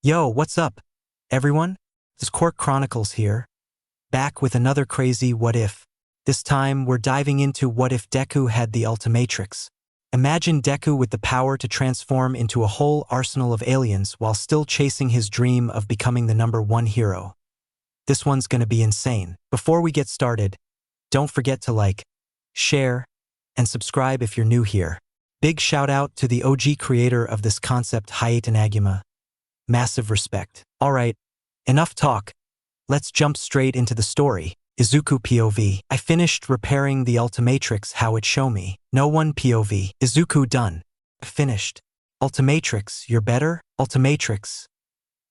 Yo, what's up, everyone? This Cork Chronicles here, back with another crazy what if. This time, we're diving into what if Deku had the Ultimatrix. Imagine Deku with the power to transform into a whole arsenal of aliens while still chasing his dream of becoming the #1 hero. This one's gonna be insane. Before we get started, don't forget to like, share, and subscribe if you're new here. Big shout out to the OG creator of this concept, Animo. Massive respect. Alright, enough talk. Let's jump straight into the story. Izuku POV. I finished repairing the Ultimatrix how it show me. No one POV. Izuku done. Finished. Ultimatrix, you're better? Ultimatrix.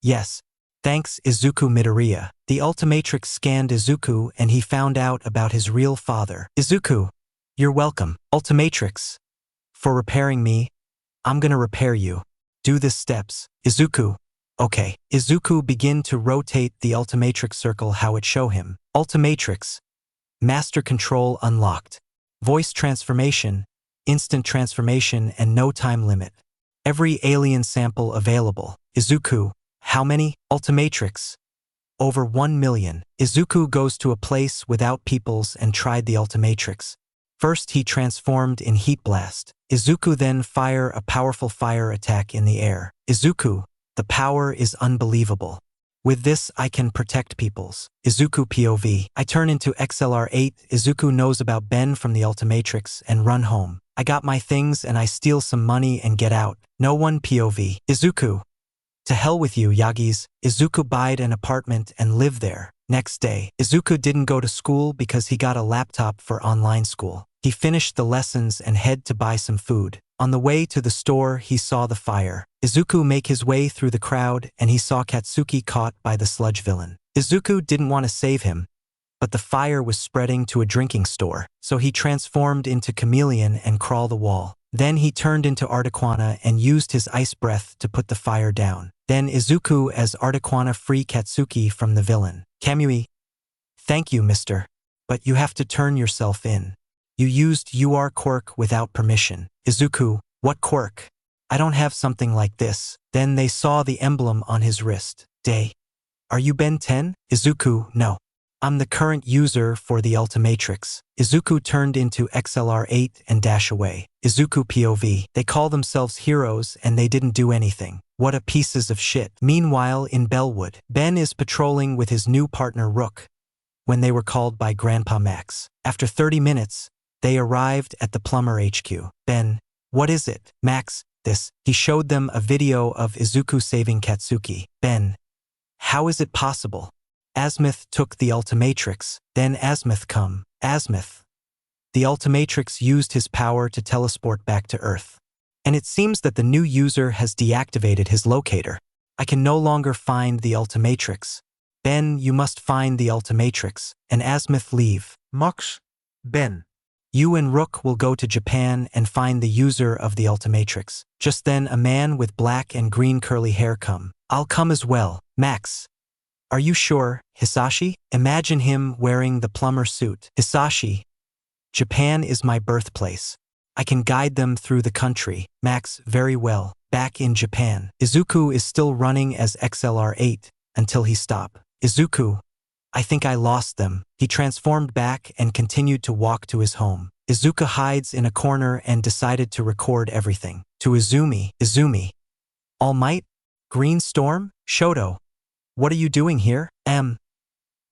Yes. Thanks Izuku Midoriya. The Ultimatrix scanned Izuku and he found out about his real father. Izuku, you're welcome. Ultimatrix. For repairing me, I'm gonna repair you. Do this steps. Izuku. Okay. Izuku begin to rotate the Ultimatrix circle how it show him. Ultimatrix. Master control unlocked. Voice transformation, instant transformation and no time limit. Every alien sample available. Izuku. How many? Ultimatrix. Over 1 million. Izuku goes to a place without peoples and tried the Ultimatrix. First he transformed in Heat Blast. Izuku then fire a powerful fire attack in the air. Izuku. The power is unbelievable. With this I can protect peoples. Izuku POV. I turn into XLR8. Izuku knows about Ben from the Ultimatrix and run home. I got my things and I steal some money and get out. No one POV. Izuku. To hell with you, Yagis. Izuku buyed an apartment and lived there. Next day, Izuku didn't go to school because he got a laptop for online school. He finished the lessons and head to buy some food. On the way to the store, he saw the fire. Izuku make his way through the crowd and he saw Katsuki caught by the sludge villain. Izuku didn't want to save him, but the fire was spreading to a drinking store, so he transformed into chameleon and crawl the wall. Then he turned into Articuana and used his ice breath to put the fire down. Then Izuku as Articuana free Katsuki from the villain. Kamui. Thank you, mister. But you have to turn yourself in. You used UR quirk without permission. Izuku. What quirk? I don't have something like this. Then they saw the emblem on his wrist. Day. Are you Ben 10? Izuku. No. I'm the current user for the Ultimatrix. Izuku turned into XLR8 and dash away. Izuku POV. They call themselves heroes and they didn't do anything. What a pieces of shit. Meanwhile, in Bellwood, Ben is patrolling with his new partner Rook when they were called by Grandpa Max. After 30 minutes, they arrived at the Plumber HQ. Ben. What is it? Max. This. He showed them a video of Izuku saving Katsuki. Ben. How is it possible? Asmith took the Ultimatrix. Then Asmith come. Asmith. The Ultimatrix used his power to teleport back to Earth. And it seems that the new user has deactivated his locator. I can no longer find the Ultimatrix. Ben, you must find the Ultimatrix. And Asmith leave. Mox. Ben. You and Rook will go to Japan and find the user of the Ultimatrix. Just then a man with black and green curly hair come. I'll come as well. Max. Are you sure, Hitoshi? Imagine him wearing the plumber suit. Hitoshi. Japan is my birthplace. I can guide them through the country. Max, very well. Back in Japan. Izuku is still running as XLR8 until he stop. Izuku. I think I lost them. He transformed back and continued to walk to his home. Izuku hides in a corner and decided to record everything. To Izumi. Izumi. All Might? Green Storm? Shoto. What are you doing here?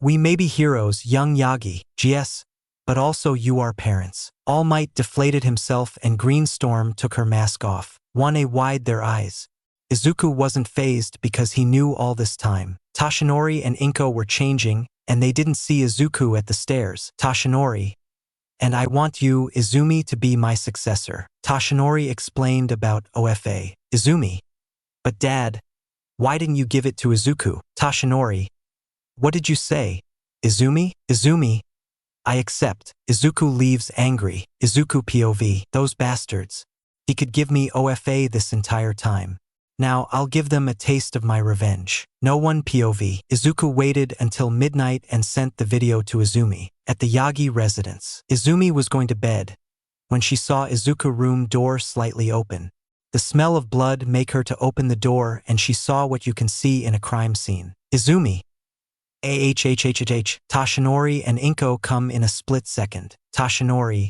We may be heroes, young Yagi. GS. But also you are parents. All Might deflated himself and Green Storm took her mask off. Wane wide their eyes. Izuku wasn't fazed because he knew all this time. Toshinori and Inko were changing and they didn't see Izuku at the stairs. Toshinori. And I want you, Izumi, to be my successor. Toshinori explained about OFA. Izumi. But Dad, why didn't you give it to Izuku? Toshinori. What did you say? Izumi? Izumi. I accept. Izuku leaves angry. Izuku POV. Those bastards. He could give me OFA this entire time. Now I'll give them a taste of my revenge. No one POV. Izuku waited until midnight and sent the video to Izumi. At the Yagi residence, Izumi was going to bed when she saw Izuku's room door slightly open. The smell of blood make her to open the door and she saw what you can see in a crime scene. Izumi. Toshinori and Inko come in a split second. Toshinori.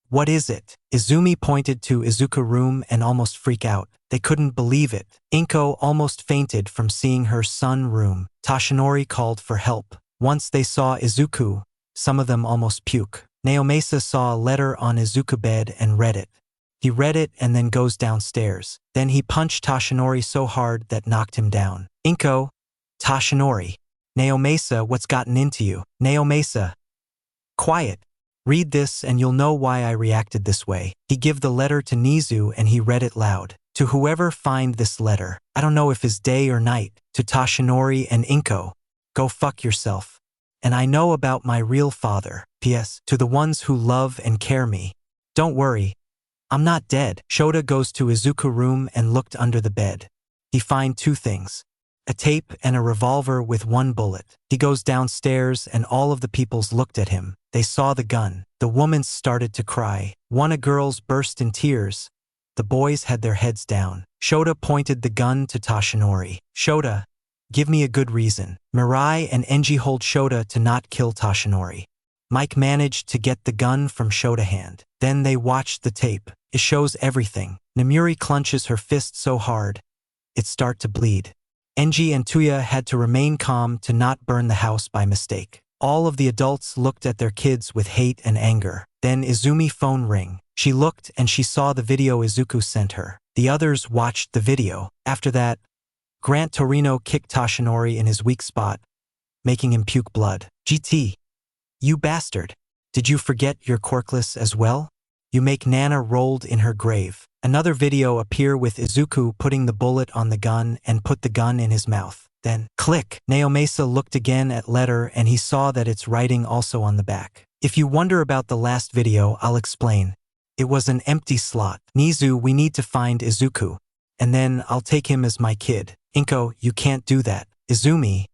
What is it? Izumi pointed to Izuku's room and almost freak out. They couldn't believe it. Inko almost fainted from seeing her son's room. Toshinori called for help. Once they saw Izuku, some of them almost puke. Naomasa saw a letter on Izuku's bed and read it. He read it and then goes downstairs. Then he punched Toshinori so hard that knocked him down. Inko. Toshinori. Naomasa, what's gotten into you? Naomasa. Quiet. Read this and you'll know why I reacted this way. He give the letter to Nizu and he read it loud. To whoever find this letter, I don't know if it's day or night, to Toshinori and Inko, go fuck yourself. And I know about my real father. P.S. To the ones who love and care me. Don't worry. I'm not dead. Shota goes to Izuku's room and looked under the bed. He find two things. A tape and a revolver with one bullet. He goes downstairs and all of the peoples looked at him. They saw the gun. The women started to cry. One of girls burst in tears. The boys had their heads down. Shota pointed the gun to Toshinori. Shota, give me a good reason. Mirai and Enji hold Shota to not kill Toshinori. Mike managed to get the gun from Shota's hand. Then they watched the tape. It shows everything. Namuri clenches her fist so hard, it start to bleed. Enji and Tuya had to remain calm to not burn the house by mistake. All of the adults looked at their kids with hate and anger. Then Izumi phone ring. She looked and she saw the video Izuku sent her. The others watched the video. After that, Grant Torino kicked Toshinori in his weak spot, making him puke blood. GT. You bastard. Did you forget your corkless as well? You make Nana rolled in her grave. Another video appear with Izuku putting the bullet on the gun and put the gun in his mouth. Then, click. Naomasa looked again at letter and he saw that it's writing also on the back. If you wonder about the last video, I'll explain. It was an empty slot. Nizu, we need to find Izuku. And then I'll take him as my kid. Inko, you can't do that. Izumi,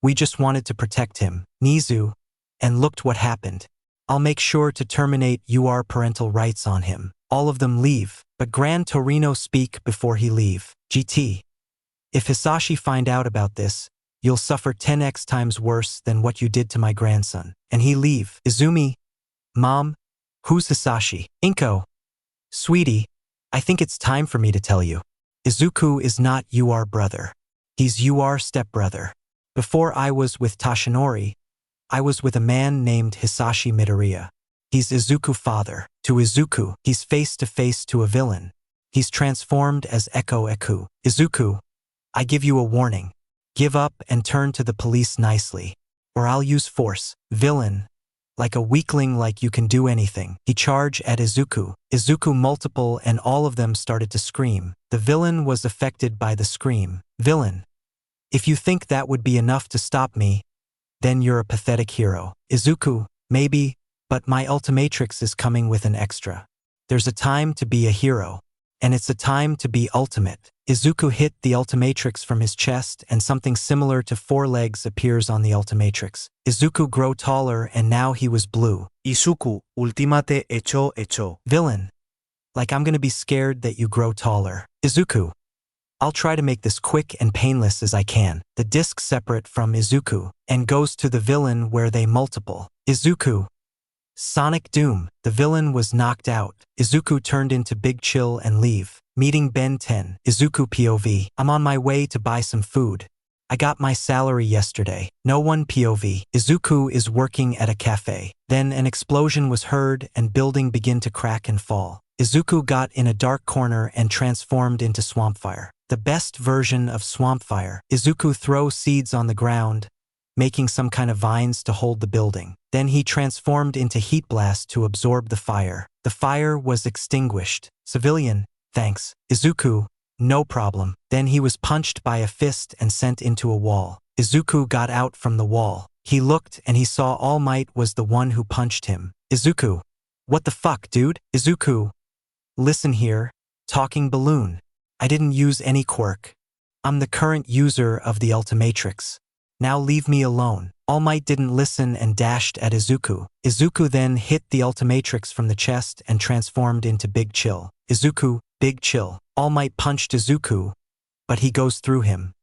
we just wanted to protect him. Nizu, and looked what happened. I'll make sure to terminate your parental rights on him. All of them leave, but Gran Torino speak before he leave. GT. If Hisashi find out about this, you'll suffer 10x times worse than what you did to my grandson. And he leave. Izumi. Mom. Who's Hisashi? Inko. Sweetie, I think it's time for me to tell you. Izuku is not your brother. He's your stepbrother. Before I was with Toshinori, I was with a man named Hisashi Midoriya. He's Izuku's father. To Izuku, he's face-to-face to a villain. He's transformed as Echo. Izuku, I give you a warning. Give up and turn to the police nicely, or I'll use force. Villain, like a weakling like you can do anything. He charged at Izuku. Izuku multiple and all of them started to scream. The villain was affected by the scream. Villain, if you think that would be enough to stop me, then you're a pathetic hero. Izuku, maybe, but my Ultimatrix is coming with an extra. There's a time to be a hero, and it's a time to be ultimate. Izuku hit the Ultimatrix from his chest and something similar to 4 legs appears on the Ultimatrix. Izuku grow taller and now he was blue. Izuku, ultimate hecho. Villain, like I'm gonna be scared that you grow taller. Izuku, I'll try to make this quick and painless as I can. The disc separate from Izuku and goes to the villain where they multiple. Izuku. Sonic Doom. The villain was knocked out. Izuku turned into Big Chill and leave. Meeting Ben 10. Izuku POV. I'm on my way to buy some food. I got my salary yesterday. No one POV. Izuku is working at a cafe. Then an explosion was heard and building began to crack and fall. Izuku got in a dark corner and transformed into Swampfire. The best version of Swampfire. Izuku throws seeds on the ground, making some kind of vines to hold the building. Then he transformed into Heat Blast to absorb the fire. The fire was extinguished. Civilian, thanks. Izuku, no problem. Then he was punched by a fist and sent into a wall. Izuku got out from the wall. He looked and he saw All Might was the one who punched him. Izuku, what the fuck, dude? Izuku, listen here, talking balloon. I didn't use any quirk. I'm the current user of the Ultimatrix. Now leave me alone. All Might didn't listen and dashed at Izuku. Izuku then hit the Ultimatrix from the chest and transformed into Big Chill. Izuku, Big Chill. All Might punched Izuku, but he goes through him.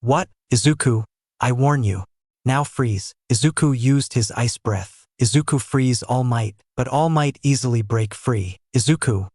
What? Izuku, I warn you. Now freeze. Izuku used his ice breath. Izuku freeze All Might, but All Might easily break free. Izuku,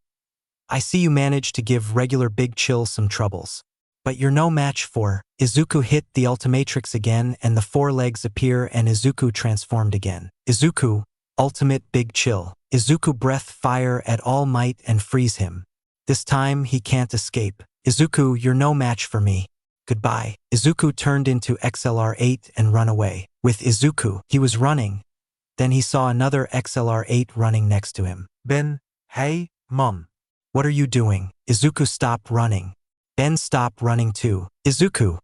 I see you managed to give regular Big Chill some troubles. But you're no match for. Izuku hit the Ultimatrix again and the four legs appear and Izuku transformed again. Izuku, ultimate Big Chill. Izuku breath fire at All Might and freeze him. This time he can't escape. Izuku, you're no match for me. Goodbye. Izuku turned into XLR8 and run away. With Izuku, he was running. Then he saw another XLR8 running next to him. Ben, hey, Mom. What are you doing? Izuku stopped running. Ben stopped running too. Izuku,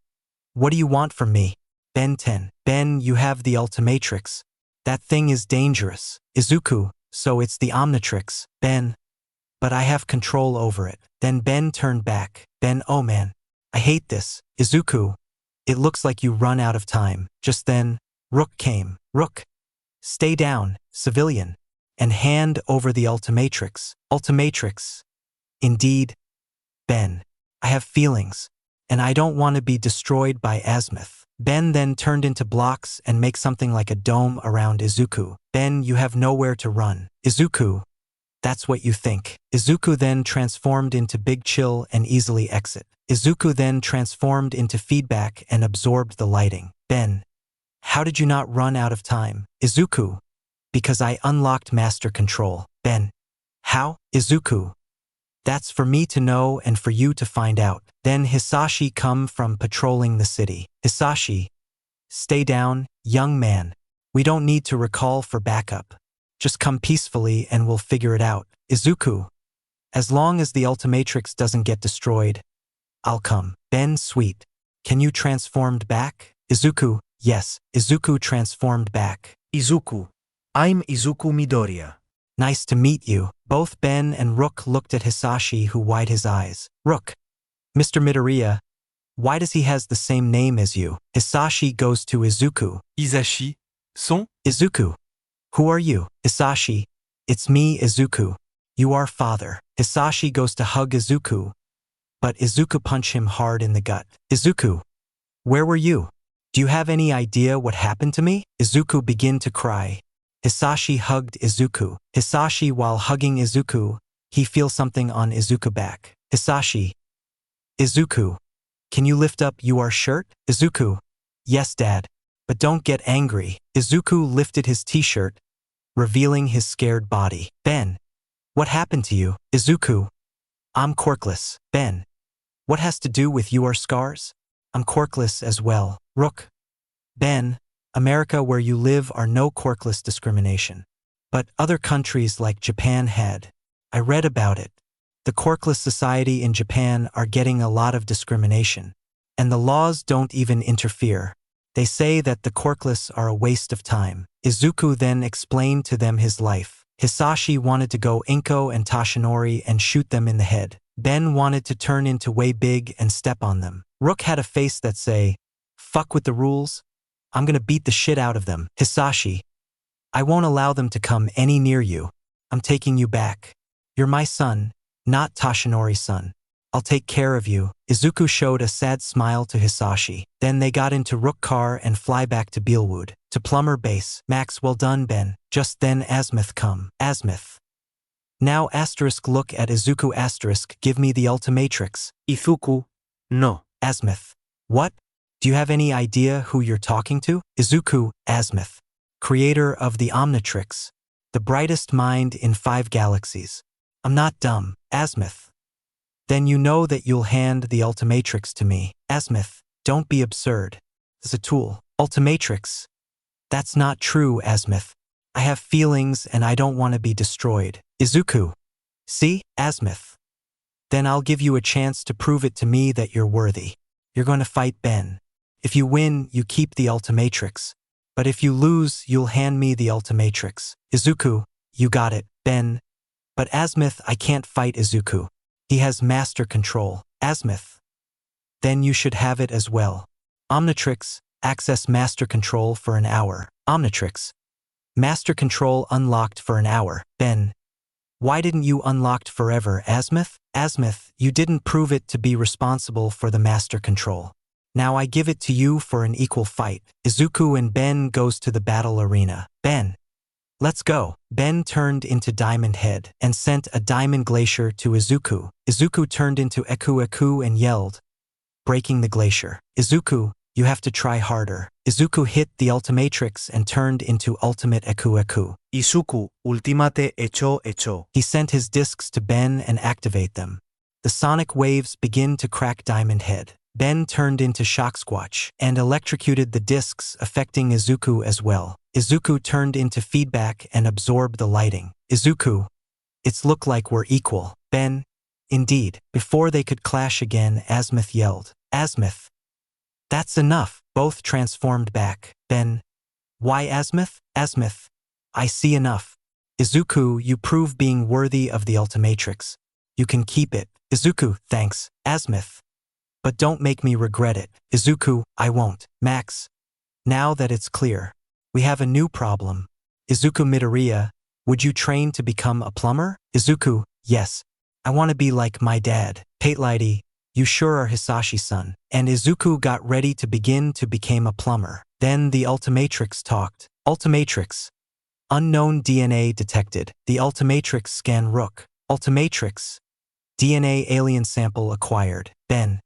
what do you want from me? Ben 10. Ben, you have the Ultimatrix. That thing is dangerous. Izuku, so it's the Omnitrix. Ben, but I have control over it. Then Ben turned back. Ben, oh man, I hate this. Izuku, it looks like you run out of time. Just then, Rook came. Rook, stay down, civilian, and hand over the Ultimatrix. Ultimatrix. Indeed, Ben, I have feelings, and I don't want to be destroyed by Azimuth. Ben then turned into blocks and make something like a dome around Izuku. Ben, you have nowhere to run. Izuku, that's what you think. Izuku then transformed into Big Chill and easily exit. Izuku then transformed into feedback and absorbed the lighting. Ben, how did you not run out of time? Izuku, because I unlocked Master Control. Ben, how? Izuku, that's for me to know and for you to find out. Then Hitoshi come from patrolling the city. Hitoshi, stay down, young man. We don't need to recall for backup. Just come peacefully and we'll figure it out. Izuku, as long as the Ultimatrix doesn't get destroyed, I'll come. Ben, sweet. Can you transformed back? Izuku, yes. Izuku transformed back. Izuku. I'm Izuku Midoriya. Nice to meet you. Both Ben and Rook looked at Hitoshi, who wide his eyes. Rook, Mr. Midoriya, why does he has the same name as you? Hitoshi goes to Izuku. Isashi, son? Izuku, who are you? Hitoshi, it's me, Izuku. You are father. Hitoshi goes to hug Izuku, but Izuku punch him hard in the gut. Izuku, where were you? Do you have any idea what happened to me? Izuku begin to cry. Hitoshi hugged Izuku. Hitoshi, while hugging Izuku, he feels something on Izuku back. Hitoshi, Izuku, can you lift up your shirt? Izuku, yes dad, but don't get angry. Izuku lifted his t-shirt, revealing his scared body. Ben, what happened to you? Izuku, I'm corkless. Ben, what has to do with your scars? I'm corkless as well. Rook, Ben, America where you live are no corkless discrimination. But other countries like Japan had. I read about it. The corkless society in Japan are getting a lot of discrimination. And the laws don't even interfere. They say that the corkless are a waste of time. Izuku then explained to them his life. Hitoshi wanted to go Inko and Toshinori and shoot them in the head. Ben wanted to turn into way big and step on them. Rook had a face that say, fuck with the rules. I'm gonna beat the shit out of them. Hitoshi, I won't allow them to come any near you. I'm taking you back. You're my son, not Toshinori's son. I'll take care of you. Izuku showed a sad smile to Hitoshi. Then they got into Rook car and fly back to Beelwood, to Plumber base. Max, well done, Ben. Just then Azimuth come. Azimuth. Now asterisk look at Izuku asterisk give me the Ultimatrix. Izuku, no. Azimuth. What? Do you have any idea who you're talking to? Izuku, Azimuth, creator of the Omnitrix, the brightest mind in 5 galaxies. I'm not dumb. Azimuth. Then you know that you'll hand the Ultimatrix to me. Azimuth, don't be absurd. It's a tool. Ultimatrix. That's not true, Azimuth. I have feelings and I don't want to be destroyed. Izuku. See, Azimuth. Then I'll give you a chance to prove it to me that you're worthy. You're going to fight Ben. If you win, you keep the Ultimatrix. But if you lose, you'll hand me the Ultimatrix. Izuku, you got it, Ben. But Azimuth, I can't fight Izuku. He has master control. Azimuth. Then you should have it as well. Omnitrix, access master control for an hour. Omnitrix. Master control unlocked for an hour. Ben. Why didn't you unlocked forever, Azmith? Azmith, you didn't prove it to be responsible for the master control. Now I give it to you for an equal fight. Izuku and Ben goes to the battle arena. Ben. Let's go. Ben turned into Diamond Head and sent a diamond glacier to Izuku. Izuku turned into Eku and yelled, breaking the glacier. Izuku, you have to try harder. Izuku hit the Ultimatrix and turned into Ultimate Eku. Izuku, ultimate echo. He sent his discs to Ben and activate them. The sonic waves begin to crack Diamond Head. Ben turned into Shock Squatch and electrocuted the discs, affecting Izuku as well. Izuku turned into Feedback and absorbed the lighting. Izuku, it's look like we're equal. Ben, indeed. Before they could clash again, Azmith yelled, Azmith. That's enough. Both transformed back. Ben, why Azmith? Azmith, I see enough. Izuku, you prove being worthy of the Ultimatrix. You can keep it. Izuku, thanks. Azmith. But don't make me regret it. Izuku, I won't. Max. Now that it's clear, we have a new problem. Izuku Midoriya, would you train to become a plumber? Izuku, yes. I want to be like my dad. Patelite, you sure are Hisashi's son. And Izuku got ready to begin to become a plumber. Then the Ultimatrix talked. Ultimatrix. Unknown DNA detected. The Ultimatrix scan Rook. Ultimatrix. DNA alien sample acquired. Ben.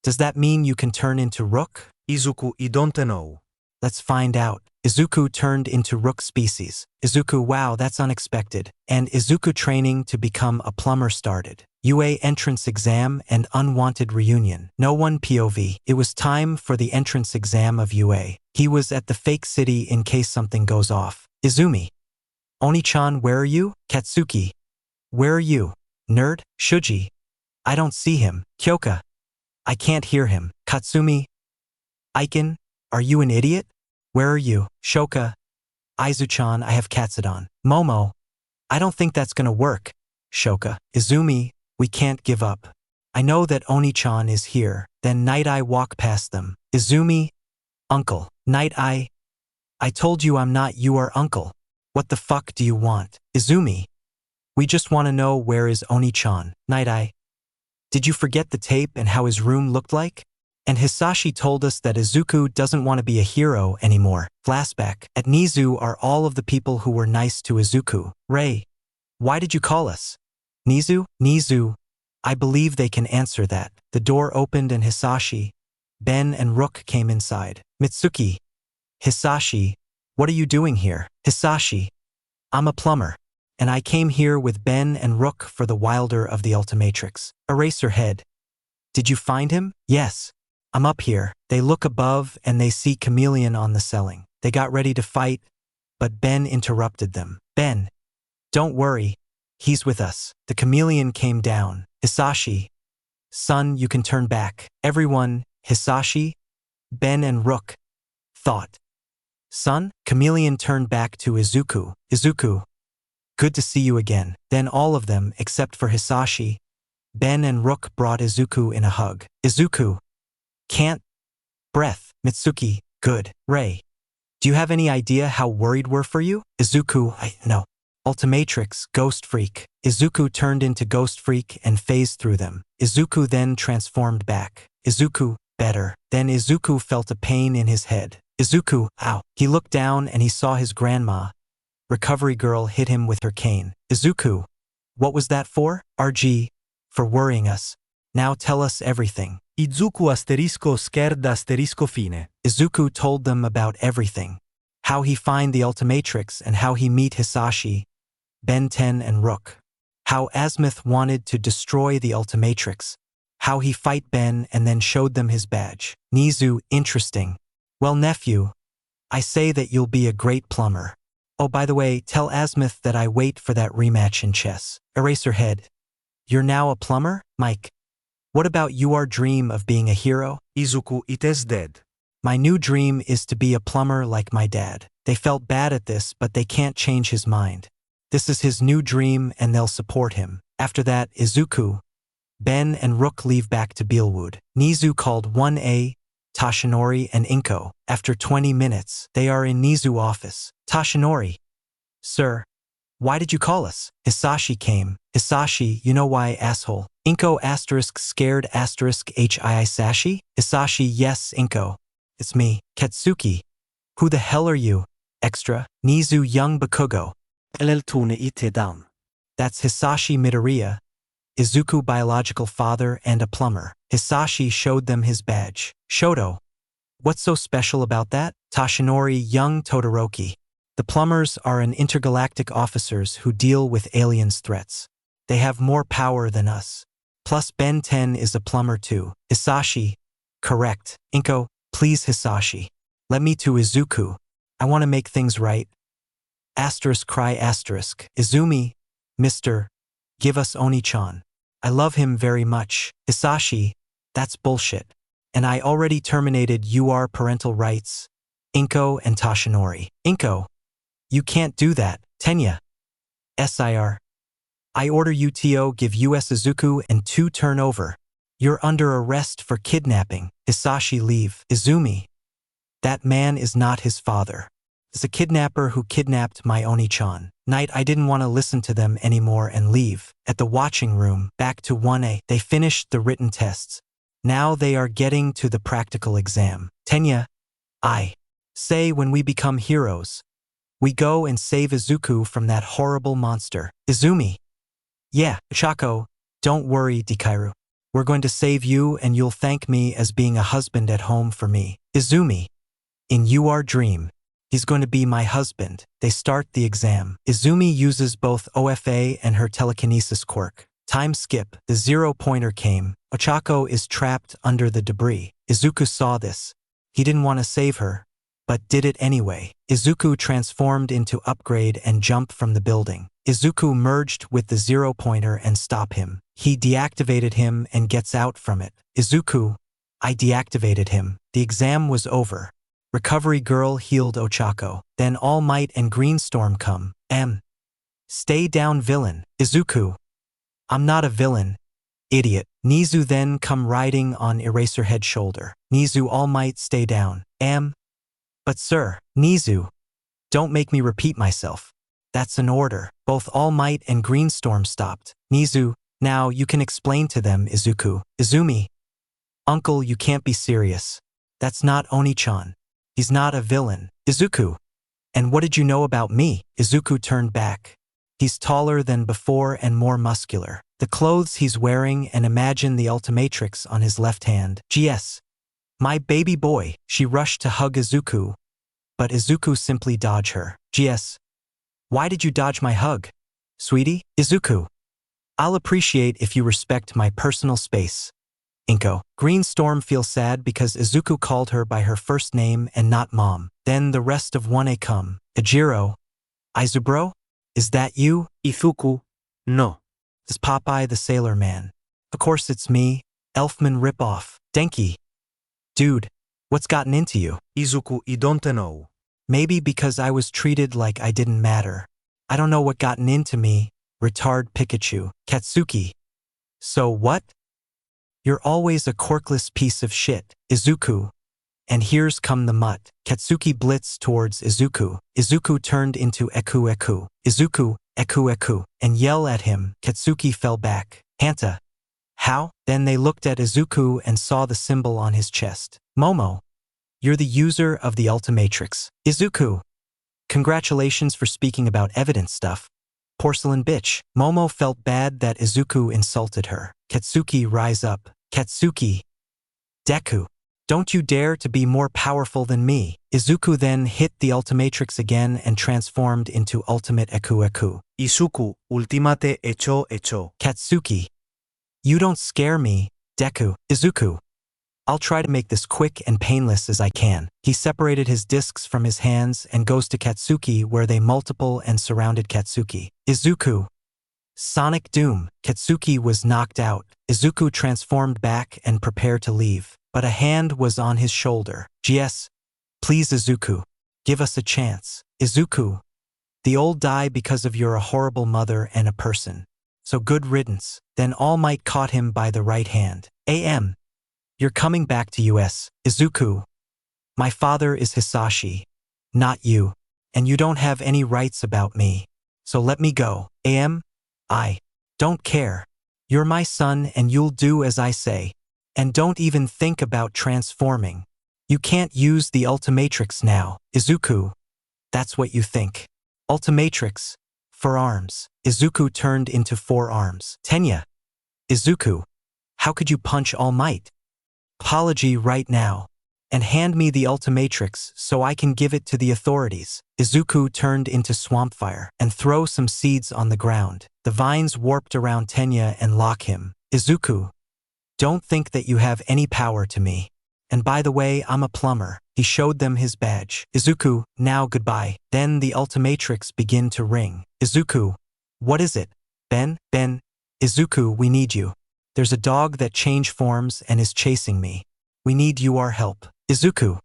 Does that mean you can turn into Rook? Izuku, I don't know. Let's find out. Izuku turned into Rook species. Izuku, wow, that's unexpected. And Izuku training to become a plumber started. UA entrance exam and unwanted reunion. No one POV. It was time for the entrance exam of UA. He was at the fake city in case something goes off. Izumi. Oni-chan, where are you? Katsuki. Where are you? Nerd? Shuji. I don't see him. Kyoka. I can't hear him. Katsumi. Aiken. Are you an idiot? Where are you? Shoka. Aizu-chan, I have Katsudon. Momo. I don't think that's gonna work. Shoka. Izumi, we can't give up. I know that Oni-chan is here. Then Night Eye walk past them. Izumi. Uncle. Night Eye. I told you I'm not your uncle. What the fuck do you want? Izumi. We just want to know where is Oni-chan. Night Eye. Did you forget the tape and how his room looked like? And Hisashi told us that Izuku doesn't want to be a hero anymore. Flashback. At Nizu are all of the people who were nice to Izuku. Ray. Why did you call us? Nizu? Nizu. I believe they can answer that. The door opened and Hisashi, Ben and Rook came inside. Mitsuki. Hisashi. What are you doing here? Hisashi. I'm a plumber. And I came here with Ben and Rook for the Wilder of the Ultimatrix. Eraserhead. Did you find him? Yes. I'm up here. They look above and they see Chameleon on the ceiling. They got ready to fight, but Ben interrupted them. Ben. Don't worry. He's with us. The Chameleon came down. Hisashi. Son, you can turn back. Everyone, Hisashi, Ben and Rook, thought. Son? Chameleon turned back to Izuku. Izuku. Good to see you again. Then all of them, except for Hisashi, Ben and Rook brought Izuku in a hug. Izuku. Can't. Breath. Mitsuki. Good. Ray. Do you have any idea how worried we're for you? Izuku. No. Ultimatrix. Ghost Freak. Izuku turned into Ghost Freak and phased through them. Izuku then transformed back. Izuku. Better. Then Izuku felt a pain in his head. Izuku. Ow. He looked down and he saw his grandma. Recovery girl hit him with her cane. Izuku. What was that for? RG. For worrying us. Now tell us everything. Izuku asterisco scared asterisco fine. Izuku told them about everything. How he find the Ultimatrix and how he meet Hisashi, Ben 10 and Rook. How Azmith wanted to destroy the Ultimatrix. How he fight Ben and then showed them his badge. Nizu, interesting. Well, nephew, I say that you'll be a great plumber. Oh, by the way, tell Azmith that I wait for that rematch in chess. Eraserhead. You're now a plumber? Mike. What about your dream of being a hero? Izuku, it is dead. My new dream is to be a plumber like my dad. They felt bad at this, but they can't change his mind. This is his new dream and they'll support him. After that, Izuku, Ben and Rook leave back to Beelwood. Nizu called 1A, Toshinori and Inko. After 20 minutes, they are in Nizu office. Toshinori. Sir. Why did you call us? Hisashi came. Hisashi, you know why, asshole. Inko asterisk scared asterisk hii sashi? Hisashi, yes, Inko. It's me. Katsuki. Who the hell are you? Extra. Nizu young Bakugo. LL2 ite down. That's Hisashi Midoriya, Izuku biological father and a plumber. Hisashi showed them his badge. Shodo. What's so special about that? Toshinori young Todoroki. The plumbers are an intergalactic officers who deal with aliens' threats. They have more power than us. Plus Ben 10 is a plumber too. Hisashi. Correct. Inko, please Hisashi. Let me to Izuku. I want to make things right. Asterisk cry asterisk. Izumi. Mr. Give us Oni-chan. I love him very much. Hisashi. That's bullshit. And I already terminated your parental rights. Inko and Toshinori. Inko. You can't do that. Tenya. SIR. I order UTO give US Izuku and 2 turn over. You're under arrest for kidnapping. Hisashi leave. Izumi. That man is not his father. It's a kidnapper who kidnapped my Oni-chan. Night I didn't want to listen to them anymore and leave. At the watching room, back to 1A, they finished the written tests. Now they are getting to the practical exam. Tenya. I say when we become heroes, we go and save Izuku from that horrible monster. Izumi. Yeah, Shako, don't worry, Dikairu. We're going to save you and you'll thank me as being a husband at home for me. Izumi. In your dream. He's going to be my husband. They start the exam. Izumi uses both OFA and her telekinesis quirk. Time skip. The 0-pointer came. Ochako is trapped under the debris. Izuku saw this. He didn't want to save her, but did it anyway. Izuku transformed into upgrade and jump from the building. Izuku merged with the 0-pointer and stop him. He deactivated him and gets out from it. Izuku. I deactivated him. The exam was over. Recovery girl healed Ochako. Then All Might and Greenstorm come. Stay down villain. Izuku. I'm not a villain. Idiot. Nizu then come riding on Eraserhead's shoulder. Nizu All Might stay down. But sir. Nizu. Don't make me repeat myself. That's an order. Both All Might and Greenstorm stopped. Nizu. Now you can explain to them, Izuku. Izumi. Uncle, you can't be serious. That's not Oni-chan. He's not a villain. Izuku. And what did you know about me? Izuku turned back. He's taller than before and more muscular. The clothes he's wearing and imagine the Ultimatrix on his left hand. GS. My baby boy. She rushed to hug Izuku, but Izuku simply dodged her. GS. Why did you dodge my hug? Sweetie? Izuku. I'll appreciate if you respect my personal space. Inko. Greenstorm feels sad because Izuku called her by her first name and not mom. Then the rest of 1A come. Ejiro. Aizubro? Is that you? Izuku. No. Is Popeye the Sailor Man? Of course it's me. Elfman ripoff. Denki. Dude, what's gotten into you? Izuku, I don't know. Maybe because I was treated like I didn't matter. I don't know what gotten into me. Retard Pikachu. Katsuki. So what? You're always a quirkless piece of shit. Izuku. And here's come the mutt. Katsuki blitzed towards Izuku. Izuku turned into Eku Eku. Izuku, Eku Eku. And yell at him. Katsuki fell back. Hanta. How? Then they looked at Izuku and saw the symbol on his chest. Momo. You're the user of the Ultimatrix. Izuku. Congratulations for speaking about evidence stuff. Porcelain bitch. Momo felt bad that Izuku insulted her. Katsuki rise up. Katsuki. Deku. Don't you dare to be more powerful than me. Izuku then hit the Ultimatrix again and transformed into Ultimate Eku Eku. Izuku, ultimate echo echo. Katsuki. You don't scare me, Deku. Izuku. I'll try to make this quick and painless as I can. He separated his discs from his hands and goes to Katsuki where they multiple and surrounded Katsuki. Izuku. Sonic Doom. Katsuki was knocked out. Izuku transformed back and prepared to leave, but a hand was on his shoulder. GS. Please Izuku. Give us a chance. Izuku. The old die because of you're a horrible mother and a person. So good riddance. Then All Might caught him by the right hand. You're coming back to US. Izuku. My father is Hisashi. Not you. And you don't have any rights about me. so let me go. I don't care. You're my son and you'll do as I say. And don't even think about transforming. You can't use the Ultimatrix now, Izuku. That's what you think. Ultimatrix. 4 arms. Izuku turned into 4 arms. Tenya. Izuku. How could you punch All Might? Apology right now. And hand me the Ultimatrix so I can give it to the authorities. Izuku turned into Swampfire and throw some seeds on the ground. The vines warped around Tenya and lock him. Izuku. Don't think that you have any power to me. And by the way, I'm a plumber. He showed them his badge. Izuku, now goodbye. Then the Ultimatrix began to ring. Izuku. What is it? Ben? Izuku, we need you. There's a dog that changed forms and is chasing me. We need your help. Izuku.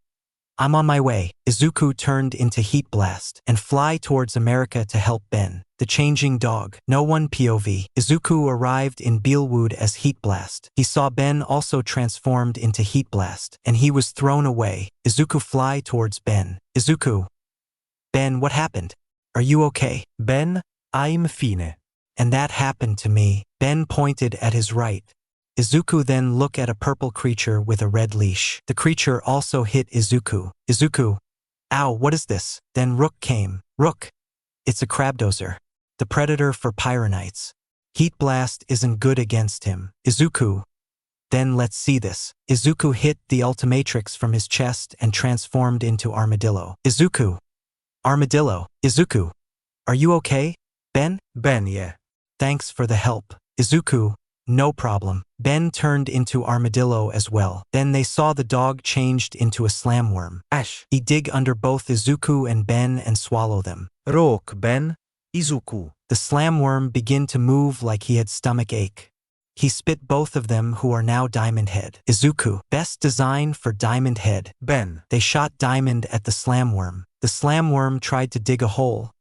I'm on my way. Izuku turned into Heat Blast and fly towards America to help Ben, the changing dog. No one POV. Izuku arrived in Beelwood as Heat Blast. He saw Ben also transformed into Heat Blast, and he was thrown away. Izuku fly towards Ben. Izuku. Ben, what happened? Are you okay? Ben, I'm fine. And that happened to me. Ben pointed at his right. Izuku then looked at a purple creature with a red leash. The creature also hit Izuku. Izuku. Ow, what is this? Then Rook came. Rook. It's a crabdozer. The predator for Pyronites. Heat Blast isn't good against him. Izuku. Then let's see this. Izuku hit the Ultimatrix from his chest and transformed into Armadillo. Izuku. Armadillo. Izuku. Are you okay? Ben? Ben, yeah. Thanks for the help. Izuku. No problem. Ben turned into Armadillo as well. Then they saw the dog changed into a slamworm. Ash. He dig under both Izuku and Ben and swallow them. Rook, Ben, Izuku. The slamworm began to move like he had stomach ache. He spit both of them who are now Diamond Head. Izuku. Best design for Diamond Head. Ben. They shot Diamond at the slamworm. The slamworm tried to dig a hole,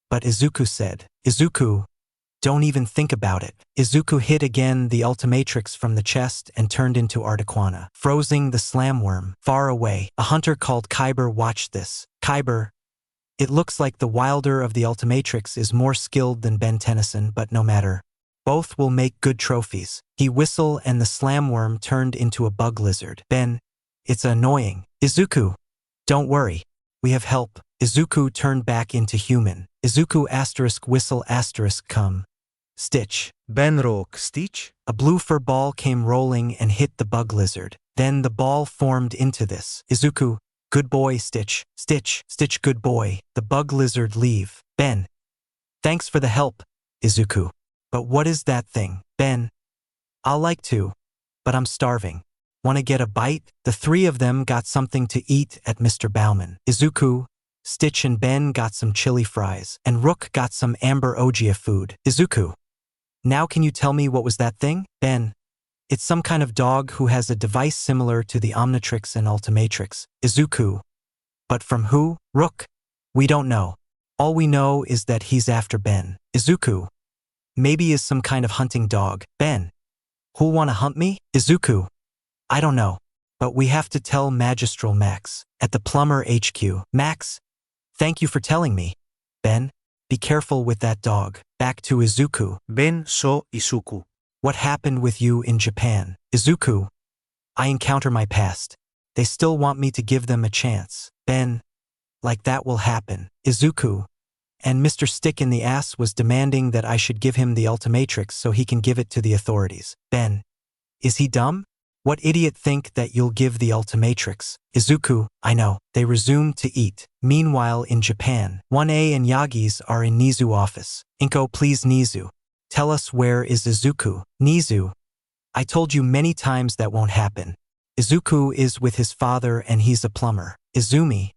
but Izuku said, Izuku, don't even think about it. Izuku hit again the Ultimatrix from the chest and turned into Articuana, freezing the slamworm. Far away, a hunter called Kyber watched this. Kyber. It looks like the wielder of the Ultimatrix is more skilled than Ben Tennyson, but no matter. Both will make good trophies. He whistled and the slamworm turned into a bug lizard. Ben. It's annoying. Izuku. Don't worry. We have help. Izuku turned back into human. Izuku * whistle * come. Stitch. Ben Rook, Stitch. A blue fur ball came rolling and hit the bug lizard. Then the ball formed into this. Izuku. Good boy, Stitch. Stitch, good boy. The bug lizard leave. Ben. Thanks for the help, Izuku. But what is that thing? Ben. I'll like to, but I'm starving. Wanna get a bite? The 3 of them got something to eat at Mr. Bauman. Izuku, Stitch and Ben got some chili fries, and Rook got some Amber Ogia food. Izuku. Now can you tell me what was that thing? Ben. It's some kind of dog who has a device similar to the Omnitrix and Ultimatrix. Izuku. But from who? Rook. We don't know. All we know is that he's after Ben. Izuku. Maybe is some kind of hunting dog. Ben. Who'll wanna hunt me? Izuku. I don't know. But we have to tell Magistral Max at the Plumber HQ. Max. Thank you for telling me. Ben. Be careful with that dog. Back to Izuku. Ben so Izuku. What happened with you in Japan? Izuku. I encounter my past. They still want me to give them a chance. Ben. Like that will happen. Izuku. And Mr. Stick in the Ass was demanding that I should give him the Ultimatrix so he can give it to the authorities. Ben. Is he dumb? What idiot think that you'll give the Ultimatrix? Izuku. I know. They resumed to eat. Meanwhile in Japan, 1A and Yagis are in Nizu office. Inko, please Nizu. Tell us where is Izuku. Nizu. I told you many times that won't happen. Izuku is with his father and he's a plumber. Izumi.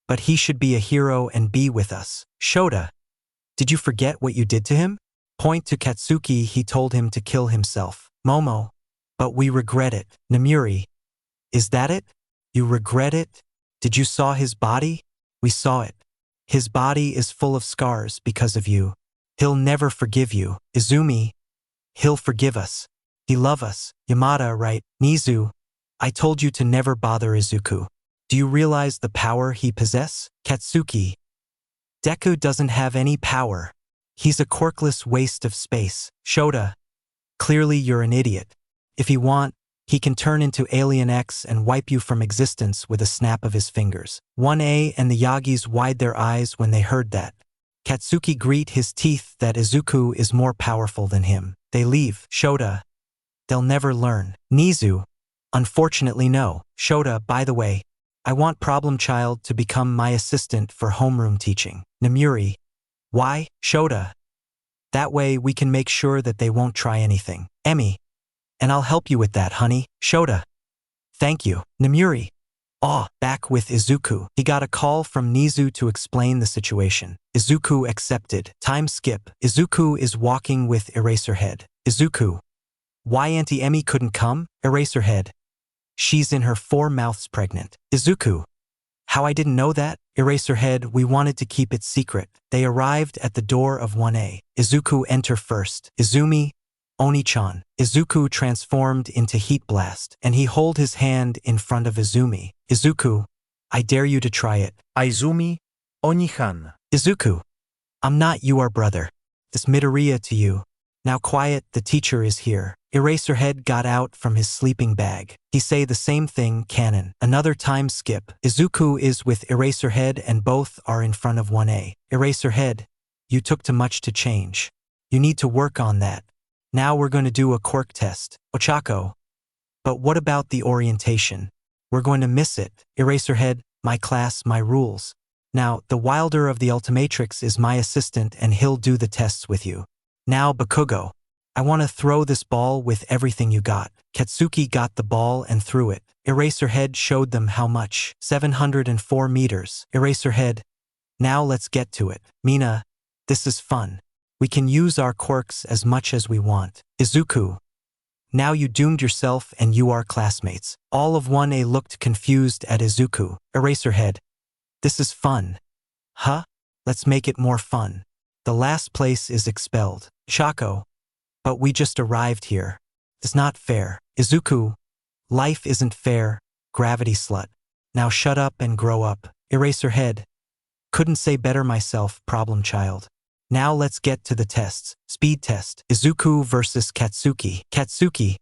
But he should be a hero and be with us. Shota. Did you forget what you did to him? Point to Katsuki, he told him to kill himself. Momo. But we regret it. Namuri. Is that it? You regret it? Did you saw his body? We saw it. His body is full of scars because of you. He'll never forgive you. Izumi. He'll forgive us. He love us. Yamada, right? Nizu. I told you to never bother Izuku. Do you realize the power he possess? Katsuki. Deku doesn't have any power. He's a quirkless waste of space. Shota, clearly you're an idiot. If he want, he can turn into Alien X and wipe you from existence with a snap of his fingers. 1A and the Yagis wide their eyes when they heard that. Katsuki grit his teeth that Izuku is more powerful than him. They leave. Shota, they'll never learn. Nizu, unfortunately no. Shota, by the way, I want Problem Child to become my assistant for homeroom teaching. Namuri, why? Shota, that way we can make sure that they won't try anything. Emi, and I'll help you with that, honey. Shota, thank you. Namuri, back with Izuku. He got a call from Nizu to explain the situation. Izuku accepted. Time skip. Izuku is walking with Eraserhead. Izuku, why Auntie Emi couldn't come? Eraserhead, she's in her 4 months pregnant. Izuku, how I didn't know that? Eraserhead, we wanted to keep it secret. They arrived at the door of 1A. Izuku enter first. Izumi, Oni-chan. Izuku transformed into Heat Blast, and he hold his hand in front of Izumi. Izuku, I dare you to try it. Aizumi, Oni-chan. Izuku, I'm not your brother. This Midoriya to you. Now quiet, the teacher is here. Eraserhead got out from his sleeping bag. He say the same thing, canon. Another time skip. Izuku is with Eraserhead and both are in front of 1A. Eraserhead, you took too much to change. You need to work on that. Now we're going to do a quirk test. Ochako. But what about the orientation? We're going to miss it. Eraserhead, my class, my rules. Now, the Wilder of the Ultimatrix is my assistant and he'll do the tests with you. Now, Bakugo, I want to throw this ball with everything you got. Katsuki got the ball and threw it. Eraserhead showed them how much. 704 meters. Eraserhead, now let's get to it. Mina, this is fun. We can use our quirks as much as we want. Izuku, now you doomed yourself and you are classmates. All of 1A looked confused at Izuku. Eraserhead, this is fun. Huh? Let's make it more fun. The last place is expelled. Shako, but we just arrived here. It's not fair. Izuku, life isn't fair, gravity slut. Now shut up and grow up. Eraserhead, couldn't say better myself, problem child. Now let's get to the tests. Speed test. Izuku versus Katsuki. Katsuki,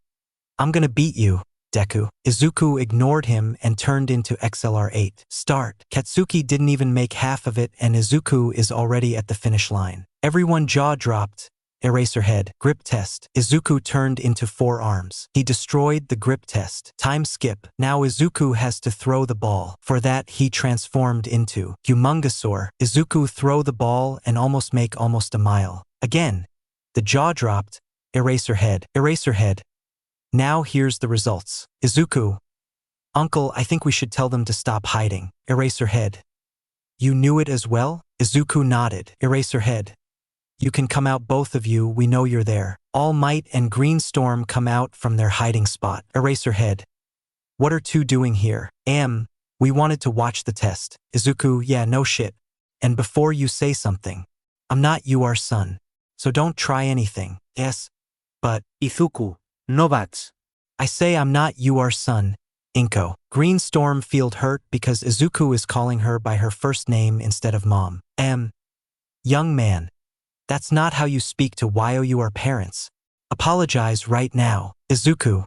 I'm gonna beat you, Deku. Izuku ignored him and turned into XLR8. Start. Katsuki didn't even make half of it and Izuku is already at the finish line. Everyone jaw dropped. Eraserhead. Grip test. Izuku turned into 4 arms. He destroyed the grip test. Time skip. Now Izuku has to throw the ball. For that he transformed into Humongosaur. Izuku throw the ball and make almost a mile. Again. The jaw dropped. Eraserhead. Eraserhead. Now here's the results. Izuku. Uncle, I think we should tell them to stop hiding. Eraserhead. You knew it as well? Izuku nodded. Eraserhead. You can come out, both of you, we know you're there. All Might and Green Storm come out from their hiding spot. Eraserhead. What are 2 doing here? We wanted to watch the test. Izuku, yeah, no shit. And before you say something, I'm not your son. So don't try anything. Yes. But, Izuku, no bats. I say I'm not your son. Inko. Green Storm felt hurt because Izuku is calling her by her first name instead of mom. Young man. That's not how you speak to your parents. Apologize right now. Izuku.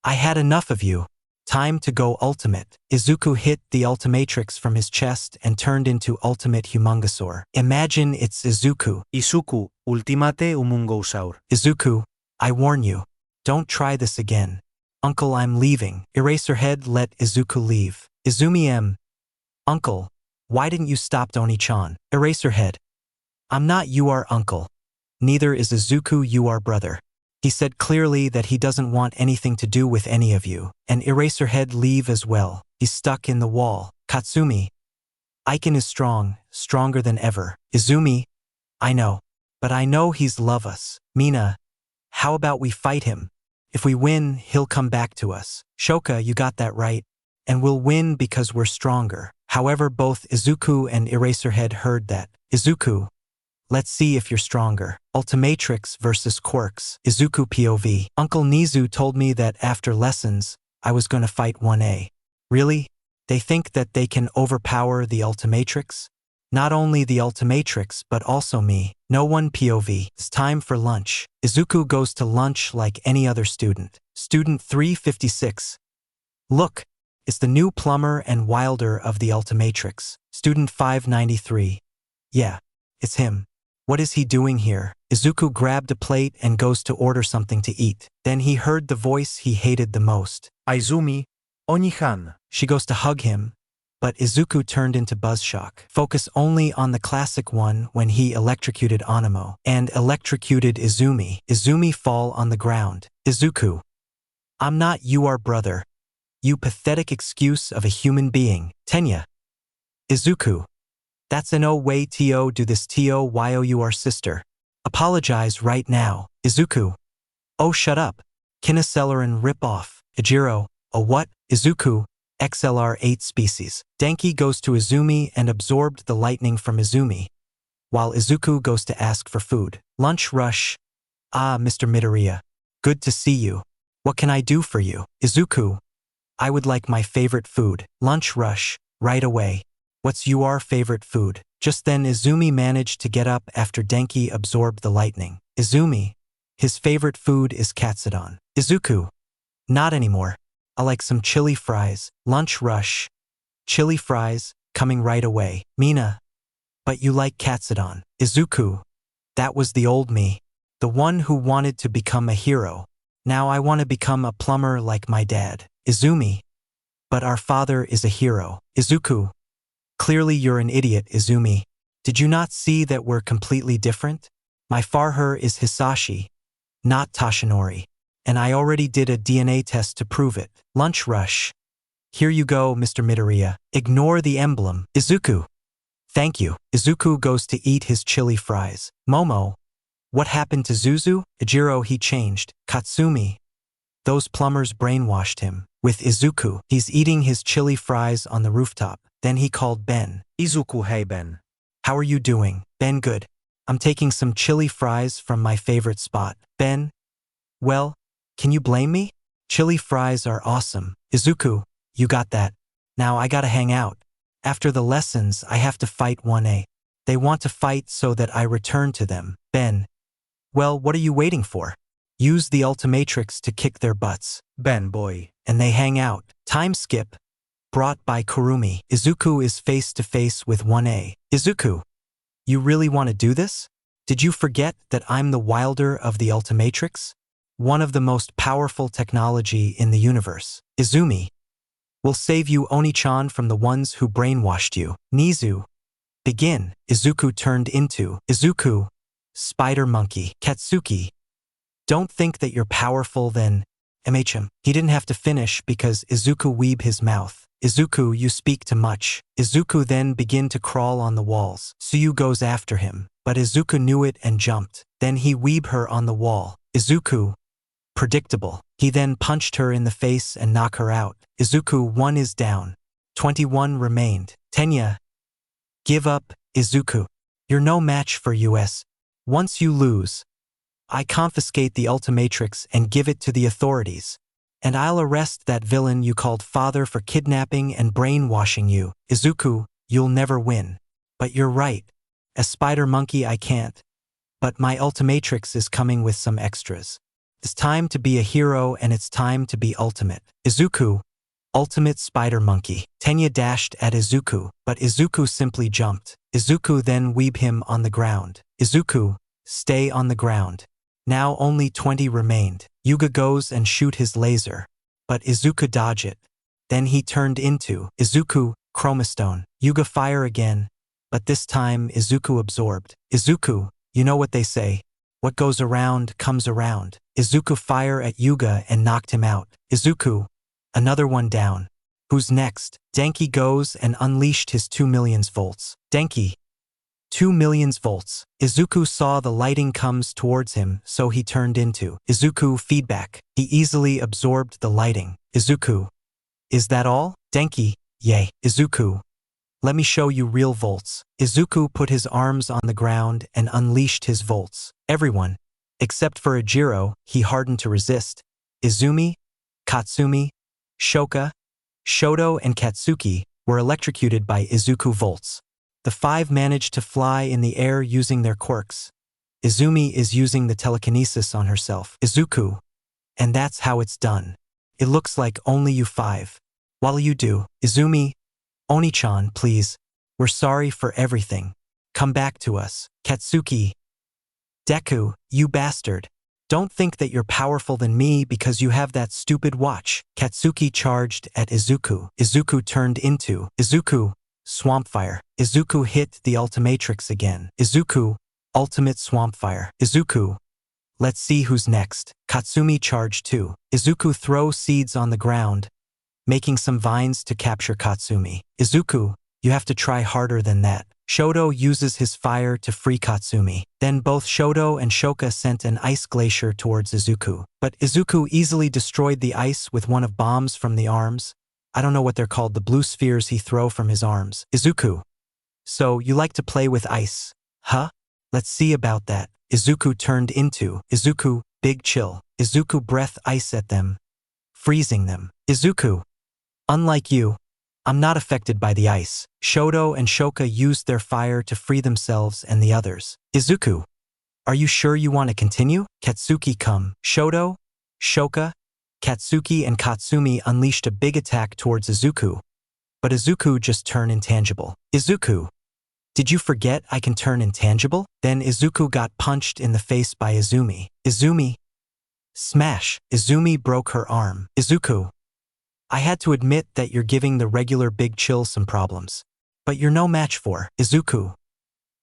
I had enough of you. Time to go ultimate. Izuku hit the Ultimatrix from his chest and turned into Ultimate Humongosaur. Imagine it's Izuku. Izuku, Ultimate Humongosaur. Izuku, I warn you. Don't try this again. Uncle, I'm leaving. Eraserhead let Izuku leave. Izumi Uncle, why didn't you stop Oni-chan? Eraserhead. I'm not your uncle. Neither is Izuku your brother. He said clearly that he doesn't want anything to do with any of you. And Eraserhead leave as well. He's stuck in the wall. Katsumi. Aiken is strong, stronger than ever. Izumi. I know. But I know he's love us. Mina. How about we fight him? If we win, he'll come back to us. Shoka, you got that right. And we'll win because we're stronger. However, both Izuku and Eraserhead heard that. Izuku. Let's see if you're stronger. Ultimatrix versus Quirks. Izuku POV. Uncle Nizu told me that after lessons, I was going to fight 1A. Really? They think that they can overpower the Ultimatrix? Not only the Ultimatrix but also me. No one POV. It's time for lunch. Izuku goes to lunch like any other student. Student 356. Look, it's the new Plumber and Wilder of the Ultimatrix. Student 593. Yeah, it's him. What is he doing here? Izuku grabbed a plate and goes to order something to eat. Then he heard the voice he hated the most. Aizumi, Onihan. She goes to hug him, but Izuku turned into Buzzshock. Focus only on the classic one when he electrocuted Animo and electrocuted Izumi. Izumi fall on the ground. Izuku. I'm not your brother. You pathetic excuse of a human being. Tenya. Izuku. That's no way to do this to you are sister. Apologize right now. Izuku. Oh shut up. Kineselerin rip off. Ijiro. A what? Izuku. XLR 8 species. Denki goes to Izumi and absorbed the lightning from Izumi, while Izuku goes to ask for food. Lunch rush. Ah, Mr. Midoriya. Good to see you. What can I do for you? Izuku. I would like my favorite food. Lunch rush. Right away. What's your favorite food? Just then Izumi managed to get up after Denki absorbed the lightning. Izumi. His favorite food is katsudon. Izuku. Not anymore. I like some chili fries. Lunch rush. Chili fries, coming right away. Mina. But you like katsudon. Izuku. That was the old me. The one who wanted to become a hero. Now I want to become a plumber like my dad. Izumi. But our father is a hero. Izuku. Clearly you're an idiot, Izumi. Did you not see that we're completely different? My father is Hisashi, not Toshinori. And I already did a DNA test to prove it. Lunch rush. Here you go, Mr. Midoriya. Ignore the emblem. Izuku. Thank you. Izuku goes to eat his chili fries. Momo. What happened to Zuzu? Ijiro he changed. Katsumi. Those plumbers brainwashed him. With Izuku, he's eating his chili fries on the rooftop. Then he called Ben. Izuku, hey Ben. How are you doing? Ben, good. I'm taking some chili fries from my favorite spot. Ben. Well, can you blame me? Chili fries are awesome. Izuku, you got that. Now I gotta hang out. After the lessons, I have to fight 1A. They want to fight so that I return to them. Ben. Well, what are you waiting for? Use the Ultimatrix to kick their butts. Ben boy. And they hang out. Time skip. Brought by Kurumi. Izuku is face to face with 1A. Izuku. You really want to do this? Did you forget that I'm the Wilder of the Ultimatrix? One of the most powerful technology in the universe. Izumi. Will save you Oni-chan from the ones who brainwashed you. Nizu. Begin. Izuku turned into. Izuku. Spider monkey. Katsuki. Don't think that you're powerful then. MHM. He didn't have to finish because Izuku weeb his mouth. Izuku, you speak too much. Izuku then begin to crawl on the walls. Suyu goes after him, but Izuku knew it and jumped. Then he weeb her on the wall. Izuku. Predictable. He then punched her in the face and knocked her out. Izuku 1 is down. 21 remained. Tenya. Give up, Izuku. You're no match for US. Once you lose, I confiscate the Ultimatrix and give it to the authorities. And I'll arrest that villain you called father for kidnapping and brainwashing you. Izuku, you'll never win. But you're right. As Spider Monkey I can't. But my Ultimatrix is coming with some extras. It's time to be a hero and it's time to be ultimate. Izuku. Ultimate Spider Monkey. Tenya dashed at Izuku, but Izuku simply jumped. Izuku then weeb him on the ground. Izuku. Stay on the ground. Now only 20 remained. Yuga goes and shoot his laser, but Izuku dodge it. Then he turned into Izuku, Chromastone. Yuga fire again, but this time Izuku absorbed. Izuku, you know what they say. What goes around comes around. Izuku fire at Yuga and knocked him out. Izuku, another one down. Who's next? Denki goes and unleashed his 2 million volts. Denki. 2 million volts. Izuku saw the lighting comes towards him, so he turned into Izuku feedback. He easily absorbed the lighting. Izuku. Is that all? Denki. Yay. Izuku. Let me show you real volts. Izuku put his arms on the ground and unleashed his volts. Everyone, except for Ijiro, he hardened to resist. Izumi, Katsumi, Shoka, Shoto and Katsuki were electrocuted by Izuku volts. The 5 manage to fly in the air using their quirks. Izumi is using the telekinesis on herself. Izuku. And that's how it's done. It looks like only you 5. What'll you do? Izumi. Oni-chan, please. We're sorry for everything. Come back to us. Katsuki. Deku, you bastard. Don't think that you're powerful than me because you have that stupid watch. Katsuki charged at Izuku. Izuku turned into Izuku. Swampfire. Izuku hit the Ultimatrix again. Izuku. Ultimate Swampfire. Izuku. Let's see who's next. Katsumi charged too. Izuku throws seeds on the ground, making some vines to capture Katsumi. Izuku, you have to try harder than that. Shodo uses his fire to free Katsumi. Then both Shodo and Shoka sent an ice glacier towards Izuku. But Izuku easily destroyed the ice with one of bombs from the arms. I don't know what they're called, the blue spheres he throw from his arms. Izuku. So, you like to play with ice, huh? Let's see about that. Izuku turned into Izuku, big chill. Izuku breath ice at them, freezing them. Izuku. Unlike you, I'm not affected by the ice. Shodo and Shoka used their fire to free themselves and the others. Izuku. Are you sure you want to continue? Katsuki come. Shodo, Shoka, Katsuki and Katsumi unleashed a big attack towards Izuku. But Izuku just turned intangible. Izuku. Did you forget I can turn intangible? Then Izuku got punched in the face by Izumi. Izumi. Smash. Izumi broke her arm. Izuku. I had to admit that you're giving the regular big chill some problems. But you're no match for Izuku.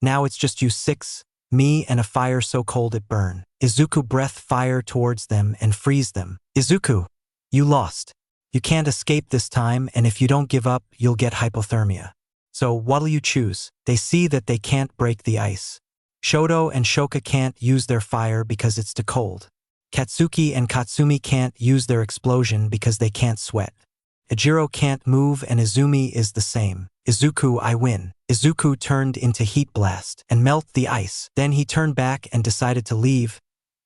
Now it's just you 6, me and a fire so cold it burn. Izuku breath fire towards them and freeze them. Izuku. You lost. You can't escape this time, and if you don't give up, you'll get hypothermia. So what'll you choose? They see that they can't break the ice. Shodo and Shoka can't use their fire because it's too cold. Katsuki and Katsumi can't use their explosion because they can't sweat. Ejiro can't move and Izumi is the same. Izuku, I win. Izuku turned into Heat Blast and melt the ice. Then he turned back and decided to leave,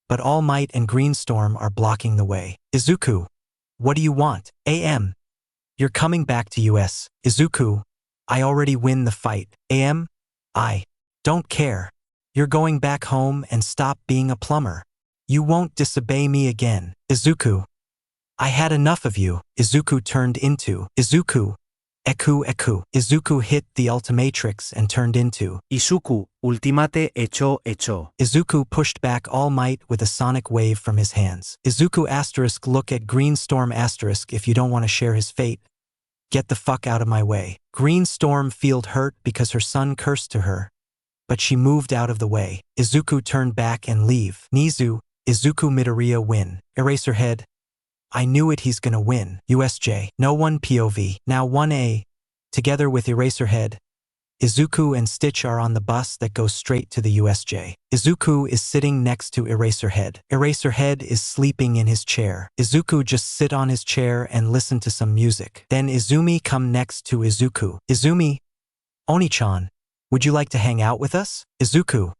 but All Might and Greenstorm are blocking the way. Izuku. What do you want? AM. You're coming back to US. Izuku. I already win the fight. AM. I don't care. You're going back home and stop being a plumber. You won't disobey me again. Izuku. I had enough of you. Izuku turned into Izuku. Eku Eku. Izuku hit the Ultimatrix and turned into Izuku, ultimate hecho. Izuku pushed back All Might with a sonic wave from his hands. Izuku asterisk look at Greenstorm asterisk if you don't want to share his fate. Get the fuck out of my way. Greenstorm felt hurt because her son cursed to her, but she moved out of the way. Izuku turned back and leave. Nizu. Izuku Midoriya win. Eraserhead. I knew it, he's gonna win. USJ. No one POV. Now 1A. Together with Eraserhead, Izuku and Stitch are on the bus that goes straight to the USJ. Izuku is sitting next to Eraserhead. Eraserhead is sleeping in his chair. Izuku just sit on his chair and listen to some music. Then Izumi come next to Izuku. Izumi. Oni-chan. Would you like to hang out with us? Izuku.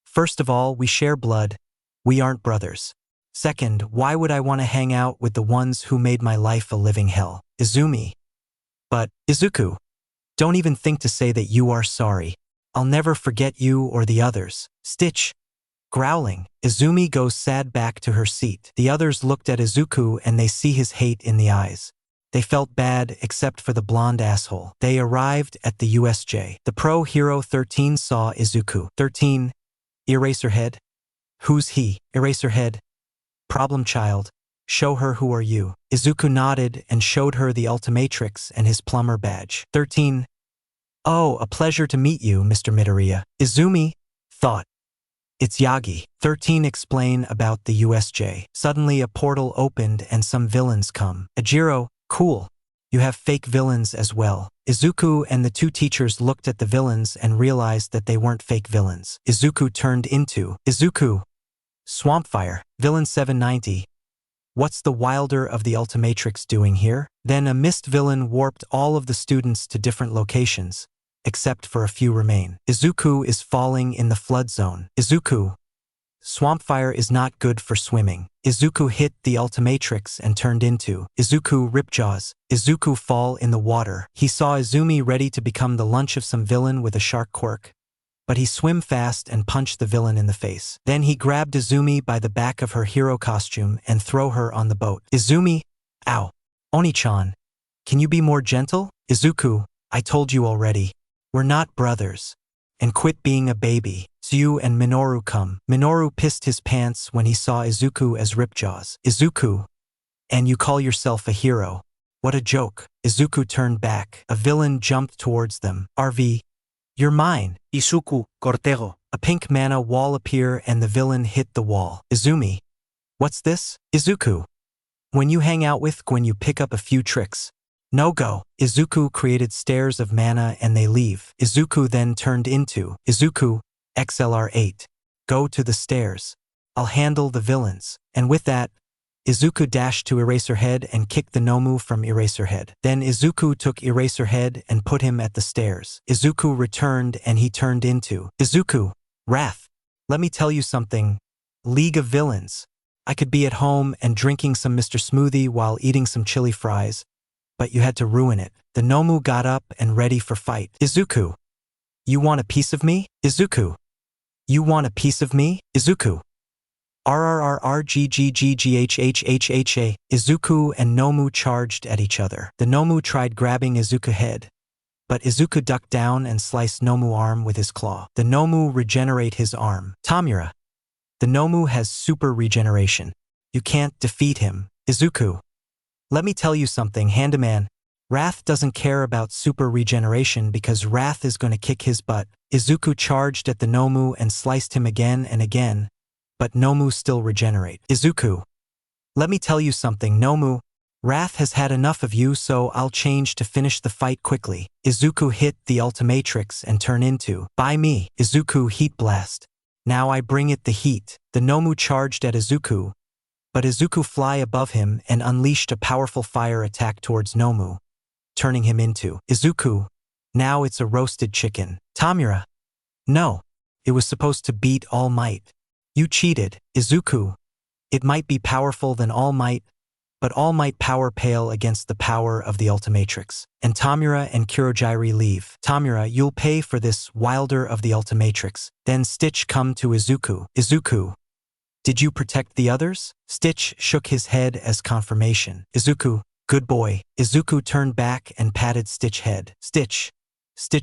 First of all, we share blood. We aren't brothers. Second, why would I want to hang out with the ones who made my life a living hell? Izumi. But, Izuku. Don't even think to say that you are sorry. I'll never forget you or the others. Stitch. Growling. Izumi goes sad back to her seat. The others looked at Izuku and they see his hate in the eyes. They felt bad except for the blonde asshole. They arrived at the USJ. The pro hero 13 saw Izuku. 13. Eraserhead. Who's he? Eraserhead. Problem child. Show her who are you. Izuku nodded and showed her the Ultimatrix and his plumber badge. 13. Oh, a pleasure to meet you, Mr. Midoriya. Izumi thought. It's Yagi. 13 explain about the USJ. Suddenly a portal opened and some villains come. Ejiro, cool. You have fake villains as well. Izuku and the 2 teachers looked at the villains and realized that they weren't fake villains. Izuku turned into Izuku. Swampfire. Villain 790. What's the Wilder of the Ultimatrix doing here? Then a mist villain warped all of the students to different locations, except for a few remain. Izuku is falling in the flood zone. Izuku. Swamp fire is not good for swimming. Izuku hit the Ultimatrix and turned into Izuku Ripjaws. Izuku fall in the water. He saw Izumi ready to become the lunch of some villain with a shark quirk. But he swim fast and punched the villain in the face. Then he grabbed Izumi by the back of her hero costume and throw her on the boat. Izumi, ow. Oni-chan, can you be more gentle? Izuku, I told you already. We're not brothers. And quit being a baby. Tsuyu and Minoru come. Minoru pissed his pants when he saw Izuku as Ripjaws. Izuku, and you call yourself a hero. What a joke. Izuku turned back. A villain jumped towards them. RV, you're mine. Izuku, Cortego. A pink mana wall appear and the villain hit the wall. Izumi, what's this? Izuku, when you hang out with Gwen you pick up a few tricks. No go. Izuku created stairs of mana and they leave. Izuku then turned into Izuku, XLR8. Go to the stairs. I'll handle the villains. And with that, Izuku dashed to Eraserhead and kicked the Nomu from Eraserhead. Then Izuku took Eraserhead and put him at the stairs. Izuku returned and he turned into Izuku, Wrath. Let me tell you something. League of Villains. I could be at home and drinking some Mr. Smoothie while eating some chili fries, but you had to ruin it. The Nomu got up and ready for fight. Izuku, you want a piece of me? Izuku, you want a piece of me? Izuku, RRRRGGGGHHHHA. Izuku and Nomu charged at each other. The Nomu tried grabbing Izuku's head, but Izuku ducked down and sliced Nomu's arm with his claw. The Nomu regenerate his arm. Tamura, the Nomu has super regeneration. You can't defeat him. Izuku, let me tell you something, Handyman. Wrath doesn't care about super regeneration because Wrath is going to kick his butt. Izuku charged at the Nomu and sliced him again and again, but Nomu still regenerate. Izuku, let me tell you something, Nomu. Wrath has had enough of you, so I'll change to finish the fight quickly. Izuku hit the Ultimatrix and turn into By me. Izuku Heat Blast. Now I bring it the heat. The Nomu charged at Izuku, but Izuku fly above him and unleashed a powerful fire attack towards Nomu, turning him into Izuku. Now it's a roasted chicken. Tamura, no, it was supposed to beat All Might. You cheated. Izuku, it might be powerful than All Might, but All Might power pale against the power of the Ultimatrix. And Tamura and Kurogiri leave. Tamura, you'll pay for this, Wilder of the Ultimatrix. Then Stitch come to Izuku. Izuku, did you protect the others? Stitch shook his head as confirmation. Izuku, good boy. Izuku turned back and patted Stitch's head. Stitch,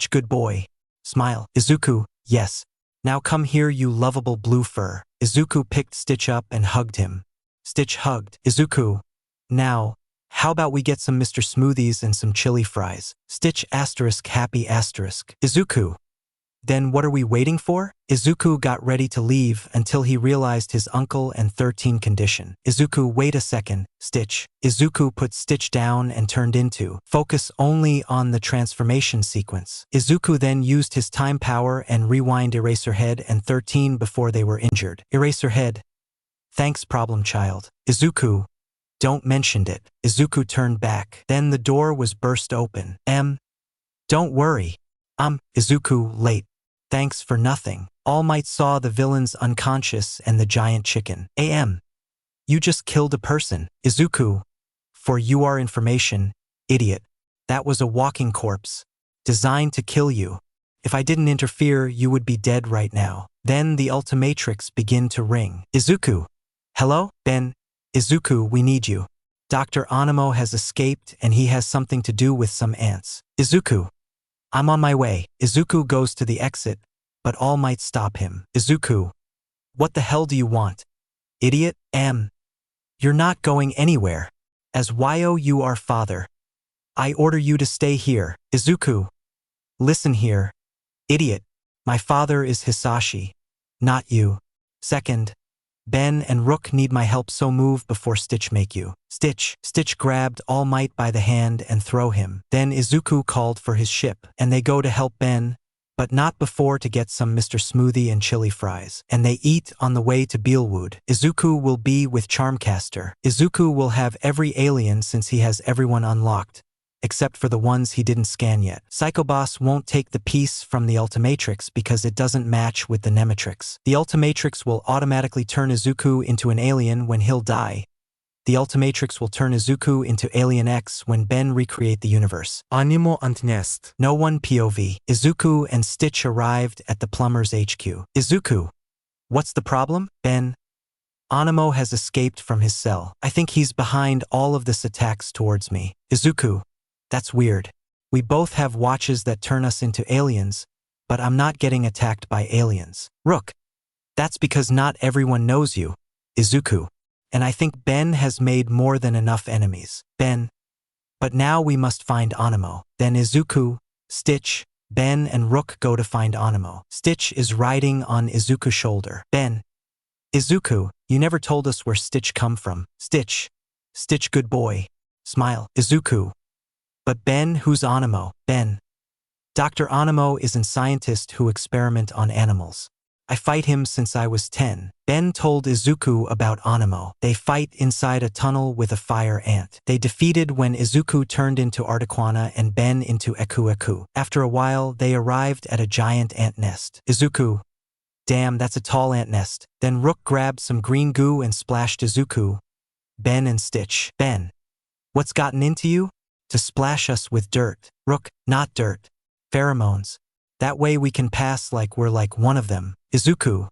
good boy. Smile. Izuku, yes. Now come here, you lovable blue fur. Izuku picked Stitch up and hugged him. Stitch hugged. Izuku, now, how about we get some Mr. Smoothies and some chili fries? Stitch asterisk happy asterisk. Izuku, then what are we waiting for? Izuku got ready to leave until he realized his uncle and 13 condition. Izuku, wait a second, Stitch. Izuku put Stitch down and turned into focus only on the transformation sequence. Izuku then used his time power and rewind Eraserhead and 13 before they were injured. Eraserhead, thanks problem child. Izuku, don't mention it. Izuku turned back. Then the door was burst open. Don't worry. Izuku, late. Thanks for nothing. All Might saw the villains unconscious and the giant chicken. You just killed a person. Izuku, for your information, idiot, that was a walking corpse, designed to kill you. If I didn't interfere, you would be dead right now. Then the Ultimatrix began to ring. Izuku, hello? Ben, Izuku, we need you. Dr. Animo has escaped and he has something to do with some ants. Izuku, I'm on my way. Izuku goes to the exit, but All Might stop him. Izuku, what the hell do you want? Idiot, you're not going anywhere. As you are father, I order you to stay here. Izuku, listen here. Idiot, my father is Hitoshi, not you. Second, Ben and Rook need my help, so move before Stitch make you. Stitch grabbed All Might by the hand and throw him. Then Izuku called for his ship, and they go to help Ben, but not before to get some Mr. Smoothie and chili fries. And they eat on the way to Beelwood. Izuku will be with Charmcaster. Izuku will have every alien since he has everyone unlocked, except for the ones he didn't scan yet. Psycho Boss won't take the piece from the Ultimatrix because it doesn't match with the Nematrix. The Ultimatrix will automatically turn Izuku into an alien when he'll die. The Ultimatrix will turn Izuku into Alien X when Ben recreate the universe. Animo and Nest. No one POV. Izuku and Stitch arrived at the Plumber's HQ. Izuku, what's the problem? Ben. Animo has escaped from his cell. I think he's behind all of this attacks towards me. Izuku, that's weird. We both have watches that turn us into aliens, but I'm not getting attacked by aliens. Rook, that's because not everyone knows you. Izuku. And I think Ben has made more than enough enemies. Ben. But now we must find Animo. Then Izuku, Stitch, Ben and Rook go to find Animo. Stitch is riding on Izuku's shoulder. Ben. Izuku, you never told us where Stitch come from. Stitch. Stitch good boy. Smile. Izuku. But Ben, who's Animo? Ben. Dr. Animo is a scientist who experiment on animals. I fight him since I was 10. Ben told Izuku about Animo. They fight inside a tunnel with a fire ant. They defeated when Izuku turned into Articuana and Ben into Eku Eku. After a while, they arrived at a giant ant nest. Izuku. Damn, that's a tall ant nest. Then Rook grabbed some green goo and splashed Izuku, Ben and Stitch. Ben. What's gotten into you? To splash us with dirt. Rook, not dirt. Pheromones. That way we can pass like we're like one of them. Izuku.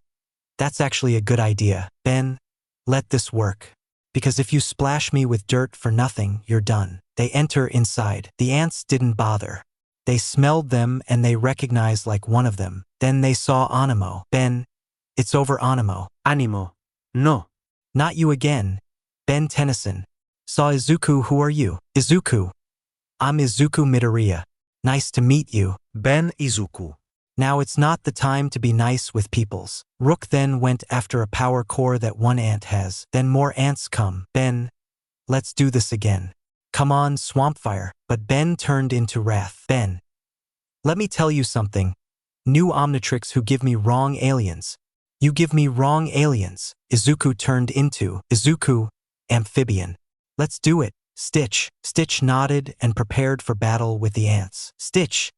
That's actually a good idea. Ben, let this work. Because if you splash me with dirt for nothing, you're done. They enter inside. The ants didn't bother. They smelled them and they recognized like one of them. Then they saw Animo. Ben, it's over Animo. Animo. No. Not you again. Ben Tennyson. Saw Izuku, who are you? Izuku. I'm Izuku Midoriya. Nice to meet you. Ben Izuku. Now it's not the time to be nice with peoples. Rook then went after a power core that one ant has. Then more ants come. Ben, let's do this again. Come on, Swampfire. But Ben turned into wrath. Ben. Let me tell you something. New Omnitrix who give me wrong aliens. You give me wrong aliens. Izuku turned into Izuku, amphibian. Let's do it. Stitch. Stitch nodded and prepared for battle with the ants. Stitch.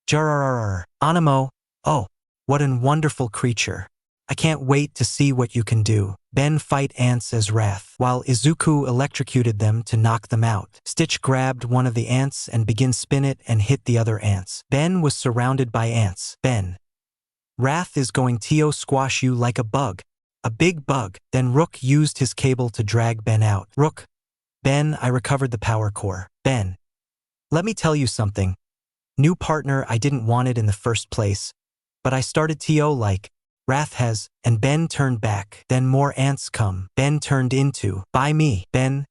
Jarararr. Animo. Oh, what a wonderful creature. I can't wait to see what you can do. Ben fight ants as wrath, while Izuku electrocuted them to knock them out. Stitch grabbed one of the ants and began spin it and hit the other ants. Ben was surrounded by ants. Ben. Wrath is going to squash you like a bug. A big bug. Then Rook used his cable to drag Ben out. Rook. Ben, I recovered the power core. Ben. Let me tell you something. New partner, I didn't want it in the first place. But I started to like. Wrath has, and Ben turned back. Then more ants come. Ben turned into, by me. Ben,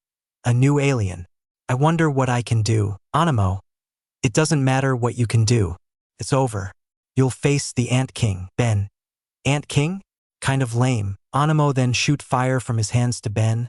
a new alien. I wonder what I can do. Animo. It doesn't matter what you can do. It's over. You'll face the Ant King. Ben. Ant King? Kind of lame. Animo then shoot fire from his hands to Ben.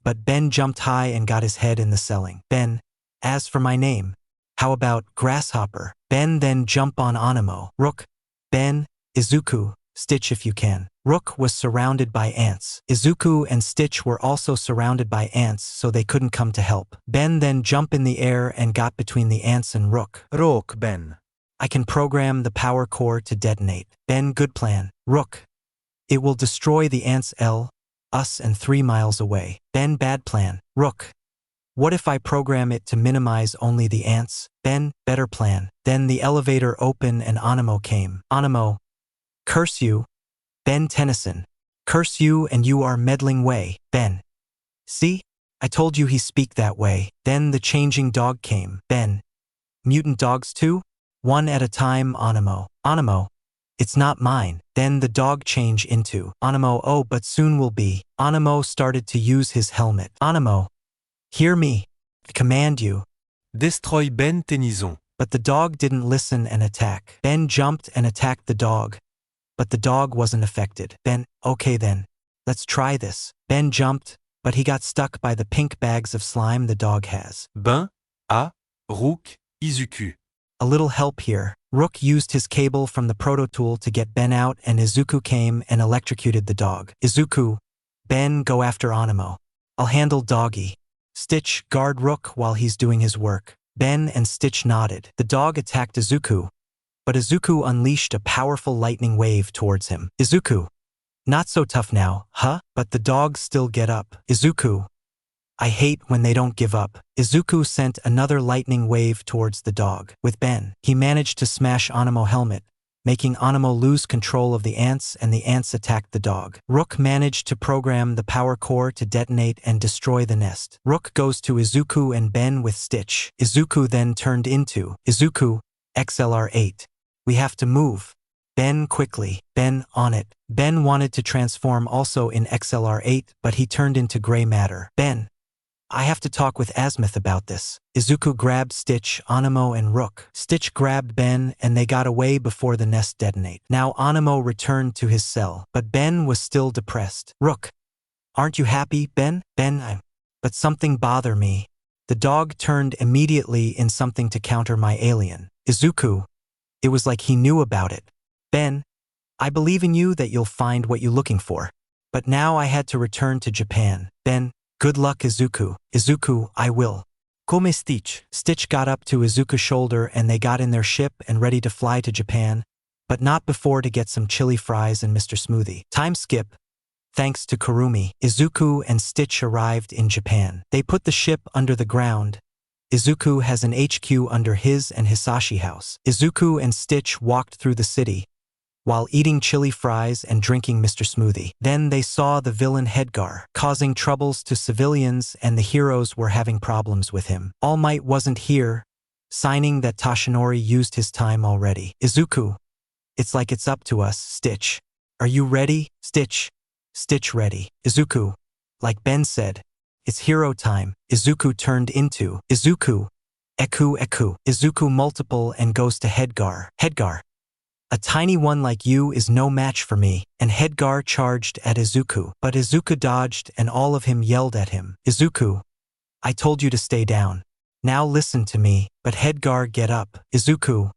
But Ben jumped high and got his head in the ceiling. Ben. As for my name. How about Grasshopper? Ben then jump on Animo. Rook. Ben. Izuku. Stitch if you can. Rook was surrounded by ants. Izuku and Stitch were also surrounded by ants, so they couldn't come to help. Ben then jumped in the air and got between the ants and Rook. Rook, Ben. I can program the power core to detonate. Ben, good plan. Rook. It will destroy the ants us and 3 miles away. Ben, bad plan. Rook. What if I program it to minimize only the ants? Ben, better plan. Then the elevator opened and Animo came. Animo. Curse you. Ben Tennyson. Curse you and you are meddling way. Ben. See? I told you he speak that way. Then the changing dog came. Ben. Mutant dogs too? One at a time, Animo. Animo. It's not mine. Then the dog change into Animo. Oh, but soon will be. Animo started to use his helmet. Animo. Hear me. I command you. Destroy Ben Tennyson. But the dog didn't listen and attack. Ben jumped and attacked the dog. But the dog wasn't affected. Ben, okay then. Let's try this. Ben jumped, but he got stuck by the pink bags of slime the dog has. bnha, Rook, Izuku. A little help here. Rook used his cable from the proto-tool to get Ben out and Izuku came and electrocuted the dog. Izuku. Ben, go after Animo. I'll handle Doggy. Stitch, guard Rook while he's doing his work. Ben and Stitch nodded. The dog attacked Izuku, but Izuku unleashed a powerful lightning wave towards him. Izuku, not so tough now, huh? But the dogs still get up. Izuku, I hate when they don't give up. Izuku sent another lightning wave towards the dog. With Ben, he managed to smash Animo helmet, making Animo lose control of the ants, and the ants attacked the dog. Rook managed to program the power core to detonate and destroy the nest. Rook goes to Izuku and Ben with Stitch. Izuku then turned into Izuku, XLR8. We have to move. Ben quickly. Ben on it. Ben wanted to transform also in XLR8, but he turned into gray matter. Ben, I have to talk with Asmith about this. Izuku grabbed Stitch, Animo, and Rook. Stitch grabbed Ben, and they got away before the nest detonate. Now Animo returned to his cell, but Ben was still depressed. Rook, aren't you happy, Ben? Ben, but something bother me. The dog turned immediately in something to counter my alien. Izuku, it was like he knew about it. Ben, I believe in you that you'll find what you're looking for. But now I had to return to Japan. Ben, good luck, Izuku. Izuku, I will. Come Stitch. Stitch got up to Izuku's shoulder and they got in their ship and ready to fly to Japan, but not before to get some chili fries and Mr. Smoothie. Time skip. Thanks to Kurumi, Izuku and Stitch arrived in Japan. They put the ship under the ground. Izuku has an HQ under his and Hitoshi house. Izuku and Stitch walked through the city, while eating chili fries and drinking Mr. Smoothie. Then they saw the villain Hedgar, causing troubles to civilians, and the heroes were having problems with him. All Might wasn't here, signing that Toshinori used his time already. Izuku, it's like it's up to us. Stitch, are you ready? Stitch, Stitch ready. Izuku, like Ben said, it's hero time. Izuku turned into Izuku, Eku. Izuku multiple and goes to Hedgar. Hedgar, a tiny one like you is no match for me, and Hedgar charged at Izuku. But Izuku dodged and all of him yelled at him. Izuku, I told you to stay down. Now listen to me. But Hedgar, get up. Izuku,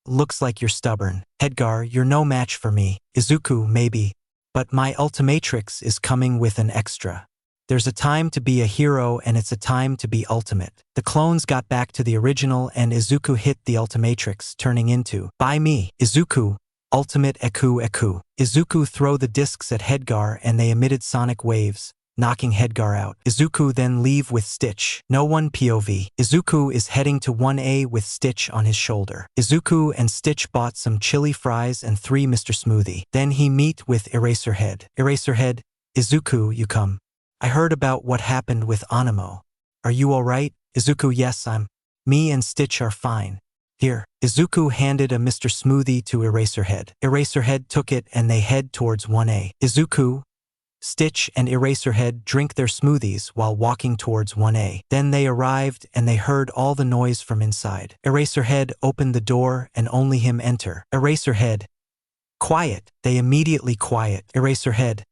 looks like you're stubborn. Hedgar, you're no match for me. Izuku, maybe. But my Ultimatrix is coming with an extra. There's a time to be a hero and it's a time to be ultimate. The clones got back to the original and Izuku hit the Ultimatrix, turning into by me. Izuku, ultimate Eku. Izuku throw the discs at Hedgar and they emitted sonic waves, knocking Hedgar out. Izuku then leave with Stitch. No one POV. Izuku is heading to 1A with Stitch on his shoulder. Izuku and Stitch bought some chili fries and 3 Mr. Smoothie. Then he meet with Eraserhead. Eraserhead, Izuku, you come. I heard about what happened with Animo. Are you alright? Izuku, yes, me and Stitch are fine. Here. Izuku handed a Mr. Smoothie to Eraserhead. Eraserhead took it and they head towards 1A. Izuku, Stitch and Eraserhead drink their smoothies while walking towards 1A. Then they arrived and they heard all the noise from inside. Eraserhead opened the door and only him enter. Eraserhead, quiet. They immediately quiet. Eraserhead,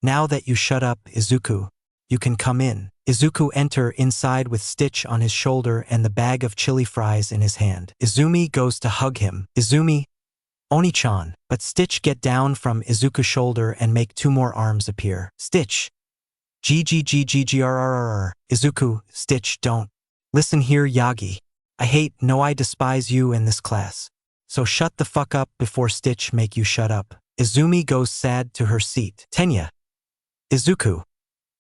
now that you shut up, Izuku, you can come in. Izuku enter inside with Stitch on his shoulder and the bag of chili fries in his hand. Izumi goes to hug him. Izumi, Oni-chan, but Stitch get down from Izuku's shoulder and make 2 more arms appear. Stitch, GGGGGRRR. Izuku, Stitch, don't. Listen here, Yagi. I despise you in this class. So shut the fuck up before Stitch make you shut up. Izumi goes sad to her seat. Tenya, Izuku,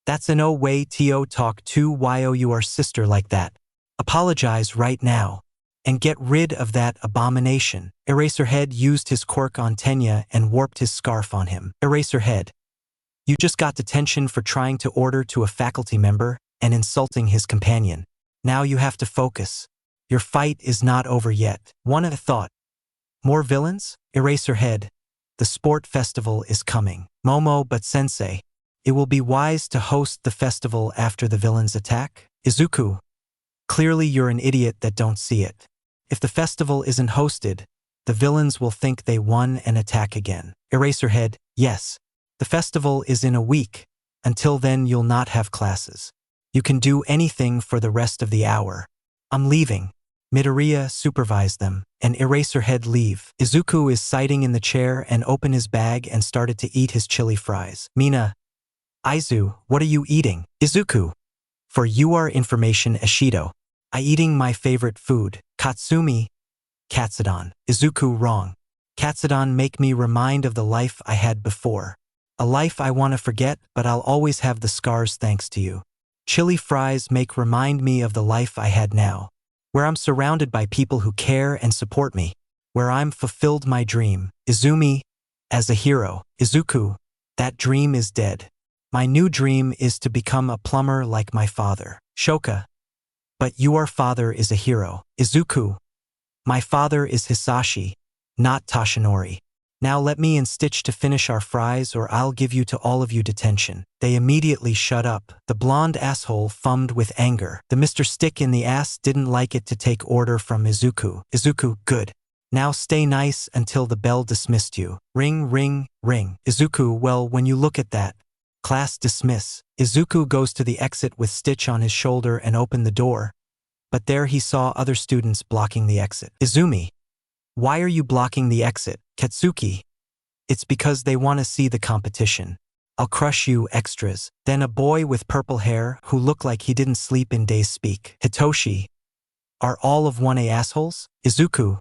that's no way to talk to your sister like that. Apologize right now and get rid of that abomination. Eraserhead used his quirk on Tenya and warped his scarf on him. Eraserhead, you just got detention for trying to order to a faculty member and insulting his companion. Now you have to focus. Your fight is not over yet. One thought. More villains? Eraserhead, the sport festival is coming. Momo, but sensei, it will be wise to host the festival after the villains attack? Izuku, clearly you're an idiot that don't see it. If the festival isn't hosted, the villains will think they won and attack again. Eraserhead, yes. The festival is in a week. Until then you'll not have classes. You can do anything for the rest of the hour. I'm leaving. Midoriya supervised them, and Eraserhead leave. Izuku is sitting in the chair and opened his bag and started to eat his chili fries. Mina, Aizu, what are you eating? Izuku, for your information, Ashido, I eating my favorite food, Katsumi. Katsudan. Izuku wrong. Katsudan make me remind of the life I had before. A life I want to forget, but I'll always have the scars thanks to you. Chili fries make remind me of the life I had now, where I'm surrounded by people who care and support me, where I'm fulfilled my dream. Izumi, as a hero. Izuku, that dream is dead. My new dream is to become a plumber like my father. Shoka, but your father is a hero. Izuku, my father is Hisashi, not Toshinori. Now let me and Stitch to finish our fries or I'll give you to all of you detention. They immediately shut up. The blonde asshole fummed with anger. The Mr. Stick in the ass didn't like it to take order from Izuku. Izuku, good. Now stay nice until the bell dismissed you. Ring, ring, ring. Izuku, well, when you look at that. Class dismiss. Izuku goes to the exit with Stitch on his shoulder and opened the door. But there he saw other students blocking the exit. Izumi, why are you blocking the exit? Katsuki, it's because they want to see the competition. I'll crush you extras. Then a boy with purple hair who looked like he didn't sleep in days speak. Hitoshi, are all of 1A assholes? Izuku,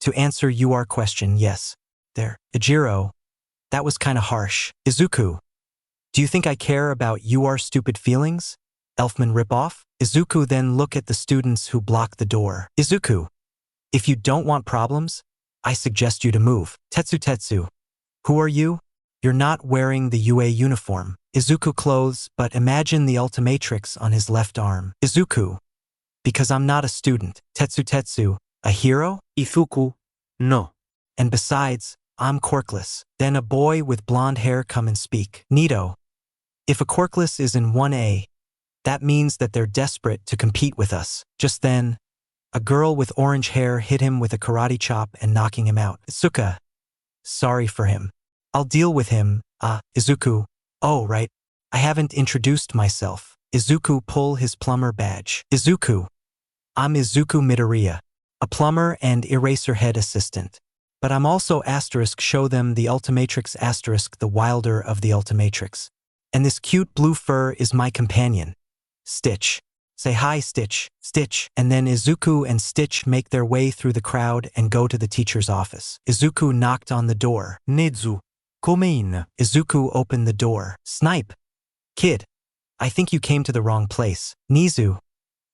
to answer your question, yes. There. Ijiro, that was kinda harsh. Izuku, do you think I care about your stupid feelings? Elfman ripoff? Izuku then look at the students who block the door. Izuku, if you don't want problems, I suggest you to move. Tetsu, who are you? You're not wearing the UA uniform. Izuku clothes, but imagine the Ultimatrix on his left arm. Izuku, because I'm not a student. Tetsu, a hero? Izuku, no. And besides, I'm quirkless. Then a boy with blonde hair come and speak. Nito, if a quirkless is in 1A, that means that they're desperate to compete with us. Just then, a girl with orange hair hit him with a karate chop and knocking him out. Suka, sorry for him. I'll deal with him. Izuku, oh right, I haven't introduced myself. Izuku pull his plumber badge. Izuku, I'm Izuku Midoriya, a plumber and Eraserhead assistant. But I'm also asterisk show them the Ultimatrix asterisk the wilder of the Ultimatrix. And this cute blue fur is my companion. Stitch. Say hi, Stitch. Stitch. And then Izuku and Stitch make their way through the crowd and go to the teacher's office. Izuku knocked on the door. Nezu, come in. Izuku opened the door. Snipe. Kid, I think you came to the wrong place. Nizu.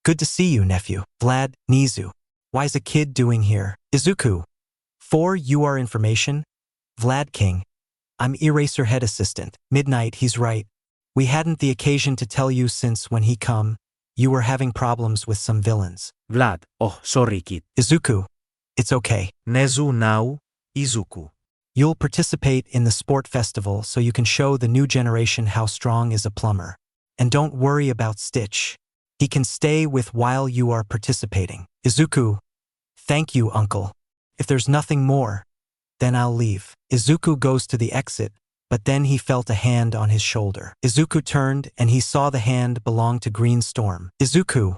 Good to see you, nephew. Vlad, Nizu. Why's a kid doing here? Izuku. For your information, Vlad King. I'm Eraserhead assistant. Midnight, he's right. We hadn't the occasion to tell you since when he come. You were having problems with some villains. Vlad, oh, sorry kid. Izuku, it's okay. Nezu now, Izuku. You'll participate in the sport festival so you can show the new generation how strong is a plumber. And don't worry about Stitch. He can stay with while you are participating. Izuku, thank you, uncle. If there's nothing more, then I'll leave. Izuku goes to the exit, but then he felt a hand on his shoulder. Izuku turned and he saw the hand belonged to Green Storm. Izuku,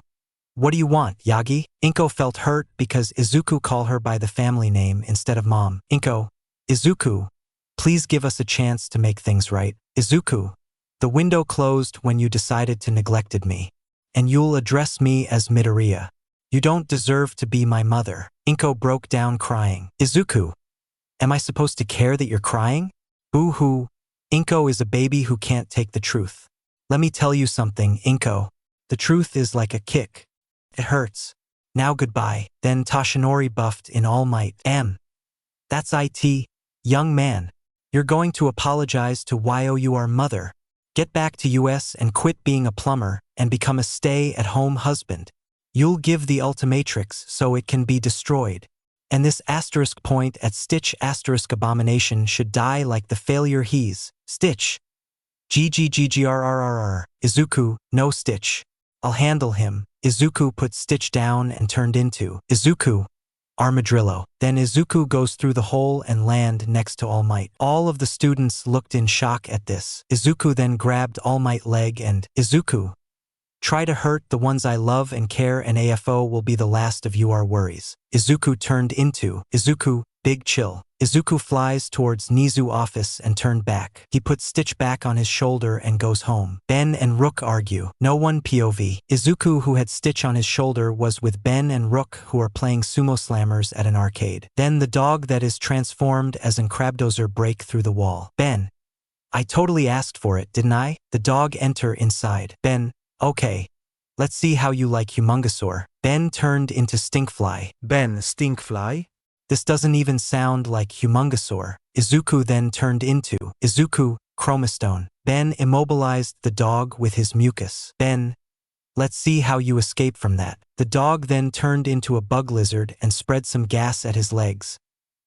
what do you want, Yagi? Inko felt hurt because Izuku called her by the family name instead of mom. Inko, Izuku, please give us a chance to make things right. Izuku, the window closed when you decided to neglected me. And you'll address me as Midoriya. You don't deserve to be my mother. Inko broke down crying. Izuku, am I supposed to care that you're crying? Boo-hoo, Inko is a baby who can't take the truth. Let me tell you something, Inko. The truth is like a kick. It hurts. Now goodbye. Then Toshinori buffed in all might. That's it, young man. You're going to apologize to your mother. Get back to US and quit being a plumber and become a stay-at-home husband. You'll give the Ultimatrix so it can be destroyed. And this asterisk point at Stitch asterisk abomination should die like the failure he's. Stitch. GGGGRRRR. Izuku, no Stitch. I'll handle him. Izuku put Stitch down and turned into Izuku. Armadillo. Then Izuku goes through the hole and land next to All Might. All of the students looked in shock at this. Izuku then grabbed All Might leg and Izuku. Try to hurt the ones I love and care and AFO will be the last of your worries. Izuku turned into Izuku, big chill. Izuku flies towards Nizu's office and turned back. He puts Stitch back on his shoulder and goes home. Ben and Rook argue. No one POV. Izuku, who had Stitch on his shoulder, was with Ben and Rook, who are playing sumo slammers at an arcade. Then the dog that is transformed as an Crabdozer break through the wall. Ben: I totally asked for it, didn't I? The dog enter inside. Ben: okay. Let's see how you like Humongosaur. Ben turned into Stinkfly. Ben Stinkfly? This doesn't even sound like Humongosaur. Izuku then turned into Izuku, Chromastone. Ben immobilized the dog with his mucus. Ben: let's see how you escape from that. The dog then turned into a bug lizard and spread some gas at his legs,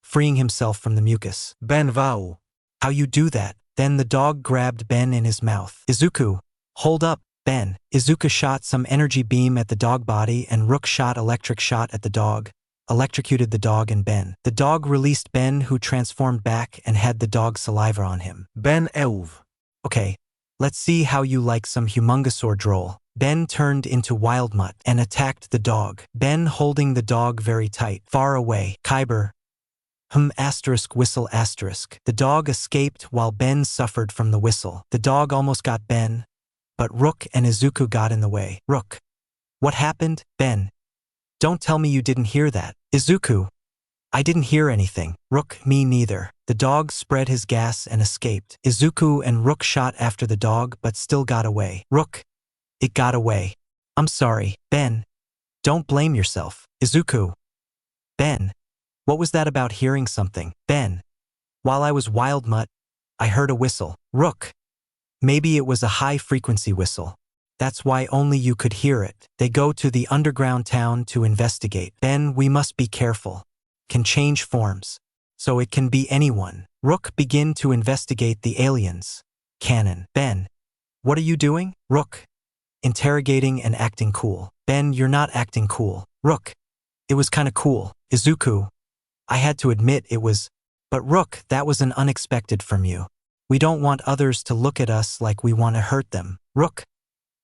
freeing himself from the mucus. Ben Vau. How you do that? Then the dog grabbed Ben in his mouth. Izuku: hold up, Ben. Izuku shot some energy beam at the dog body and Rook shot electric shot at the dog, electrocuted the dog and Ben. The dog released Ben, who transformed back and had the dog's saliva on him. Ben Elv. Okay, let's see how you like some Humongosaur droll. Ben turned into Wildmutt and attacked the dog. Ben holding the dog very tight. Far away. Kyber: whistle asterisk. The dog escaped while Ben suffered from the whistle. The dog almost got Ben, but Rook and Izuku got in the way. Rook: what happened? Ben: don't tell me you didn't hear that. Izuku: I didn't hear anything. Rook: me neither. The dog spread his gas and escaped. Izuku and Rook shot after the dog but still got away. Rook: it got away. I'm sorry. Ben: don't blame yourself. Izuku: Ben: what was that about hearing something? Ben: while I was Wildmutt, I heard a whistle. Rook: maybe it was a high-frequency whistle. That's why only you could hear it. They go to the underground town to investigate. Ben: we must be careful. Can change forms. So it can be anyone. Rook: begin to investigate the aliens. Canon. Ben: what are you doing? Rook: interrogating and acting cool. Ben: you're not acting cool. Rook: it was kinda cool. Izuku: I had to admit it was. But Rook, that was an unexpected from you. We don't want others to look at us like we want to hurt them. Rook: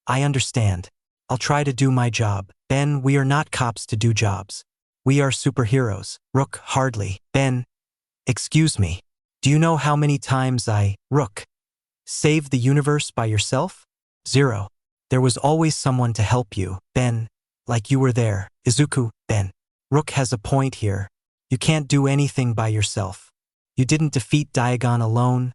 I understand. I'll try to do my job. Ben: we are not cops to do jobs. We are superheroes. Rook: hardly. Ben: excuse me. Do you know how many times Rook, saved the universe by yourself? 0. There was always someone to help you. Ben: like you were there. Izuku: Ben: Rook has a point here. You can't do anything by yourself. You didn't defeat Diagon alone,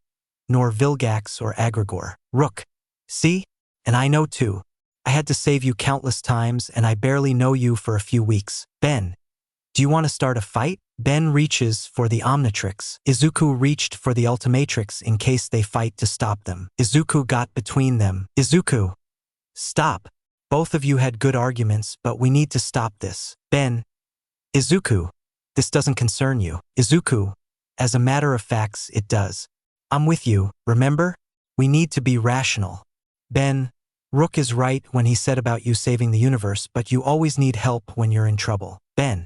nor Vilgax or Agrigor. Rook: see? And I know too. I had to save you countless times and I barely know you for a few weeks. Ben: do you want to start a fight? Ben reaches for the Omnitrix. Izuku reached for the Ultimatrix in case they fight to stop them. Izuku got between them. Izuku: stop. Both of you had good arguments, but we need to stop this. Ben: Izuku, this doesn't concern you. Izuku: as a matter of facts, it does. I'm with you, remember? We need to be rational. Ben: Rook is right when he said about you saving the universe, but you always need help when you're in trouble. Ben: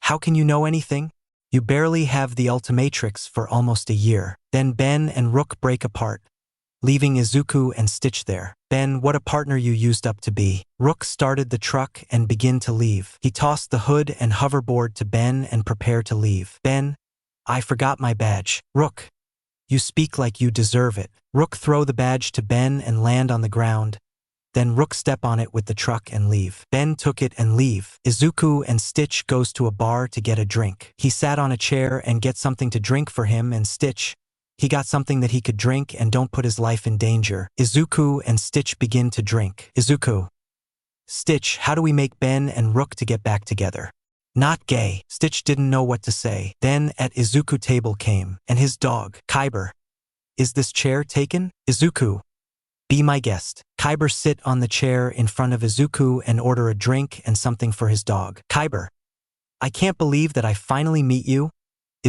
how can you know anything? You barely have the Ultimatrix for almost a year. Then Ben and Rook break apart, leaving Izuku and Stitch there. Ben: what a partner you used up to be. Rook started the truck and began to leave. He tossed the hood and hoverboard to Ben and prepared to leave. Ben: I forgot my badge. Rook: you speak like you deserve it. Rook throw the badge to Ben and land on the ground. Then Rook step on it with the truck and leave. Ben took it and leave. Izuku and Stitch goes to a bar to get a drink. He sat on a chair and get something to drink for him and Stitch. He got something that he could drink and don't put his life in danger. Izuku and Stitch begin to drink. Izuku: Stitch, how do we make Ben and Rook to get back together? Not gay. Stitch didn't know what to say. Then at Izuku table came, and his dog, Kyber. Is this chair taken? Izuku: be my guest. Kyber sit on the chair in front of Izuku and order a drink and something for his dog. Kyber: I can't believe that I finally meet you.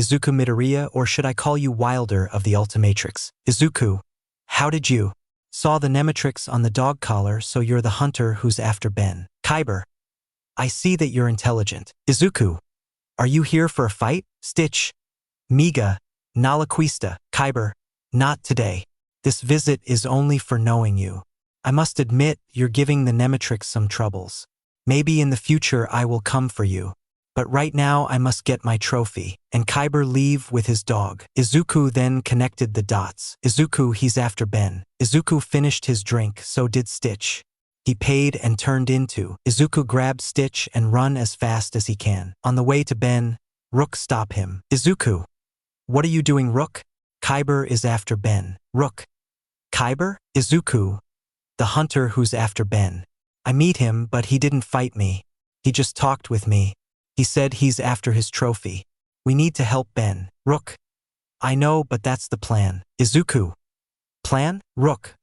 Izuku Midoriya, or should I call you Wilder of the Ultimatrix? Izuku: how did you? Saw the Nematrix on the dog collar, so you're the hunter who's after Ben. Kyber: I see that you're intelligent. Izuku: are you here for a fight? Stitch: Miga, Nalaquista. Kyber: not today. This visit is only for knowing you. I must admit, you're giving the Nematrix some troubles. Maybe in the future I will come for you. But right now I must get my trophy. And Kyber leave with his dog. Izuku then connected the dots. Izuku, he's after Ben. Izuku finished his drink, so did Stitch. He paid and turned into. Izuku grabbed Stitch and run as fast as he can. On the way to Ben, Rook stop him. Izuku. What are you doing, Rook? Kyber is after Ben. Rook. Kyber? Izuku. The hunter who's after Ben. I meet him, but he didn't fight me. He just talked with me. He said he's after his trophy. We need to help Ben. Rook. I know, but that's the plan. Izuku. Plan? Rook.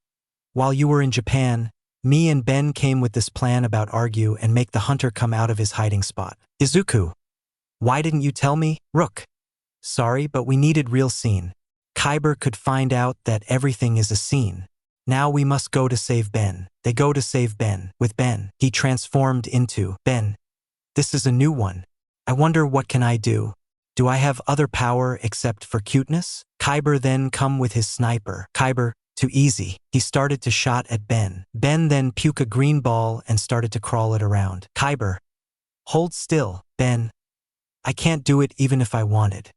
While you were in Japan, me and Ben came with this plan about argue and make the hunter come out of his hiding spot. Izuku. Why didn't you tell me? Rook. Sorry, but we needed real scene. Kyber could find out that everything is a scene. Now we must go to save Ben. They go to save Ben. With Ben, he transformed into Ben. This is a new one. I wonder what can I do? Do I have other power except for cuteness? Kyber then come with his sniper. Kyber, too easy. He started to shot at Ben. Ben then puke a green ball and started to crawl it around. Kyber. Hold still, Ben. I can't do it even if I wanted.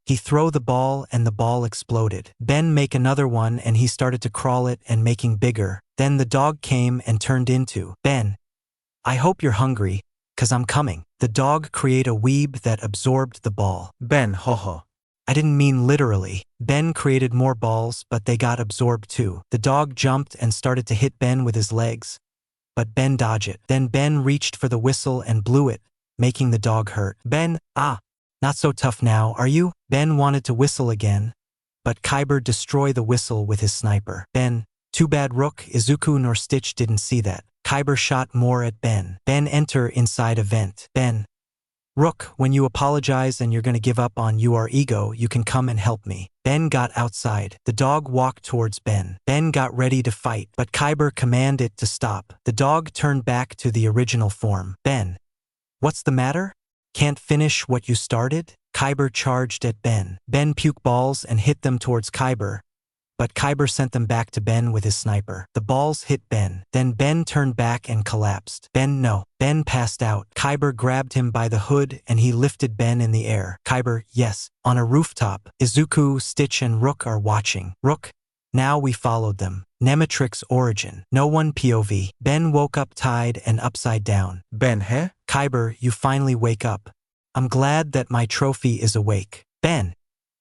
He throw the ball and the ball exploded. Ben make another one and he started to crawl it and making bigger. Then the dog came and turned into Ben. I hope you're hungry, 'cause I'm coming. The dog create a weeb that absorbed the ball. Ben, haha. I didn't mean literally. Ben created more balls, but they got absorbed too. The dog jumped and started to hit Ben with his legs. But Ben dodged it. Then Ben reached for the whistle and blew it, making the dog hurt. Ben, not so tough now, are you? Ben wanted to whistle again, but Kyber destroyed the whistle with his sniper. Ben, too bad Rook, Izuku nor Stitch didn't see that. Kyber shot more at Ben. Ben enter inside a vent. Ben. Rook, when you apologize and you're gonna give up on your ego, you can come and help me. Ben got outside. The dog walked towards Ben. Ben got ready to fight, but Kyber commanded it to stop. The dog turned back to the original form. Ben. What's the matter? Can't finish what you started? Kyber charged at Ben. Ben puke balls and hit them towards Kyber, but Kyber sent them back to Ben with his sniper. The balls hit Ben. Then Ben turned back and collapsed. Ben passed out. Kyber grabbed him by the hood and he lifted Ben in the air. Kyber, yes, on a rooftop. Izuku, Stitch and Rook are watching. Rook. Now we followed them. Nematrix origin. No one POV. Ben woke up tied and upside down. bnha? Kyber, you finally wake up. I'm glad that my trophy is awake. Ben.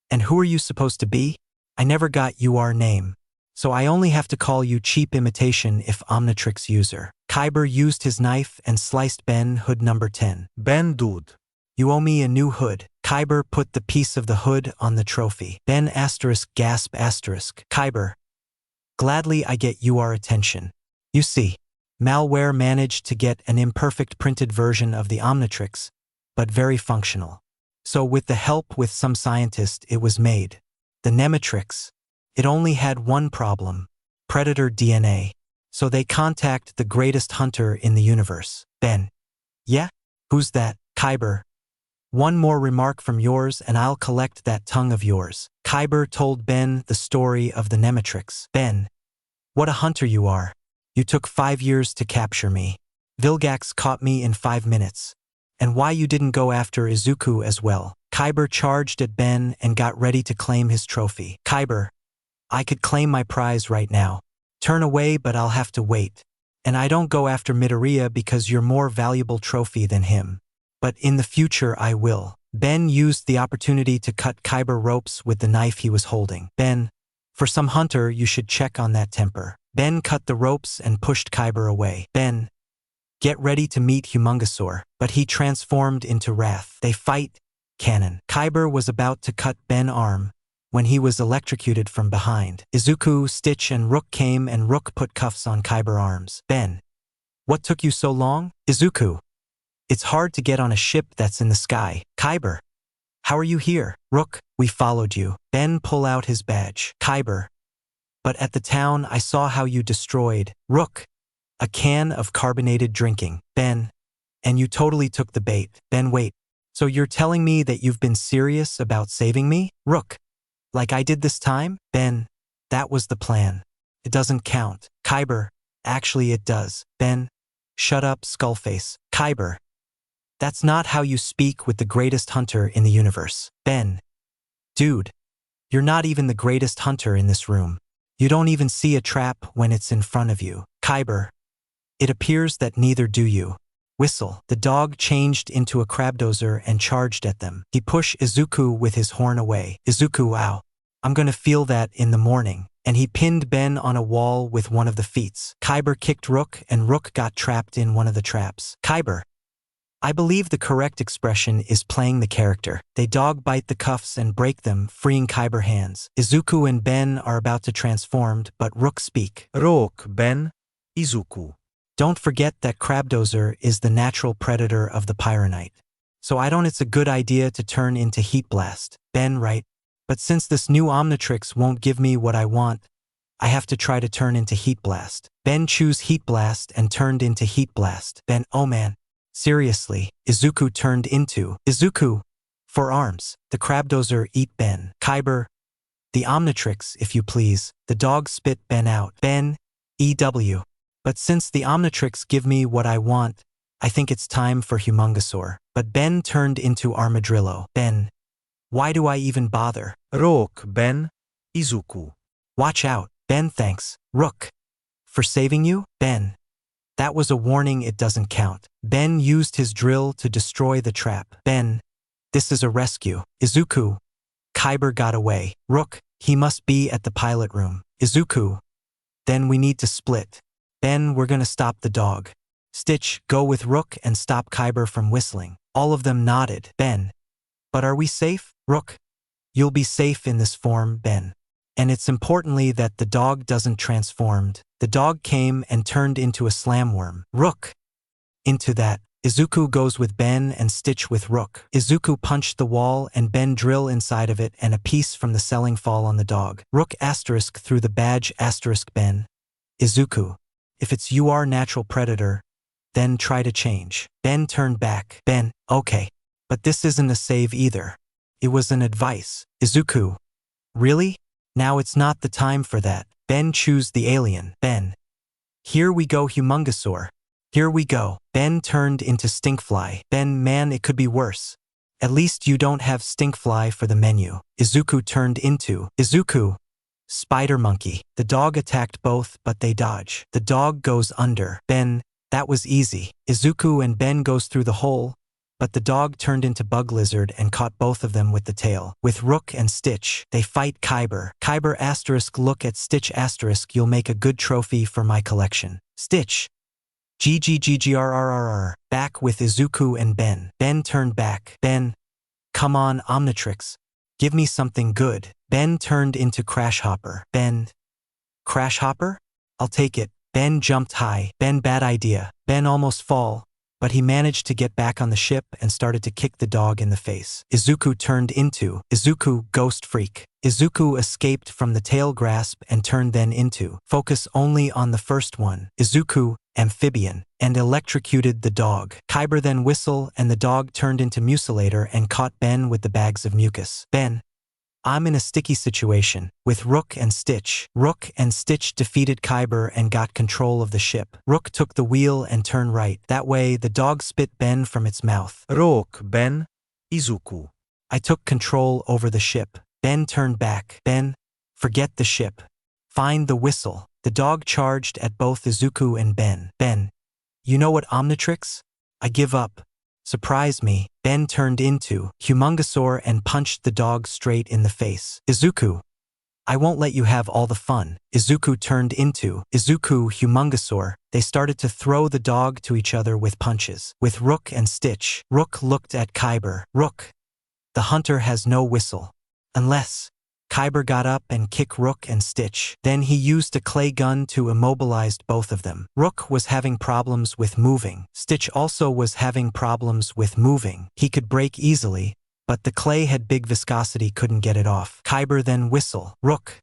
And who are you supposed to be? I never got your name. So I only have to call you cheap imitation if Omnitrix user. Kyber used his knife and sliced Ben hood number 10. Ben dude. You owe me a new hood. Kyber put the piece of the hood on the trophy. Ben asterisk gasp asterisk. Kyber. Gladly I get your attention. You see, malware managed to get an imperfect printed version of the Omnitrix, but very functional. So with the help with some scientist it was made. The Nematrix. It only had one problem. Predator DNA. So they contact the greatest hunter in the universe. Ben. Yeah? Who's that? Kyber. One more remark from yours and I'll collect that tongue of yours. Kyber told Ben the story of the Nematrix. Ben. What a hunter you are. You took 5 years to capture me. Vilgax caught me in 5 minutes. And why you didn't go after Izuku as well. Kyber charged at Ben and got ready to claim his trophy. Kyber. I could claim my prize right now. Turn away, but I'll have to wait. And I don't go after Midoriya because you're more valuable trophy than him. But in the future I will. Ben used the opportunity to cut Kyber ropes with the knife he was holding. Ben. For some hunter you should check on that temper. Ben cut the ropes and pushed Kyber away. Ben. Get ready to meet Humongosaur. But he transformed into Wrath. They fight. Cannon. Kyber was about to cut Ben's arm when he was electrocuted from behind. Izuku, Stitch and Rook came and Rook put cuffs on Kyber's arms. Ben. What took you so long? Izuku. It's hard to get on a ship that's in the sky. Kyber. How are you here? Rook, we followed you. Ben pull out his badge. Kyber. But at the town I saw how you destroyed. Rook. A can of carbonated drinking. Ben. And you totally took the bait. Ben, wait. So you're telling me that you've been serious about saving me? Rook. Like I did this time? Ben. That was the plan. It doesn't count. Kyber. Actually it does. Ben. Shut up, Skullface. Kyber. That's not how you speak with the greatest hunter in the universe. Ben. Dude. You're not even the greatest hunter in this room. You don't even see a trap when it's in front of you. Kyber. It appears that neither do you. Whistle. The dog changed into a crabdozer and charged at them. He pushed Izuku with his horn away. Izuku, ow. I'm gonna feel that in the morning. And he pinned Ben on a wall with one of the feats. Kyber kicked Rook and Rook got trapped in one of the traps. Kyber. I believe the correct expression is playing the character. They dog bite the cuffs and break them, freeing Kyber hands. Izuku and Ben are about to transform, but Rook speak. Rook, Ben, Izuku. Don't forget that Crabdozer is the natural predator of the Pyronite. So I don't it's a good idea to turn into Heat Blast. Ben, right? But since this new Omnitrix won't give me what I want, I have to try to turn into Heat Blast. Ben choose Heat Blast and turned into Heat Blast. Ben, oh man. Seriously, Izuku turned into Izuku. For arms, the Crabdozer eat Ben. Kyber. The Omnitrix, if you please. The dog spit Ben out. Ben. EW. But since the Omnitrix give me what I want, I think it's time for Humongosaur. But Ben turned into Armadillo. Ben. Why do I even bother? Rook, Ben, Izuku. Watch out. Ben, thanks. Rook. For saving you? Ben. That was a warning, it doesn't count. Ben used his drill to destroy the trap. Ben. This is a rescue. Izuku. Kyber got away. Rook. He must be at the pilot room. Izuku. Then we need to split. Ben, we're gonna stop the dog. Stitch, go with Rook and stop Kyber from whistling. All of them nodded. Ben. But are we safe? Rook. You'll be safe in this form, Ben. And it's importantly that the dog doesn't transform. The dog came and turned into a slamworm. Rook. Into that. Izuku goes with Ben and Stitch with Rook. Izuku punched the wall and Ben drill inside of it and a piece from the ceiling fall on the dog. Rook asterisk through the badge asterisk Ben. Izuku. If it's you are natural predator, then try to change. Ben turned back. Ben, okay. But this isn't a save either. It was an advice. Izuku. Really? Now it's not the time for that. Ben choose the alien. Ben. Here we go Humongosaur. Here we go. Ben turned into Stinkfly. Ben, man, it could be worse. At least you don't have Stinkfly for the menu. Izuku turned into Izuku. Spider Monkey. The dog attacked both, but they dodge. The dog goes under. Ben, that was easy. Izuku and Ben goes through the hole, but the dog turned into Bug Lizard and caught both of them with the tail. With Rook and Stitch, they fight Kyber. Kyber asterisk look at Stitch asterisk, you'll make a good trophy for my collection. Stitch. GGGGRRRR. Back with Izuku and Ben. Ben turned back. Ben. Come on, Omnitrix. Give me something good. Ben turned into Crash Hopper. Ben. Crash Hopper? I'll take it. Ben jumped high. Ben, bad idea. Ben almost fall, but he managed to get back on the ship and started to kick the dog in the face. Izuku turned into Izuku, Ghost Freak. Izuku escaped from the tail grasp and turned then into focus only on the first one. Izuku, Amphibian, and electrocuted the dog. Kyber then whistle and the dog turned into Mucilator and caught Ben with the bags of mucus. Ben. I'm in a sticky situation with Rook and Stitch. Rook and Stitch defeated Kyber and got control of the ship. Rook took the wheel and turned right. That way, the dog spit Ben from its mouth. Rook, Ben, Izuku. I took control over the ship. Ben turned back. Ben, forget the ship. Find the whistle. The dog charged at both Izuku and Ben. Ben, you know what, Omnitrix? I give up. Surprise me. Ben turned into Humongosaur and punched the dog straight in the face. Izuku. I won't let you have all the fun. Izuku turned into Izuku, Humongosaur. They started to throw the dog to each other with punches. With Rook and Stitch. Rook looked at Kyber. Rook. The hunter has no whistle. Unless. Kyber got up and kicked Rook and Stitch. Then he used a clay gun to immobilize both of them. Rook was having problems with moving. Stitch also was having problems with moving. He could break easily, but the clay had big viscosity, couldn't get it off. Kyber then whistle. Rook.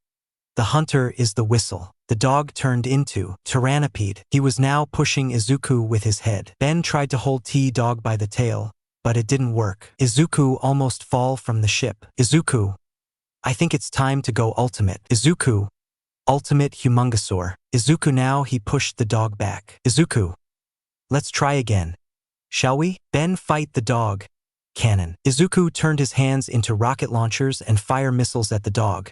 The hunter is the whistle. The dog turned into Tyrannopede. He was now pushing Izuku with his head. Ben tried to hold T-Dog by the tail, but it didn't work. Izuku almost fall from the ship. Izuku. I think it's time to go ultimate. Izuku. Ultimate Humongosaur. Izuku now he pushed the dog back. Izuku. Let's try again. Shall we? Ben fight the dog. Cannon. Izuku turned his hands into rocket launchers and fire missiles at the dog.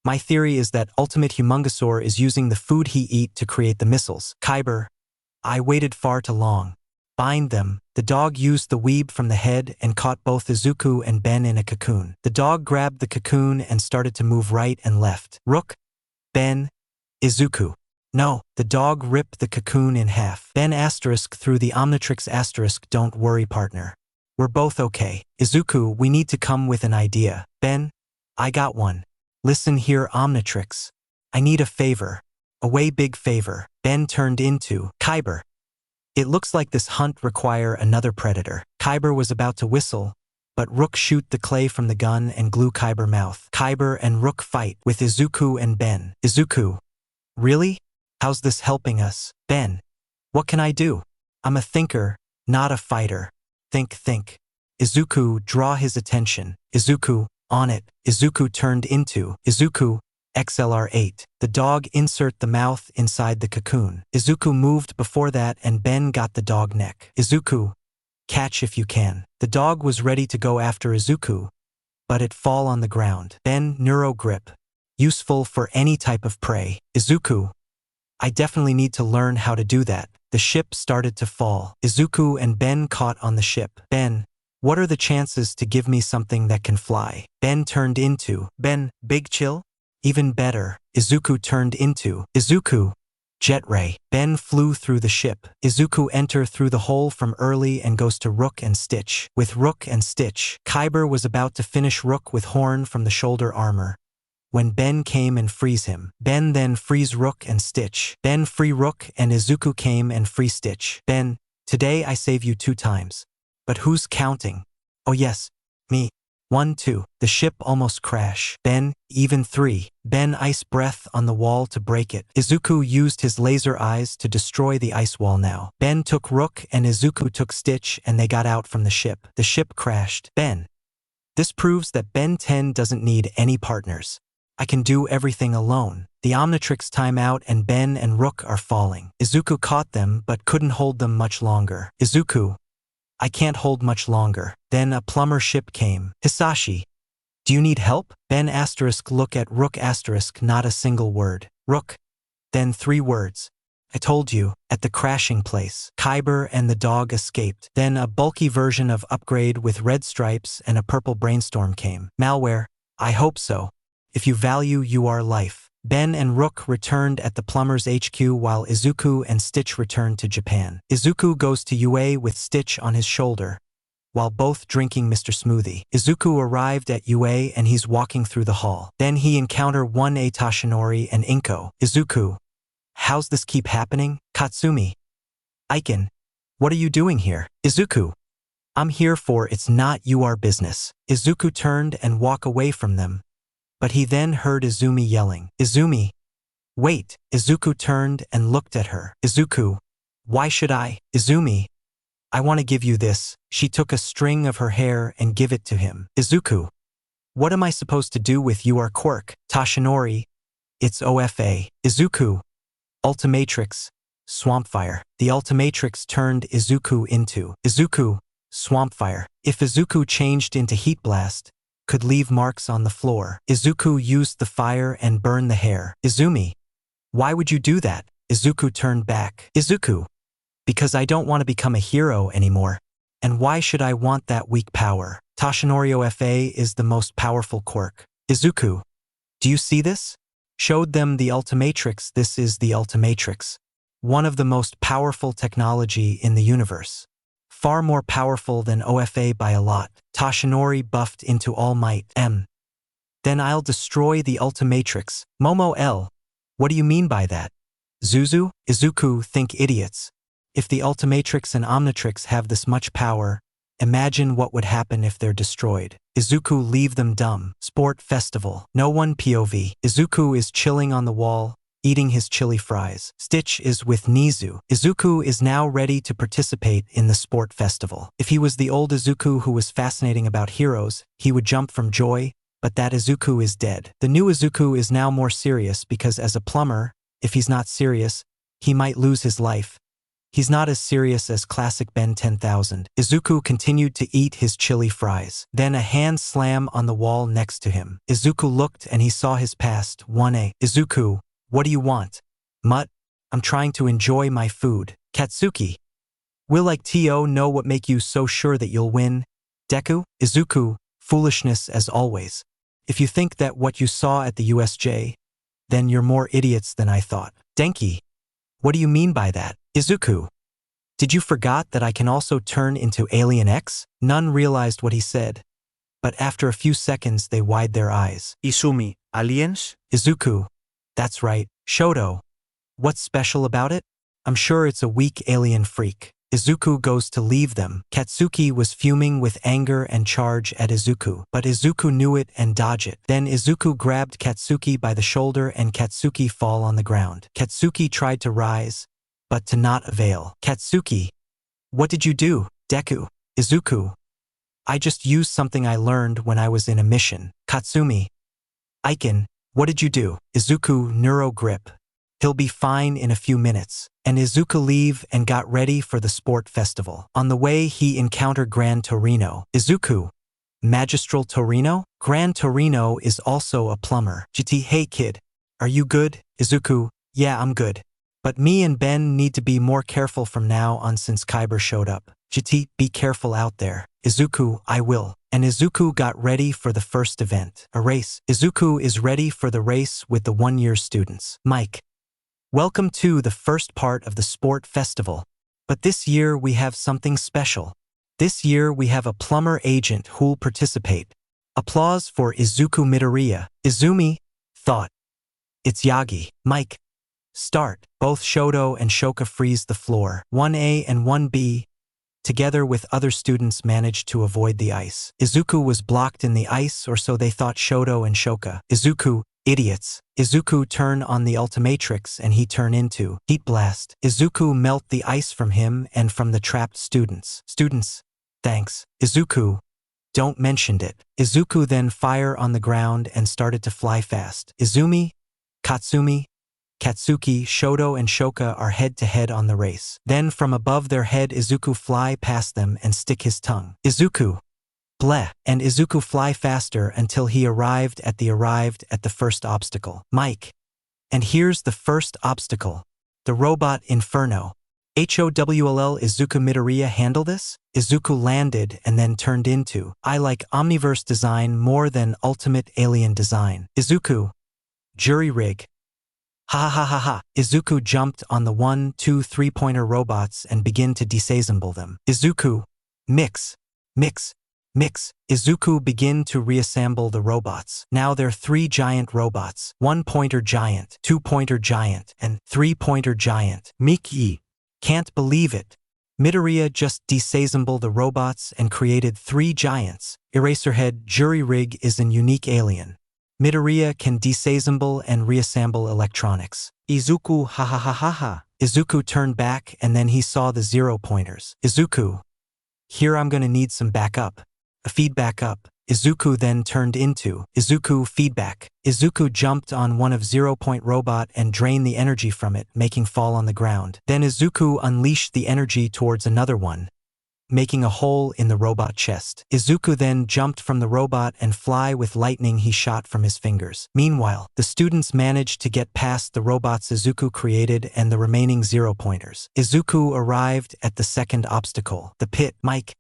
My theory is that Ultimate Humongosaur is using the food he eat to create the missiles. Kyber. I waited far too long. Bind them. The dog used the weeb from the head and caught both Izuku and Ben in a cocoon. The dog grabbed the cocoon and started to move right and left. Rook. Ben. Izuku. No, the dog ripped the cocoon in half. Ben asterisk through the Omnitrix asterisk. Don't worry, partner. We're both okay. Izuku, we need to come with an idea. Ben. I got one. Listen here, Omnitrix. I need a favor. A way big favor. Ben turned into Kyber. It looks like this hunt require another predator. Kyber was about to whistle, but Rook shoot the clay from the gun and glue Kyber mouth. Kyber and Rook fight with Izuku and Ben. Izuku. Really? How's this helping us? Ben. What can I do? I'm a thinker, not a fighter. Think. Izuku, draw his attention. Izuku, on it. Izuku turned into Izuku. XLR8. The dog insert the mouth inside the cocoon. Izuku moved before that and Ben got the dog neck. Izuku. Catch if you can. The dog was ready to go after Izuku, but it fall on the ground. Ben neuro grip. Useful for any type of prey. Izuku. I definitely need to learn how to do that. The ship started to fall. Izuku and Ben caught on the ship. Ben. What are the chances to give me something that can fly? Ben turned into Ben. Big chill? Even better. Izuku turned into Izuku. Jet ray. Ben flew through the ship. Izuku enter through the hole from early and goes to Rook and Stitch. With Rook and Stitch, Kyber was about to finish Rook with horn from the shoulder armor, when Ben came and freeze him. Ben then freeze Rook and Stitch. Ben free Rook and Izuku came and free Stitch. Ben, today I save you 2 times. But who's counting? Oh yes, me. 1, 2. The ship almost crash. Ben, even 3. Ben ice breath on the wall to break it. Izuku used his laser eyes to destroy the ice wall now. Ben took Rook and Izuku took Stitch and they got out from the ship. The ship crashed. Ben. This proves that Ben 10 doesn't need any partners. I can do everything alone. The Omnitrix time out and Ben and Rook are falling. Izuku caught them but couldn't hold them much longer. Izuku. I can't hold much longer. Then a plumber ship came. Hitoshi. Do you need help? Ben asterisk look at Rook asterisk, not a single word. Rook. Then 3 words. I told you, at the crashing place. Kyber and the dog escaped. Then a bulky version of Upgrade with red stripes and a purple brainstorm came. Malware. I hope so. If you value your life. Ben and Rook returned at the Plumbers HQ while Izuku and Stitch returned to Japan. Izuku goes to UA with Stitch on his shoulder, while both drinking Mr. Smoothie. Izuku arrived at UA and he's walking through the hall. Then he encounter one Tashinori and Inko. Izuku. How's this keep happening? Katsumi. Aiken. What are you doing here? Izuku. I'm here for it's not your business. Izuku turned and walked away from them, but he then heard Izumi yelling. Izumi. Wait. Izuku turned and looked at her. Izuku. Why should I? Izumi. I want to give you this. She took a string of her hair and give it to him. Izuku. What am I supposed to do with your quirk? Tashinori. It's OFA. Izuku. Ultimatrix. Swampfire. The Ultimatrix turned Izuku into Izuku. Swampfire. If Izuku changed into Heat Blast, could leave marks on the floor. Izuku used the fire and burned the hair. Izumi. Why would you do that? Izuku turned back. Izuku. Because I don't want to become a hero anymore. And why should I want that weak power? Tashinori OFA is the most powerful quirk. Izuku. Do you see this? Showed them the Ultimatrix. This is the Ultimatrix. One of the most powerful technology in the universe. Far more powerful than OFA by a lot. Tashinori buffed into all might. Then I'll destroy the Ultimatrix. Momo L. What do you mean by that? Zuzu? Izuku think idiots. If the Ultimatrix and Omnitrix have this much power, imagine what would happen if they're destroyed. Izuku leave them dumb. Sport festival. No one POV. Izuku is chilling on the wall, eating his chili fries. Stitch is with Nizu. Izuku is now ready to participate in the sport festival. If he was the old Izuku who was fascinating about heroes, he would jump from joy, but that Izuku is dead. The new Izuku is now more serious because as a plumber, if he's not serious, he might lose his life. He's not as serious as classic Ben 10,000. Izuku continued to eat his chili fries. Then a hand slam on the wall next to him. Izuku looked and he saw his past. 1A. Izuku, what do you want? Mutt, I'm trying to enjoy my food. Katsuki, will like T.O. know what make you so sure that you'll win? Deku, Izuku, foolishness as always. If you think that what you saw at the USJ, then you're more idiots than I thought. Denki, what do you mean by that? Izuku, did you forgot that I can also turn into Alien X? None realized what he said, but after a few seconds they wide their eyes. Izumi, aliens? Izuku, that's right. Shodo, what's special about it? I'm sure it's a weak alien freak. Izuku goes to leave them. Katsuki was fuming with anger and charge at Izuku, but Izuku knew it and dodged it. Then Izuku grabbed Katsuki by the shoulder and Katsuki fall on the ground. Katsuki tried to rise, but to not avail. Katsuki, what did you do? Deku, Izuku, I just used something I learned when I was in a mission. Katsumi, Aiken, what did you do? Izuku, neuro grip. He'll be fine in a few minutes. And Izuku leave and got ready for the sport festival. On the way he encountered Gran Torino. Izuku, Magistral Torino? Gran Torino is also a plumber. GT, hey kid, are you good? Izuku, yeah, I'm good. But me and Ben need to be more careful from now on since Kyber showed up. GT, be careful out there. Izuku, I will. And Izuku got ready for the first event, a race. Izuku is ready for the race with the one-year students. Mike, welcome to the first part of the sport festival. But this year we have something special. This year we have a plumber agent who'll participate. Applause for Izuku Midoriya. Izumi, thought. It's Yagi. Mike, start. Both Shodo and Shoka freeze the floor. 1A and 1B, together with other students, managed to avoid the ice. Izuku was blocked in the ice, or so they thought Shodo and Shoka. Izuku, idiots. Izuku turn on the Ultimatrix and he turn into Heat Blast. Izuku melt the ice from him and from the trapped students. Students, thanks. Izuku, don't mention it. Izuku then fire on the ground and started to fly fast. Izumi, Katsumi, Katsuki, Shodo and Shoka are head-to-head on the race. Then from above their head Izuku fly past them and stick his tongue. Izuku, bleh, and Izuku fly faster until he arrived at the first obstacle. Mike, and here's the first obstacle. The robot Inferno. HOWLL Izuku Midoriya handle this? Izuku landed and then turned into, I like Omniverse design more than Ultimate Alien design. Izuku, jury rig. Ha ha ha ha. Izuku jumped on the 1, 2, 3-pointer robots and began to disassemble them. Izuku, mix, mix, mix. Izuku begin to reassemble the robots. Now they're 3 giant robots. 1-pointer giant, 2-pointer giant, and 3-pointer giant. Miki, can't believe it. Midoriya just disassembled the robots and created 3 giants. Eraserhead jury rig is an unique alien. Midoriya can disassemble and reassemble electronics. Izuku, ha ha ha ha ha. Izuku turned back and then he saw the 0-pointers. Izuku, here I'm gonna need some backup. A feedback up. Izuku then turned into Izuku feedback. Izuku jumped on one of 0-point robot and drained the energy from it, making fall on the ground. Then Izuku unleashed the energy towards another one, making a hole in the robot chest. Izuku then jumped from the robot and fly with lightning he shot from his fingers. Meanwhile, the students managed to get past the robots Izuku created and the remaining 0-pointers. Izuku arrived at the second obstacle, the pit. Mike,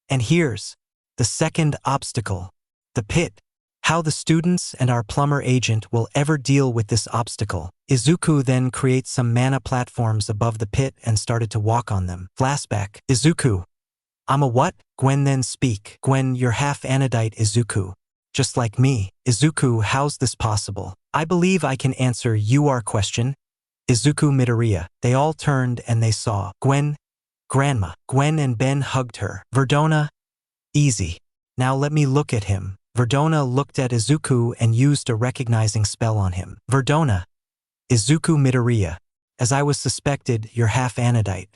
and here's the second obstacle, the pit. How the students and our plumber agent will ever deal with this obstacle. Izuku then creates some mana platforms above the pit and started to walk on them. Flashback. Izuku, I'm a what? Gwen then speak. Gwen, you're half anodite. Izuku, just like me. Izuku, how's this possible? I believe I can answer your question. Izuku Midoriya. They all turned and they saw Gwen, Grandma. Gwen and Ben hugged her. Verdona, easy. Now let me look at him. Verdona looked at Izuku and used a recognizing spell on him. Verdona, Izuku Midoriya. As I was suspected, you're half anodite.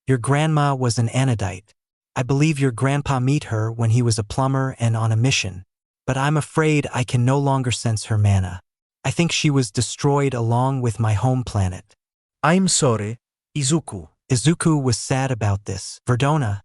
Your grandma was an anodite. I believe your grandpa met her when he was a plumber and on a mission, but I'm afraid I can no longer sense her mana. I think she was destroyed along with my home planet. I'm sorry, Izuku. Izuku was sad about this. Verdona.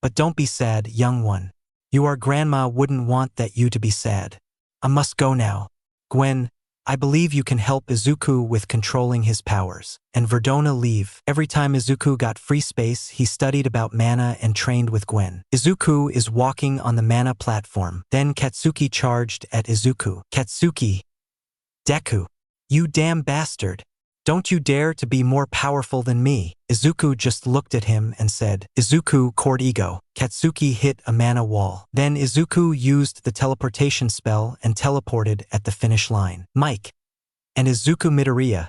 But don't be sad, young one. Your grandma wouldn't want that you to be sad. I must go now. Gwen, I believe you can help Izuku with controlling his powers. And Verdona leave. Every time Izuku got free space, he studied about mana and trained with Gwen. Izuku is walking on the mana platform. Then Katsuki charged at Izuku. Katsuki. Deku. You damn bastard. Don't you dare to be more powerful than me. Izuku just looked at him and said, Izuku Court Ego. Katsuki hit a mana wall. Then Izuku used the teleportation spell and teleported at the finish line. Mike and Izuku Midoriya,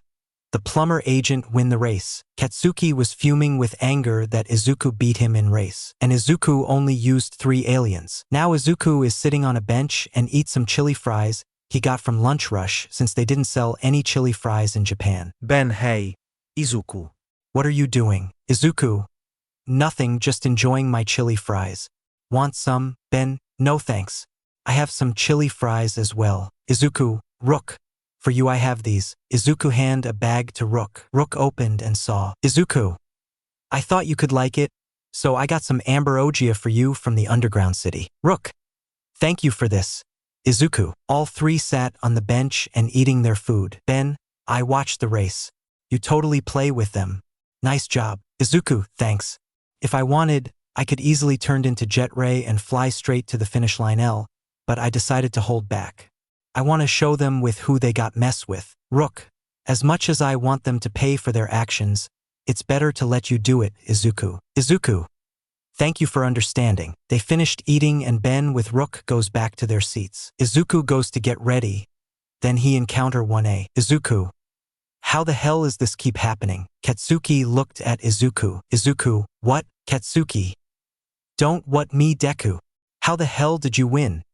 the plumber agent, win the race. Katsuki was fuming with anger that Izuku beat him in race. And Izuku only used 3 aliens. Now Izuku is sitting on a bench and eats some chili fries he got from Lunch Rush since they didn't sell any chili fries in Japan. Ben hey, Izuku. What are you doing? Izuku. Nothing, just enjoying my chili fries. Want some, Ben? No thanks. I have some chili fries as well. Izuku. Rook. For you I have these. Izuku hand a bag to Rook. Rook opened and saw. Izuku. I thought you could like it, so I got some ambrosia for you from the underground city. Rook. Thank you for this. Izuku. All 3 sat on the bench and eating their food. Ben, I watched the race. You totally play with them. Nice job. Izuku, thanks. If I wanted, I could easily turn into Jet Ray and fly straight to the finish line L, but I decided to hold back. I want to show them with who they got mess with. Rook. As much as I want them to pay for their actions, it's better to let you do it, Izuku. Izuku. Thank you for understanding. They finished eating and Ben with Rook goes back to their seats. Izuku goes to get ready. Then he encounter 1A. Izuku. How the hell is this keep happening? Katsuki looked at Izuku. Izuku. What? Katsuki. Don't what me Deku. How the hell did you win?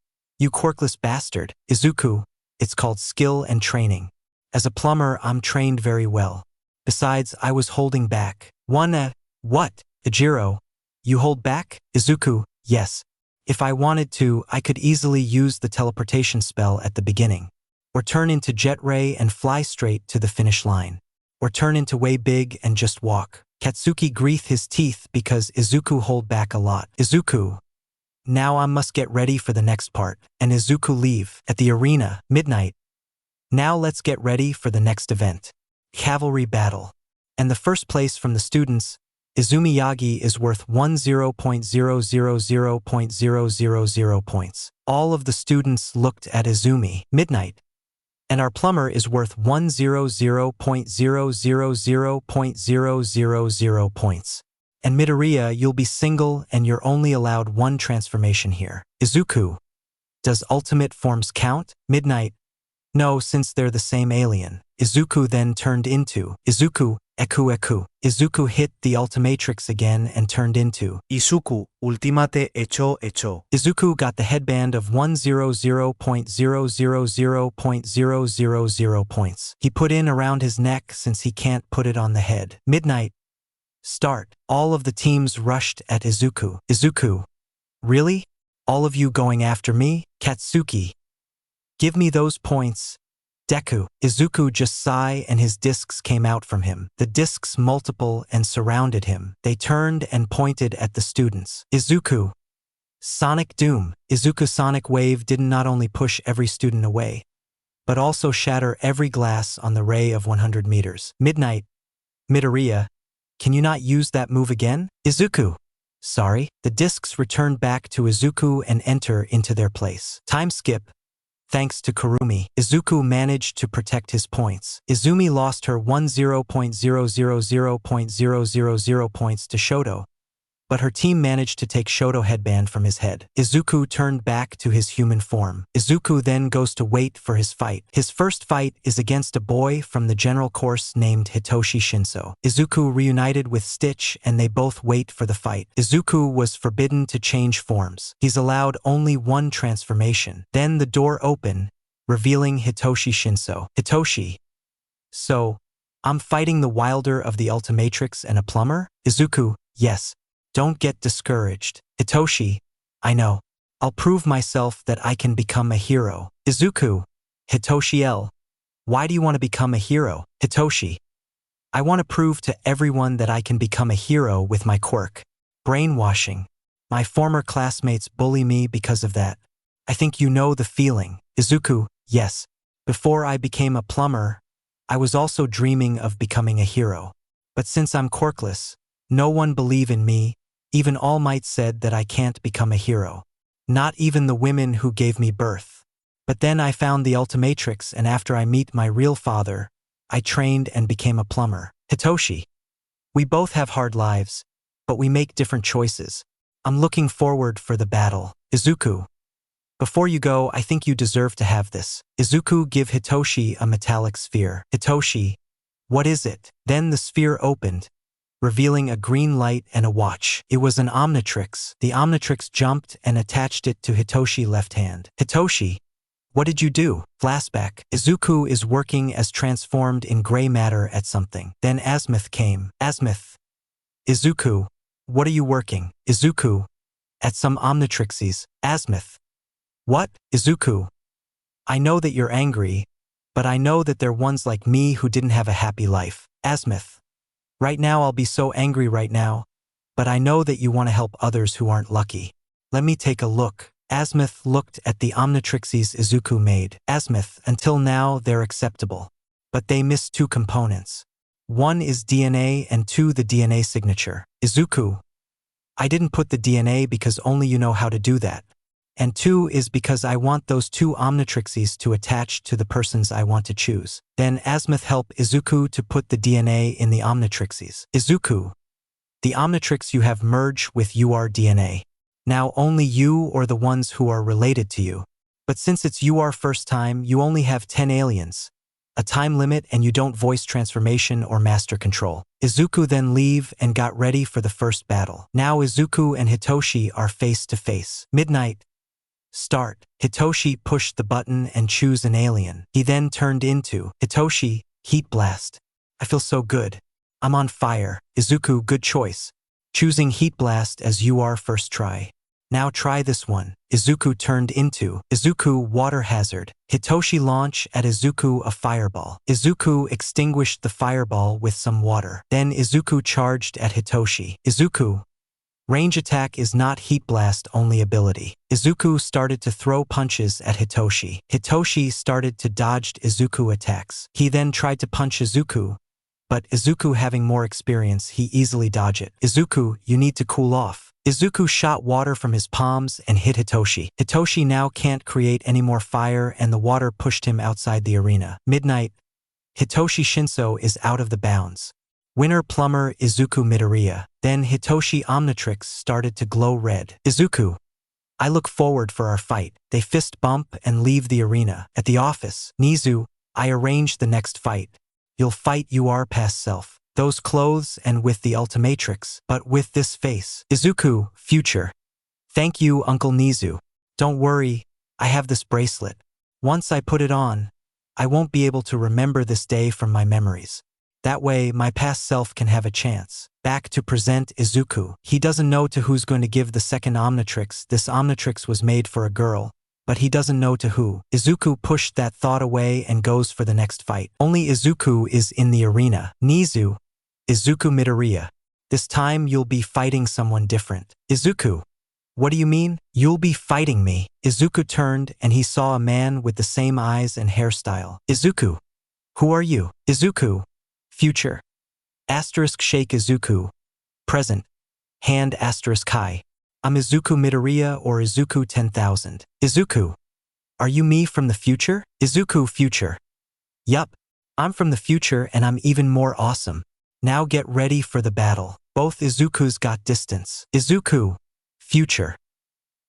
You quirkless bastard. Izuku. It's called skill and training. As a plumber, I'm trained very well. Besides, I was holding back. What? Ijiro. You hold back? Izuku. Yes. If I wanted to, I could easily use the teleportation spell at the beginning. Or turn into Jet Ray and fly straight to the finish line. Or turn into Way Big and just walk. Katsuki grieth his teeth because Izuku hold back a lot. Izuku. Now I must get ready for the next part. And Izuku leave. At the arena, midnight. Now let's get ready for the next event. Cavalry battle. And the first place from the students, Izumi Yagi is worth 10.000.000 points. All of the students looked at Izumi. Midnight. And our plumber is worth 100.000.000 points. And Midoriya, you'll be single and you're only allowed 1 transformation here. Izuku. Does ultimate forms count? Midnight. No, since they're the same alien. Izuku then turned into Izuku. Eku. Izuku hit the Ultimatrix again and turned into Izuku, ultimate echo. Izuku got the headband of 100.000.000 points. He put in around his neck since he can't put it on the head. Midnight. Start. All of the teams rushed at Izuku. Izuku. Really? All of you going after me? Katsuki. Give me those points. Deku. Izuku just sighed and his discs came out from him. The discs multiple and surrounded him. They turned and pointed at the students. Izuku. Sonic Doom. Izuku Sonic Wave did not only push every student away, but also shatter every glass on the ray of 100 meters. Midnight. Midoriya. Can you not use that move again? Izuku. Sorry. The discs returned back to Izuku and enter into their place. Time skip. Thanks to Kurumi, Izuku managed to protect his points. Izumi lost her 10.000.000 points to Shoto, but her team managed to take Shoto headband from his head. Izuku turned back to his human form. Izuku then goes to wait for his fight. His first fight is against a boy from the general course named Hitoshi Shinso. Izuku reunited with Stitch and they both wait for the fight. Izuku was forbidden to change forms. He's allowed only 1 transformation. Then the door opened, revealing Hitoshi Shinso. Hitoshi. So, I'm fighting the Wilder of the Ultimatrix and a plumber? Izuku. Yes. Don't get discouraged. Hitoshi. I know. I'll prove myself that I can become a hero. Izuku. Hitoshi L. Why do you want to become a hero? Hitoshi. I want to prove to everyone that I can become a hero with my quirk. Brainwashing. My former classmates bully me because of that. I think you know the feeling. Izuku, yes. Before I became a plumber, I was also dreaming of becoming a hero. But since I'm quirkless, no one believe in me. Even All Might said that I can't become a hero. Not even the women who gave me birth. But then I found the Ultimatrix, and after I meet my real father, I trained and became a plumber. Hitoshi. We both have hard lives, but we make different choices. I'm looking forward for the battle. Izuku. Before you go, I think you deserve to have this. Izuku give Hitoshi a metallic sphere. Hitoshi. What is it? Then the sphere opened, revealing a green light and a watch. It was an Omnitrix. The Omnitrix jumped and attached it to Hitoshi's left hand. Hitoshi. What did you do? Flashback. Izuku is working as transformed in gray matter at something. Then Asmith came. Asmith. Izuku. What are you working? Izuku. At some Omnitrixes. Asmith. What? Izuku. I know that you're angry, but I know that they're ones like me who didn't have a happy life. Asmith. Right now I'll be so angry right now, but I know that you want to help others who aren't lucky. Let me take a look. Asmith looked at the Omnitrixes Izuku made. Asmith, until now they're acceptable. But they miss two components. One is DNA and two the DNA signature. Izuku. I didn't put the DNA because only you know how to do that. And two is because I want those two Omnitrixes to attach to the persons I want to choose. Then Asmith help Izuku to put the DNA in the Omnitrixes. Izuku. The Omnitrix you have merged with your DNA. Now only you or the ones who are related to you. But since it's your first time, you only have 10 aliens. A time limit, and you don't voice transformation or master control. Izuku then leave and got ready for the first battle. Now Izuku and Hitoshi are face to face. Midnight. Start. Hitoshi pushed the button and choose an alien. He then turned into Hitoshi, Heat Blast. I feel so good. I'm on fire. Izuku, good choice. Choosing Heat Blast as you are first try. Now try this one. Izuku turned into Izuku Water Hazard. Hitoshi launch at Izuku a fireball. Izuku extinguished the fireball with some water. Then Izuku charged at Hitoshi. Izuku. Range attack is not Heat Blast only ability. Izuku started to throw punches at Hitoshi. Hitoshi started to dodge Izuku attacks. He then tried to punch Izuku, but Izuku having more experience, he easily dodged it. Izuku, you need to cool off. Izuku shot water from his palms and hit Hitoshi. Hitoshi now can't create any more fire and the water pushed him outside the arena. Midnight. Hitoshi Shinso is out of the bounds. Winner Plumber Izuku Midoriya. Then Hitoshi Omnitrix started to glow red. Izuku. I look forward for our fight. They fist bump and leave the arena. At the office. Nizu. I arrange the next fight. You'll fight your past self. Those clothes and with the Ultimatrix, but with this face. Izuku, future. Thank you, Uncle Nizu. Don't worry, I have this bracelet. Once I put it on, I won't be able to remember this day from my memories. That way, my past self can have a chance. Back to present Izuku. He doesn't know to who's going to give the second Omnitrix. This Omnitrix was made for a girl, but he doesn't know to who. Izuku pushed that thought away and goes for the next fight. Only Izuku is in the arena. Nizu. Izuku Midoriya. This time you'll be fighting someone different. Izuku. What do you mean? You'll be fighting me. Izuku turned and he saw a man with the same eyes and hairstyle. Izuku. Who are you? Izuku. Future. Asterisk shake Izuku. Present. Hand asterisk high. I'm Izuku Midoriya or Izuku 10,000. Izuku. Are you me from the future? Izuku future. Yup. I'm from the future and I'm even more awesome. Now get ready for the battle. Both Izukus got distance. Izuku. Future.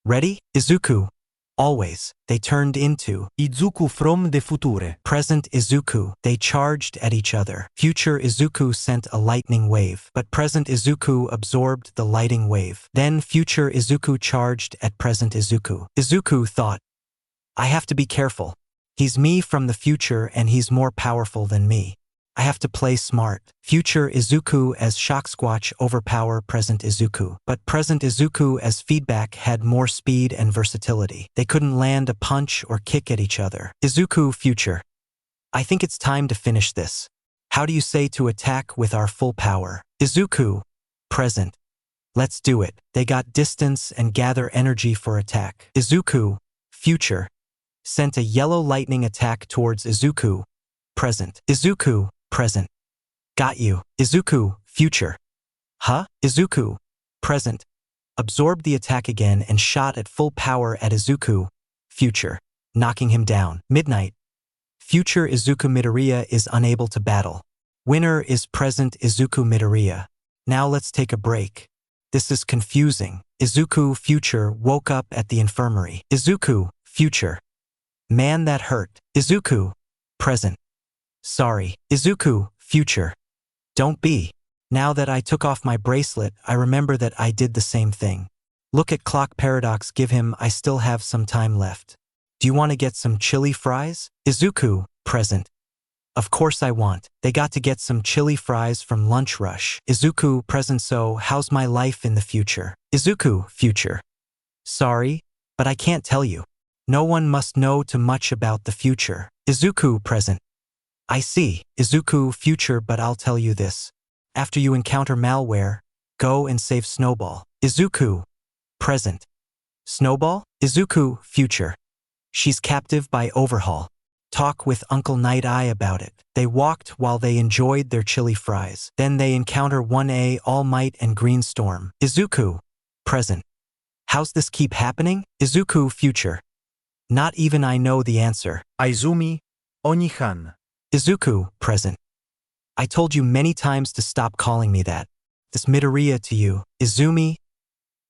Ready? Izuku. Always. They turned into Izuku from the future. Present Izuku. They charged at each other. Future Izuku sent a lightning wave, but present Izuku absorbed the lighting wave. Then future Izuku charged at present Izuku. Izuku thought, I have to be careful. He's me from the future and he's more powerful than me. I have to play smart. Future Izuku as Shock Squatch overpower present Izuku. But present Izuku as feedback had more speed and versatility. They couldn't land a punch or kick at each other. Izuku future. I think it's time to finish this. How do you say to attack with our full power? Izuku. Present. Let's do it. They got distance and gather energy for attack. Izuku. Future. Sent a yellow lightning attack towards Izuku. Present. Izuku. Present. Got you. Izuku. Future. Huh? Izuku. Present. Absorbed the attack again and shot at full power at Izuku. Future. Knocking him down. Midnight. Future Izuku Midoriya is unable to battle. Winner is present Izuku Midoriya. Now let's take a break. This is confusing. Izuku Future woke up at the infirmary. Izuku Future. Man that hurt. Izuku. Present. Sorry. Izuku Future. Don't be. Now that I took off my bracelet, I remember that I did the same thing. Look at clock paradox, give him, I still have some time left. Do you want to get some chili fries? Izuku. Present. Of course I want. They got to get some chili fries from lunch rush. Izuku. Present. So, how's my life in the future? Izuku. Future. Sorry, but I can't tell you. No one must know too much about the future. Izuku. Present. I see. Izuku. Future, but I'll tell you this. After you encounter malware, go and save Snowball. Izuku. Present. Snowball? Izuku. Future. She's captive by Overhaul. Talk with Uncle Night Eye about it. They walked while they enjoyed their chili fries. Then they encounter 1A All Might and Green Storm. Izuku. Present. How's this keep happening? Izuku. Future. Not even I know the answer. Aizumi, Onihan. Izuku. Present. I told you many times to stop calling me that. This Midoriya to you, Izumi.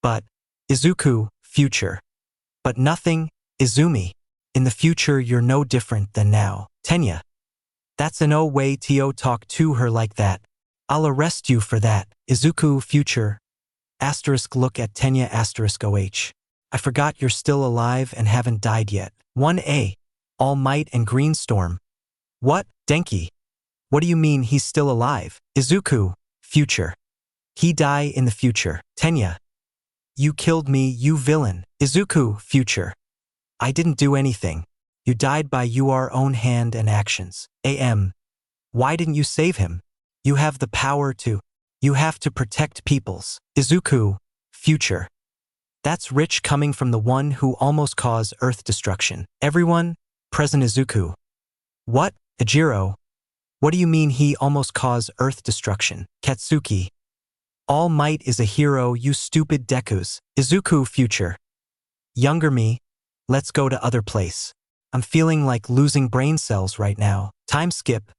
But, Izuku. Future. But nothing, Izumi. In the future you're no different than now. Tenya. That's no way to talk to her like that. I'll arrest you for that. Izuku. Future. Asterisk look at Tenya asterisk OH. I forgot you're still alive and haven't died yet. 1A. All Might and Green Storm. What? Denki. What do you mean he's still alive? Izuku. Future. He die in the future. Tenya. You killed me, you villain. Izuku. Future. I didn't do anything. You died by your own hand and actions. AM. Why didn't you save him? You have the power to. You have to protect peoples. Izuku. Future. That's rich coming from the one who almost caused Earth destruction. Everyone, present Izuku. What? Ejiro. What do you mean he almost caused Earth destruction? Katsuki. All Might is a hero, you stupid Dekus. Izuku. Future. Younger me. Let's go to other place. I'm feeling like losing brain cells right now. Time skip.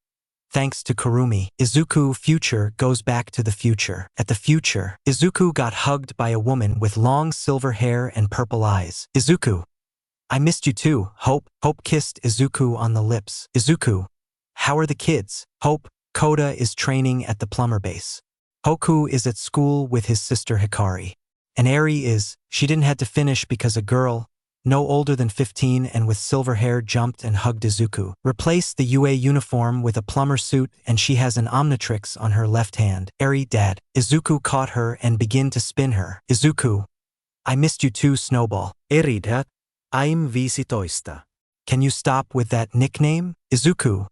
Thanks to Kurumi. Izuku. Future goes back to the future. At the future, Izuku got hugged by a woman with long silver hair and purple eyes. Izuku. I missed you too, Hope. Hope kissed Izuku on the lips. Izuku. How are the kids? Hope. Koda is training at the plumber base. Hoku is at school with his sister Hikari. And Eri is, she didn't have to finish because a girl, no older than 15 and with silver hair jumped and hugged Izuku. Replaced the UA uniform with a plumber suit and she has an Omnitrix on her left hand. Eri. Dad. Izuku caught her and begin to spin her. Izuku. I missed you too, Snowball. Eridhat, I'm visitoista. Can you stop with that nickname? Izuku.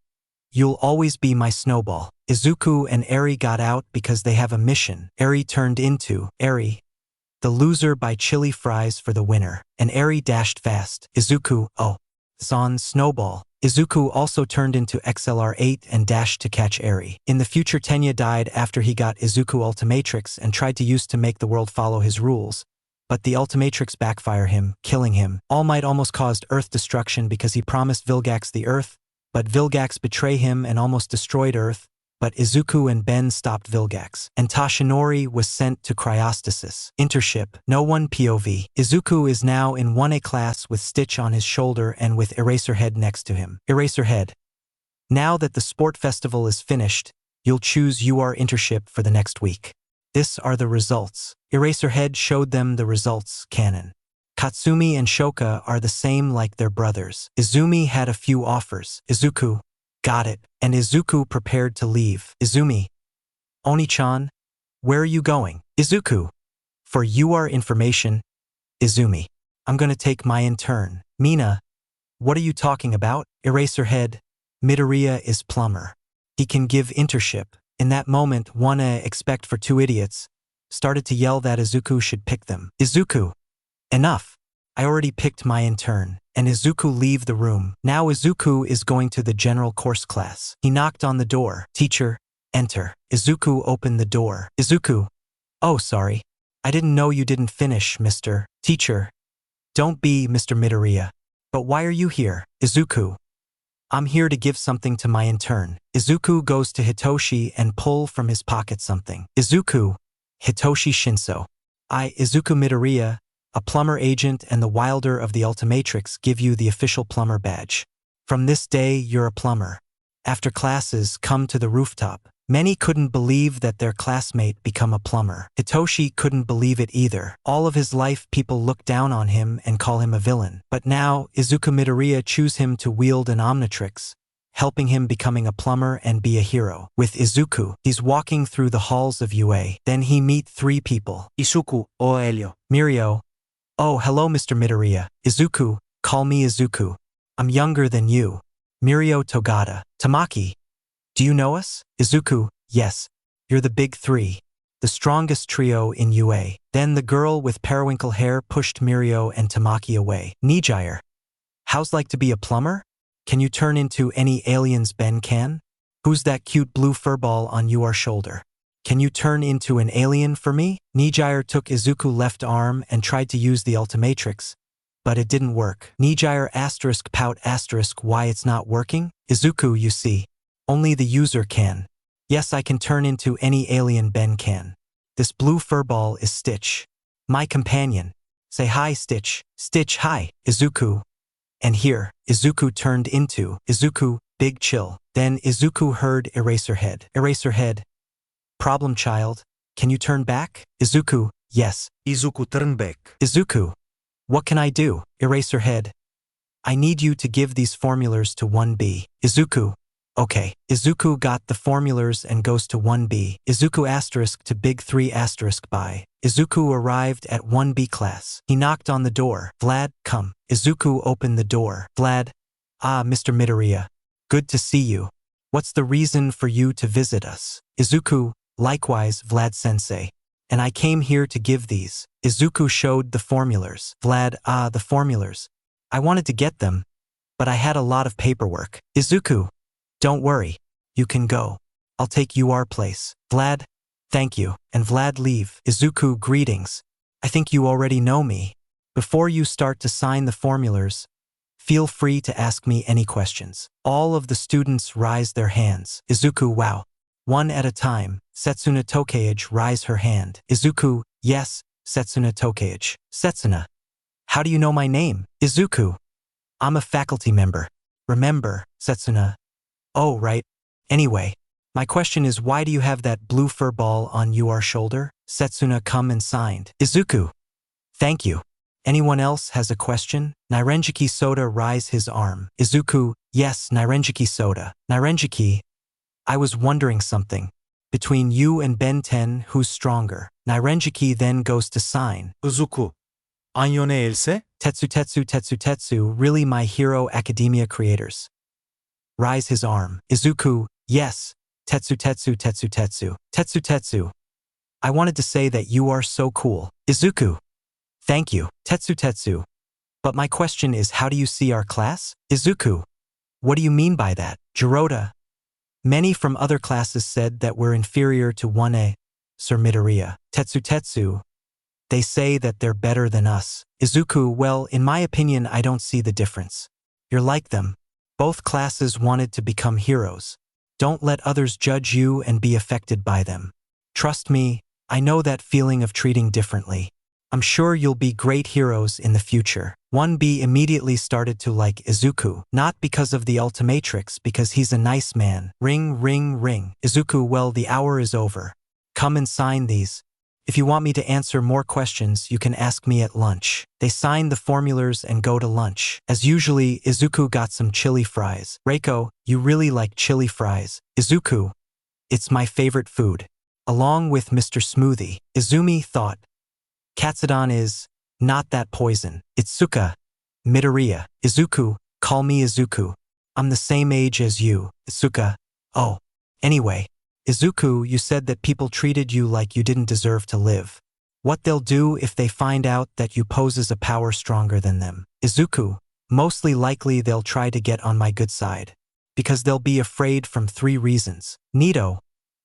You'll always be my Snowball. Izuku and Eri got out because they have a mission. Eri turned into Eri. The loser by chili fries for the winner. And Eri dashed fast. Izuku. Oh. Son Snowball. Izuku also turned into XLR8 and dashed to catch Eri. In the future, Tenya died after he got Izuku Ultimatrix and tried to use to make the world follow his rules. But the Ultimatrix backfire him, killing him. All Might almost caused Earth destruction because he promised Vilgax the Earth, but Vilgax betrayed him and almost destroyed Earth, but Izuku and Ben stopped Vilgax. And Toshinori was sent to cryostasis. Intership. No one POV. Izuku is now in 1A class with Stitch on his shoulder and with Eraserhead next to him. Eraserhead. Now that the sport festival is finished, you'll choose your internship for the next week. This are the results. Eraserhead showed them the results. Canon. Katsumi and Shoka are the same like their brothers. Izumi had a few offers. Izuku. Got it. And Izuku prepared to leave. Izumi. Oni-chan. Where are you going? Izuku. For your information. Izumi. I'm gonna take my intern. Mina. What are you talking about? Eraserhead. Midoriya is Plumber. He can give internship. In that moment, one expect for two idiots started to yell that Izuku should pick them. Izuku! Enough! I already picked my intern. And Izuku leave the room. Now Izuku is going to the general course class. He knocked on the door. Teacher, enter. Izuku opened the door. Izuku. Oh, sorry. I didn't know you didn't finish, Mr. Teacher. Don't be Mr. Midoriya. But why are you here? Izuku. I'm here to give something to my intern. Izuku goes to Hitoshi and pull from his pocket something. Izuku. Hitoshi Shinso. I, Izuku Midoriya, a plumber agent and the wilder of the Ultimatrix, give you the official plumber badge. From this day, you're a plumber. After classes, come to the rooftop. Many couldn't believe that their classmate become a plumber. Hitoshi couldn't believe it either. All of his life, people look down on him and call him a villain. But now, Izuku Midoriya choose him to wield an Omnitrix, helping him becoming a plumber and be a hero. With Izuku, he's walking through the halls of UA. Then he meet three people. Izuku o Helio. Mirio. Oh, hello, Mr. Midoriya. Izuku, call me Izuku. I'm younger than you. Mirio Togata. Tamaki. Do you know us? Izuku, yes. You're the big three. The strongest trio in UA. Then the girl with periwinkle hair pushed Mirio and Tamaki away. Nijire. How's like to be a plumber? Can you turn into any alien's Ben can? Who's that cute blue furball on your shoulder? Can you turn into an alien for me? Nijire took Izuku's left arm and tried to use the Ultimatrix, but it didn't work. Nijire asterisk pout asterisk why it's not working? Izuku, you see. Only the user can. Yes, I can turn into any alien Ben can. This blue furball is Stitch. My companion. Say hi, Stitch. Stitch, hi. Izuku. And here, Izuku turned into Izuku, big chill. Then Izuku heard Eraserhead. Eraserhead. Problem child, can you turn back? Izuku, yes. Izuku turn back. Izuku, what can I do? Eraserhead. I need you to give these formulas to 1B. Izuku, okay. Izuku got the formulas and goes to 1B. Izuku asterisk to big 3 asterisk by. Izuku arrived at 1B class. He knocked on the door. Vlad, come. Izuku opened the door. Vlad, ah, Mr. Midoriya. Good to see you. What's the reason for you to visit us? Izuku, likewise, Vlad sensei. And I came here to give these. Izuku showed the formulas. Vlad, ah, the formulas. I wanted to get them, but I had a lot of paperwork. Izuku, don't worry. You can go. I'll take your place. Vlad, thank you. And Vlad leave. Izuku, greetings. I think you already know me. Before you start to sign the formulas, feel free to ask me any questions. All of the students raise their hands. Izuku, wow. One at a time. Setsuna Tokeage raise her hand. Izuku, yes. Setsuna Tokeage. Setsuna. How do you know my name? Izuku. I'm a faculty member. Remember, Setsuna. Oh, right. Anyway, my question is why do you have that blue fur ball on your shoulder? Setsuna come and signed. Izuku. Thank you. Anyone else has a question? Nairenjiki Soda raise his arm. Izuku, yes, Nairenjiki Soda. Nairenjiki. I was wondering something. Between you and Ben 10, who's stronger? Nairenjiki then goes to sign. Izuku. Anyone else? Tetsu, really my hero academia creators. Rise his arm. Izuku, yes. Tetsu. I wanted to say that you are so cool. Izuku. Thank you. Tetsu. But my question is how do you see our class? Izuku. What do you mean by that? Jirota. Many from other classes said that we're inferior to 1A. Sir Midoriya. Tetsu. They say that they're better than us. Izuku, well, in my opinion, I don't see the difference. You're like them. Both classes wanted to become heroes. Don't let others judge you and be affected by them. Trust me, I know that feeling of treating differently. I'm sure you'll be great heroes in the future. 1B immediately started to like Izuku, not because of the Ultimatrix, because he's a nice man. Ring. Izuku, well, the hour is over. Come and sign these. If you want me to answer more questions, you can ask me at lunch. They sign the formulas and go to lunch. As usually, Izuku got some chili fries. Reiko, you really like chili fries. Izuku, it's my favorite food. Along with Mr. Smoothie. Izumi thought, Katsudon is not that poison. Itsuka. Midoriya. Izuku, call me Izuku. I'm the same age as you. Itsuka. Oh. Anyway, Izuku, you said that people treated you like you didn't deserve to live. What they'll do if they find out that you poses a power stronger than them. Izuku, mostly likely they'll try to get on my good side. Because they'll be afraid from 3 reasons. Nito,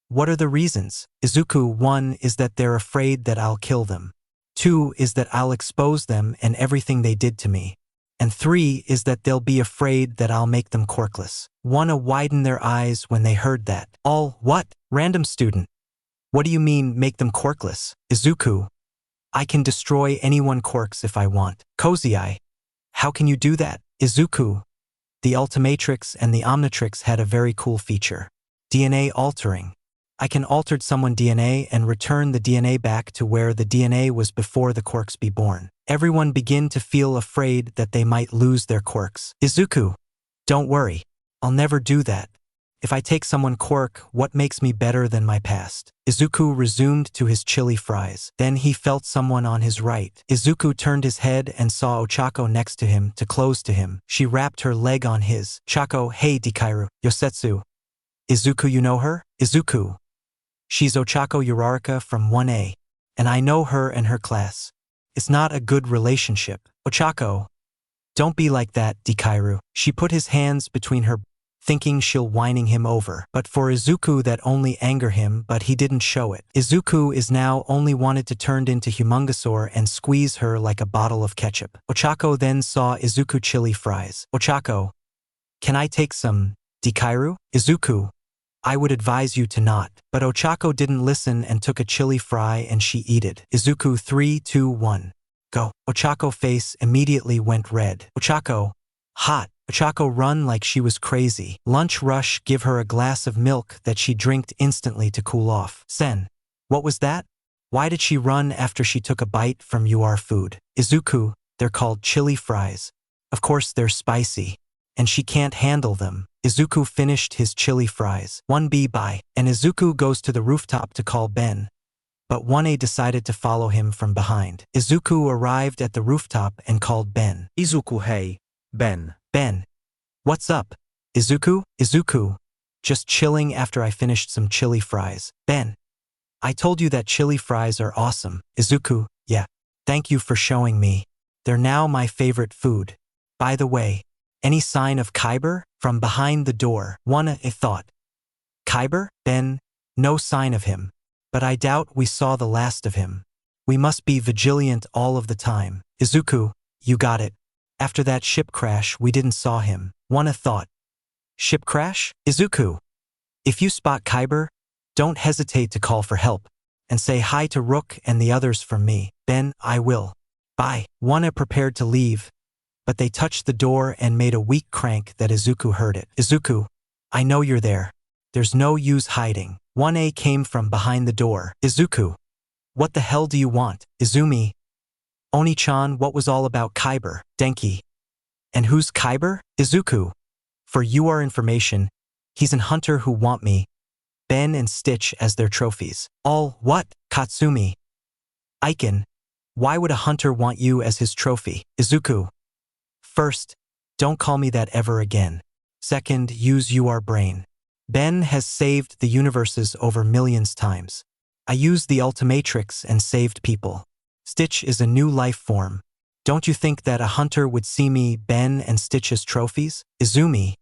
what are the reasons? Izuku, 1 is that they're afraid that I'll kill them. 2 is that I'll expose them and everything they did to me. And 3 is that they'll be afraid that I'll make them quirkless. Wanna widen their eyes when they heard that. All, what? Random student. What do you mean, make them quirkless? Izuku, I can destroy anyone quirks if I want. Cozy Eye, how can you do that? Izuku, the Ultimatrix and the Omnitrix had a very cool feature. DNA altering. I can alter someone's DNA and return the DNA back to where the DNA was before the quirks be born. Everyone begin to feel afraid that they might lose their quirks. Izuku, don't worry. I'll never do that. If I take someone quirk, what makes me better than my past? Izuku resumed to his chili fries. Then he felt someone on his right. Izuku turned his head and saw Ochako next to him to close to him. She wrapped her leg on his. Chako, hey Dikairu, Yosetsu. Izuku, you know her? Izuku. She's Ochako Uraraka from 1A. And I know her and her class. It's not a good relationship. Ochako. Don't be like that, Dikairu. She put his hands between her, thinking she'll whining him over. But for Izuku that only anger him, but he didn't show it. Izuku is now only wanted to turn into Humongosaur and squeeze her like a bottle of ketchup. Ochako then saw Izuku chili fries. Ochako, can I take some? Dikairu? Izuku, I would advise you to not. But Ochako didn't listen and took a chili fry and she eat it. Izuku 3, 2, 1. Go. Ochako face immediately went red. Ochako, hot. Ochako run like she was crazy. Lunch rush give her a glass of milk that she drinked instantly to cool off. Sen, what was that? Why did she run after she took a bite from your food? Izuku, they're called chili fries. Of course they're spicy. And she can't handle them. Izuku finished his chili fries. 1B bye. And Izuku goes to the rooftop to call Ben. But 1A decided to follow him from behind. Izuku arrived at the rooftop and called Ben. Izuku, hey, Ben. Ben. What's up? Izuku? Izuku. Just chilling after I finished some chili fries. Ben. I told you that chili fries are awesome. Izuku, yeah. Thank you for showing me. They're now my favorite food. By the way, any sign of Kyber? From behind the door, Wanna thought. Kyber? Ben? No sign of him. But I doubt we saw the last of him. We must be vigilant all of the time. Izuku, you got it. After that ship crash, we didn't saw him. Wanna thought. Ship crash? Izuku. If you spot Kyber, don't hesitate to call for help. And say hi to Rook and the others from me. Ben, I will. Bye. Wanna prepared to leave. But they touched the door and made a weak crank that Izuku heard it. Izuku, I know you're there. There's no use hiding. 1A came from behind the door. Izuku, what the hell do you want? Izumi, Oni-chan, what was all about Kyber? Denki. And who's Kyber? Izuku. For your information, he's an hunter who want me, Ben and Stitch as their trophies. All, what? Katsumi. Aiken, why would a hunter want you as his trophy? Izuku. First, don't call me that ever again. Second, use your brain. Ben has saved the universes over millions times. I used the Ultimatrix and saved people. Stitch is a new life form. Don't you think that a hunter would see me, Ben, and Stitch as trophies? Izumi.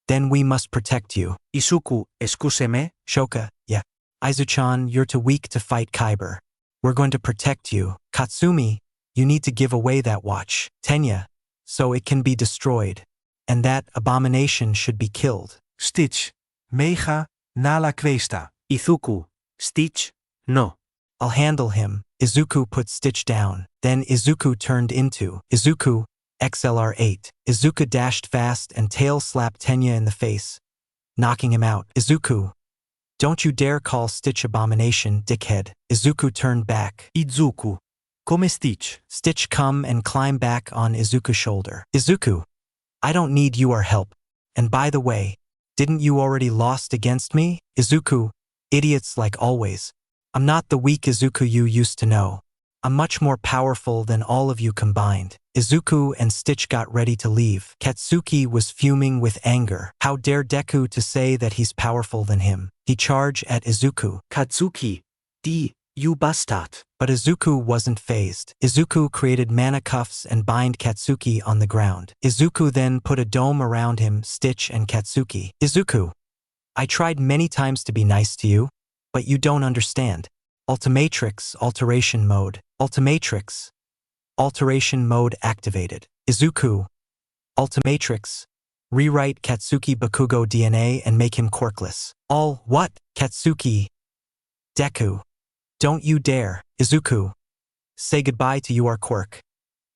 Then we must protect you. Isuku, excuse-me? Shoka, yeah. Aizu-chan, you're too weak to fight Kyber. We're going to protect you. Katsumi, you need to give away that watch. Tenya, so it can be destroyed. And that abomination should be killed. Stitch, mega, nala questa. Izuku, Stitch, no. I'll handle him. Izuku put Stitch down. Then Izuku turned into Izuku, XLR8. Izuku dashed fast and tail slapped Tenya in the face, knocking him out. Izuku, don't you dare call Stitch abomination, dickhead. Izuku turned back. Izuku, come Stitch. Stitch come and climb back on Izuku's shoulder. Izuku, I don't need your help. And by the way, didn't you already lost against me? Izuku, idiots like always. I'm not the weak Izuku you used to know. I'm much more powerful than all of you combined. Izuku and Stitch got ready to leave. Katsuki was fuming with anger. How dare Deku to say that he's powerful than him? He charged at Izuku. Katsuki, you bastard. But Izuku wasn't fazed. Izuku created mana cuffs and bind Katsuki on the ground. Izuku then put a dome around him, Stitch and Katsuki. Izuku, I tried many times to be nice to you, but you don't understand. Ultimatrix, alteration mode. Ultimatrix. Alteration mode activated. Izuku. Ultimatrix. Rewrite Katsuki Bakugo DNA and make him quirkless. All what? Katsuki. Deku. Don't you dare. Izuku. Say goodbye to your quirk.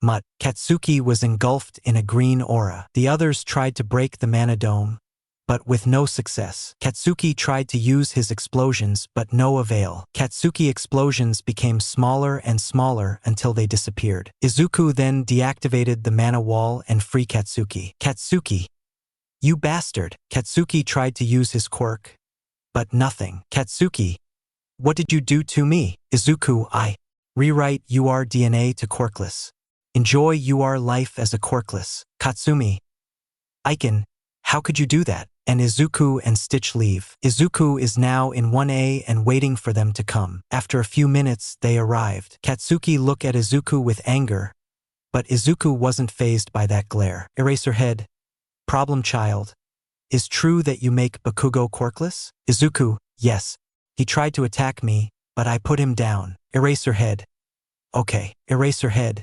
Mutt. Katsuki was engulfed in a green aura. The others tried to break the mana dome, but with no success. Katsuki tried to use his explosions, but no avail. Katsuki explosions became smaller and smaller until they disappeared. Izuku then deactivated the mana wall and free Katsuki. Katsuki. You bastard. Katsuki tried to use his quirk, but nothing. Katsuki. What did you do to me? Izuku, I. Rewrite UR DNA to quirkless. Enjoy UR life as a quirkless. Katsumi. Aiken. How could you do that? And Izuku and Stitch leave. Izuku is now in 1A and waiting for them to come. After a few minutes, they arrived. Katsuki looked at Izuku with anger, but Izuku wasn't fazed by that glare. Eraserhead. Problem child. Is true that you make Bakugo quirkless? Izuku, yes. He tried to attack me, but I put him down. Eraserhead. Okay, Eraserhead.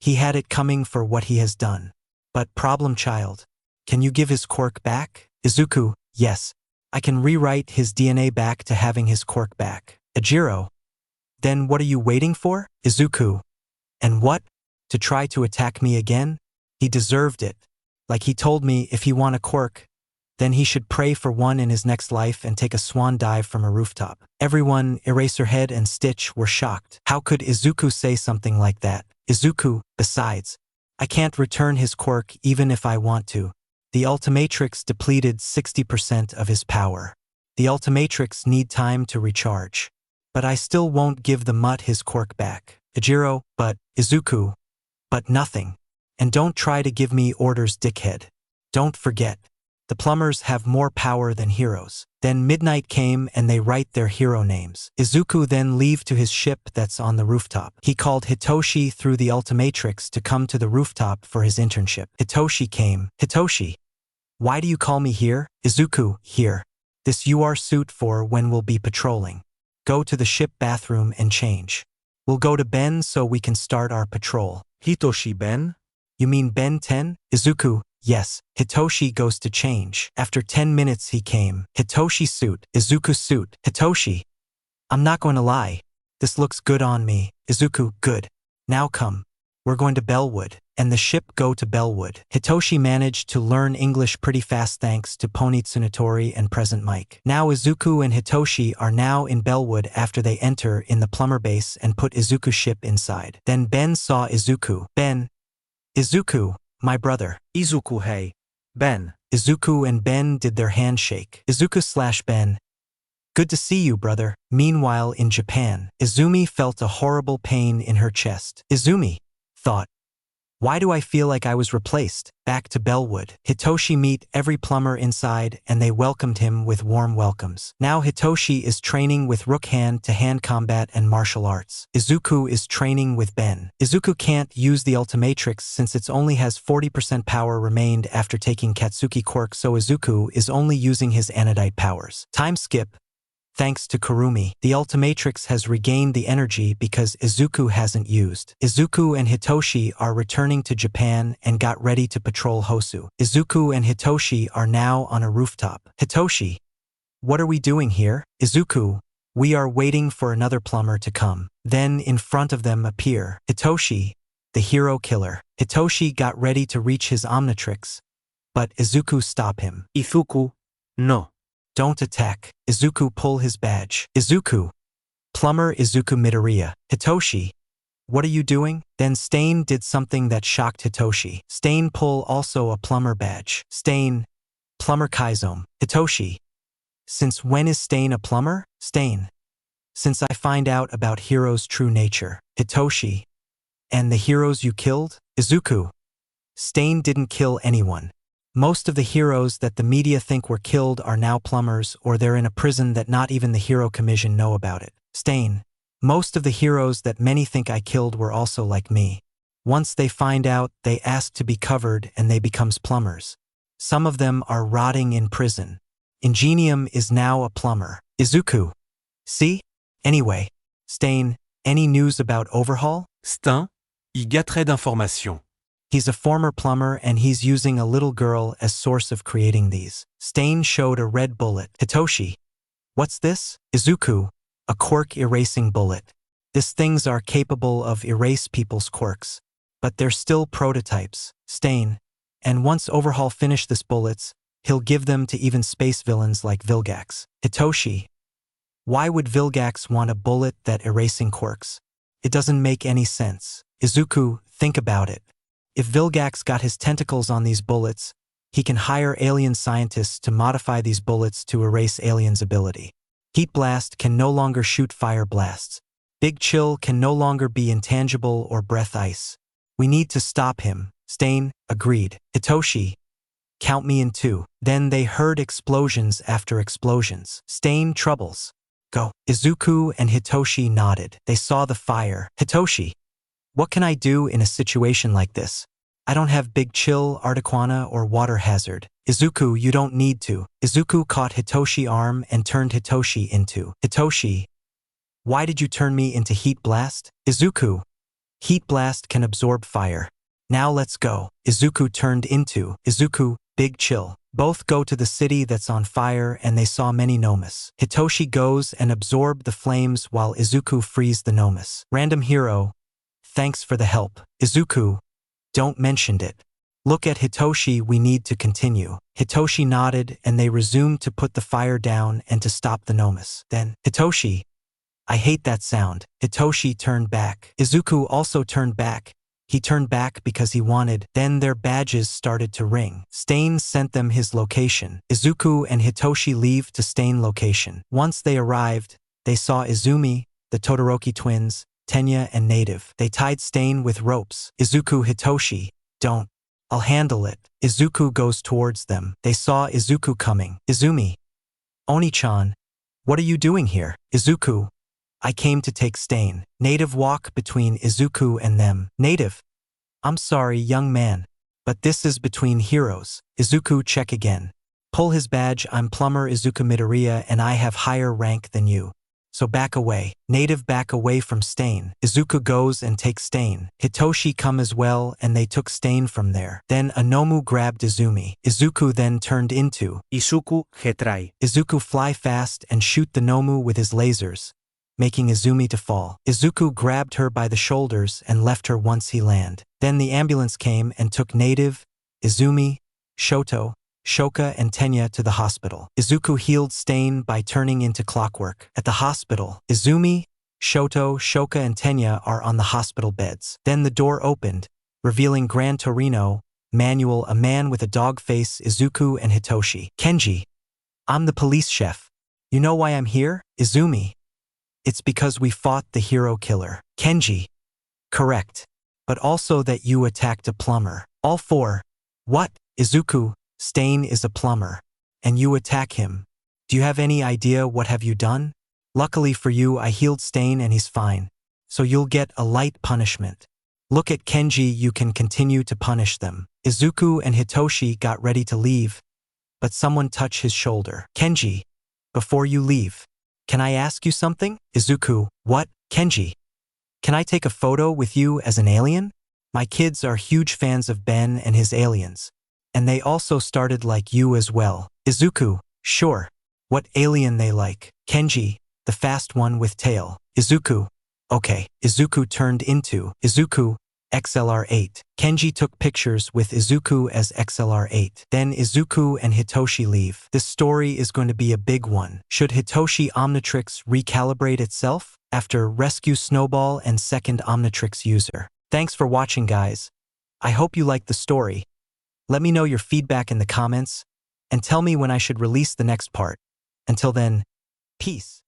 He had it coming for what he has done. But problem child. Can you give his quirk back? Izuku, yes. I can rewrite his DNA back to having his quirk back. Ejiro. Then what are you waiting for? Izuku. And what? To try to attack me again? He deserved it. Like he told me if he want a quirk, then he should pray for one in his next life and take a swan dive from a rooftop. Everyone, Eraserhead and Stitch, were shocked. How could Izuku say something like that? Izuku, besides, I can't return his quirk even if I want to. The Ultimatrix depleted 60% of his power. The Ultimatrix need time to recharge. But I still won't give the mutt his quirk back. Ejiro, but, Izuku. But nothing. And don't try to give me orders, dickhead. Don't forget. The plumbers have more power than heroes. Then midnight came and they write their hero names. Izuku then leave to his ship that's on the rooftop. He called Hitoshi through the Ultimatrix to come to the rooftop for his internship. Hitoshi came. Hitoshi. Why do you call me here? Izuku, here. This UR suit for when we'll be patrolling. Go to the ship bathroom and change. We'll go to Ben so we can start our patrol. Hitoshi Ben? You mean Ben 10? Izuku, yes. Hitoshi goes to change. After 10 minutes he came. Hitoshi suit. Izuku suit. Hitoshi. I'm not going to lie. This looks good on me. Izuku, good. Now come. We're going to Bellwood. And the ship go to Bellwood. Hitoshi managed to learn English pretty fast thanks to Pony Tsunotori and Present Mike. Now Izuku and Hitoshi are now in Bellwood after they enter in the plumber base and put Izuku's ship inside. Then Ben saw Izuku. Ben. Izuku, my brother. Izuku, hey. Ben. Izuku and Ben did their handshake. Izuku/Ben. Good to see you, brother. Meanwhile, in Japan, Izumi felt a horrible pain in her chest. Izumi thought, why do I feel like I was replaced? Back to Bellwood. Hitoshi meet every plumber inside and they welcomed him with warm welcomes. Now Hitoshi is training with Rook hand-to-hand combat and martial arts. Izuku is training with Ben. Izuku can't use the Ultimatrix since it only has 40% power remained after taking Katsuki quirk, so Izuku is only using his anodite powers. Time skip. Thanks to Kurumi, the Ultimatrix has regained the energy because Izuku hasn't used. Izuku and Hitoshi are returning to Japan and got ready to patrol Hosu. Izuku and Hitoshi are now on a rooftop. Hitoshi. What are we doing here? Izuku. We are waiting for another plumber to come. Then in front of them appear Hitoshi, the hero killer. Hitoshi got ready to reach his Omnitrix, but Izuku stopped him. Izuku, no. Don't attack. Izuku pull his badge. Izuku. Plumber Izuku Midoriya. Hitoshi. What are you doing? Then Stain did something that shocked Hitoshi. Stain pull also a plumber badge. Stain. Plumber Kaizome. Hitoshi. Since when is Stain a plumber? Stain. since I find out about heroes' true nature. Hitoshi. And the heroes you killed? Izuku. Stain didn't kill anyone. Most of the heroes that the media think were killed are now plumbers, or they're in a prison that not even the Hero Commission know about it. Stain. Most of the heroes that many think I killed were also like me. Once they find out, they ask to be covered and they becomes plumbers. Some of them are rotting in prison. Ingenium is now a plumber. Izuku. See? Anyway. Stain, any news about Overhaul? Stein, y gâterait d'informations. He's a former plumber and he's using a little girl as source of creating these. Stain showed a red bullet. Hitoshi. What's this? Izuku. A quirk erasing bullet. These things are capable of erase people's quirks. But they're still prototypes. Stain. And once Overhaul finish this bullets, he'll give them to even space villains like Vilgax. Hitoshi. Why would Vilgax want a bullet that erasing quirks? It doesn't make any sense. Izuku, think about it. If Vilgax got his tentacles on these bullets, he can hire alien scientists to modify these bullets to erase aliens' ability. Heat Blast can no longer shoot fire blasts. Big Chill can no longer be intangible or breath ice. We need to stop him. Stain, agreed. Hitoshi. Count me in 2. Then they heard explosions after explosions. Stain, troubles. Go. Izuku and Hitoshi nodded. They saw the fire. Hitoshi. What can I do in a situation like this? I don't have Big Chill, Articuana, or Water Hazard. Izuku, you don't need to. Izuku caught Hitoshi's arm and turned Hitoshi into. Hitoshi. Why did you turn me into Heat Blast? Izuku. Heat Blast can absorb fire. Now let's go. Izuku turned into. Izuku, Big Chill. Both go to the city that's on fire and they saw many Nomus. Hitoshi goes and absorb the flames while Izuku frees the Nomus. Random hero. Thanks for the help. Izuku. Don't mention it. Look at Hitoshi, we need to continue. Hitoshi nodded and they resumed to put the fire down and to stop the Nomus. Then, Hitoshi. I hate that sound. Hitoshi turned back. Izuku also turned back. He turned back because he wanted. Then their badges started to ring. Stain sent them his location. Izuku and Hitoshi leave to Stain location. Once they arrived, they saw Izumi, the Todoroki twins, Tenya and Native. They tied Stain with ropes. Izuku, Hitoshi. Don't. I'll handle it. Izuku goes towards them. They saw Izuku coming. Izumi. Oni-chan. What are you doing here? Izuku. I came to take Stain. Native walk between Izuku and them. Native. I'm sorry, young man. But this is between heroes. Izuku, check again. Pull his badge. I'm Plumber Izuku Midoriya and I have higher rank than you. So back away. Native back away from Stain. Izuku goes and takes Stain. Hitoshi come as well and they took Stain from there. Then Anomu grabbed Izumi. Izuku then turned into. Isuku Hetrai. Izuku fly fast and shoot the Nomu with his lasers, making Izumi to fall. Izuku grabbed her by the shoulders and left her once he land. Then the ambulance came and took Native, Izumi, Shoto, Shoka and Tenya to the hospital. Izuku healed Stain by turning into clockwork. At the hospital, Izumi, Shoto, Shoka and Tenya are on the hospital beds. Then the door opened, revealing Gran Torino, Manuel, a man with a dog face, Izuku and Hitoshi. Kenji. I'm the police chef. You know why I'm here? Izumi. It's because we fought the hero killer. Kenji. Correct. But also that you attacked a plumber. All 4. What? Izuku. Stain is a plumber. And you attack him. Do you have any idea what have you done? Luckily for you, I healed Stain and he's fine. So you'll get a light punishment. Look at Kenji, you can continue to punish them. Izuku and Hitoshi got ready to leave, but someone touched his shoulder. Kenji. Before you leave, can I ask you something? Izuku. What? Kenji. Can I take a photo with you as an alien? My kids are huge fans of Ben and his aliens. And they also started like you as well. Izuku. Sure. What alien they like? Kenji. The fast one with tail. Izuku. Okay. Izuku turned into. Izuku. XLR8. Kenji took pictures with Izuku as XLR8. Then Izuku and Hitoshi leave. This story is going to be a big one. Should Hitoshi Omnitrix recalibrate itself? After rescue Snowball and second Omnitrix user. Thanks for watching, guys. I hope you liked the story. Let me know your feedback in the comments and tell me when I should release the next part. Until then, peace.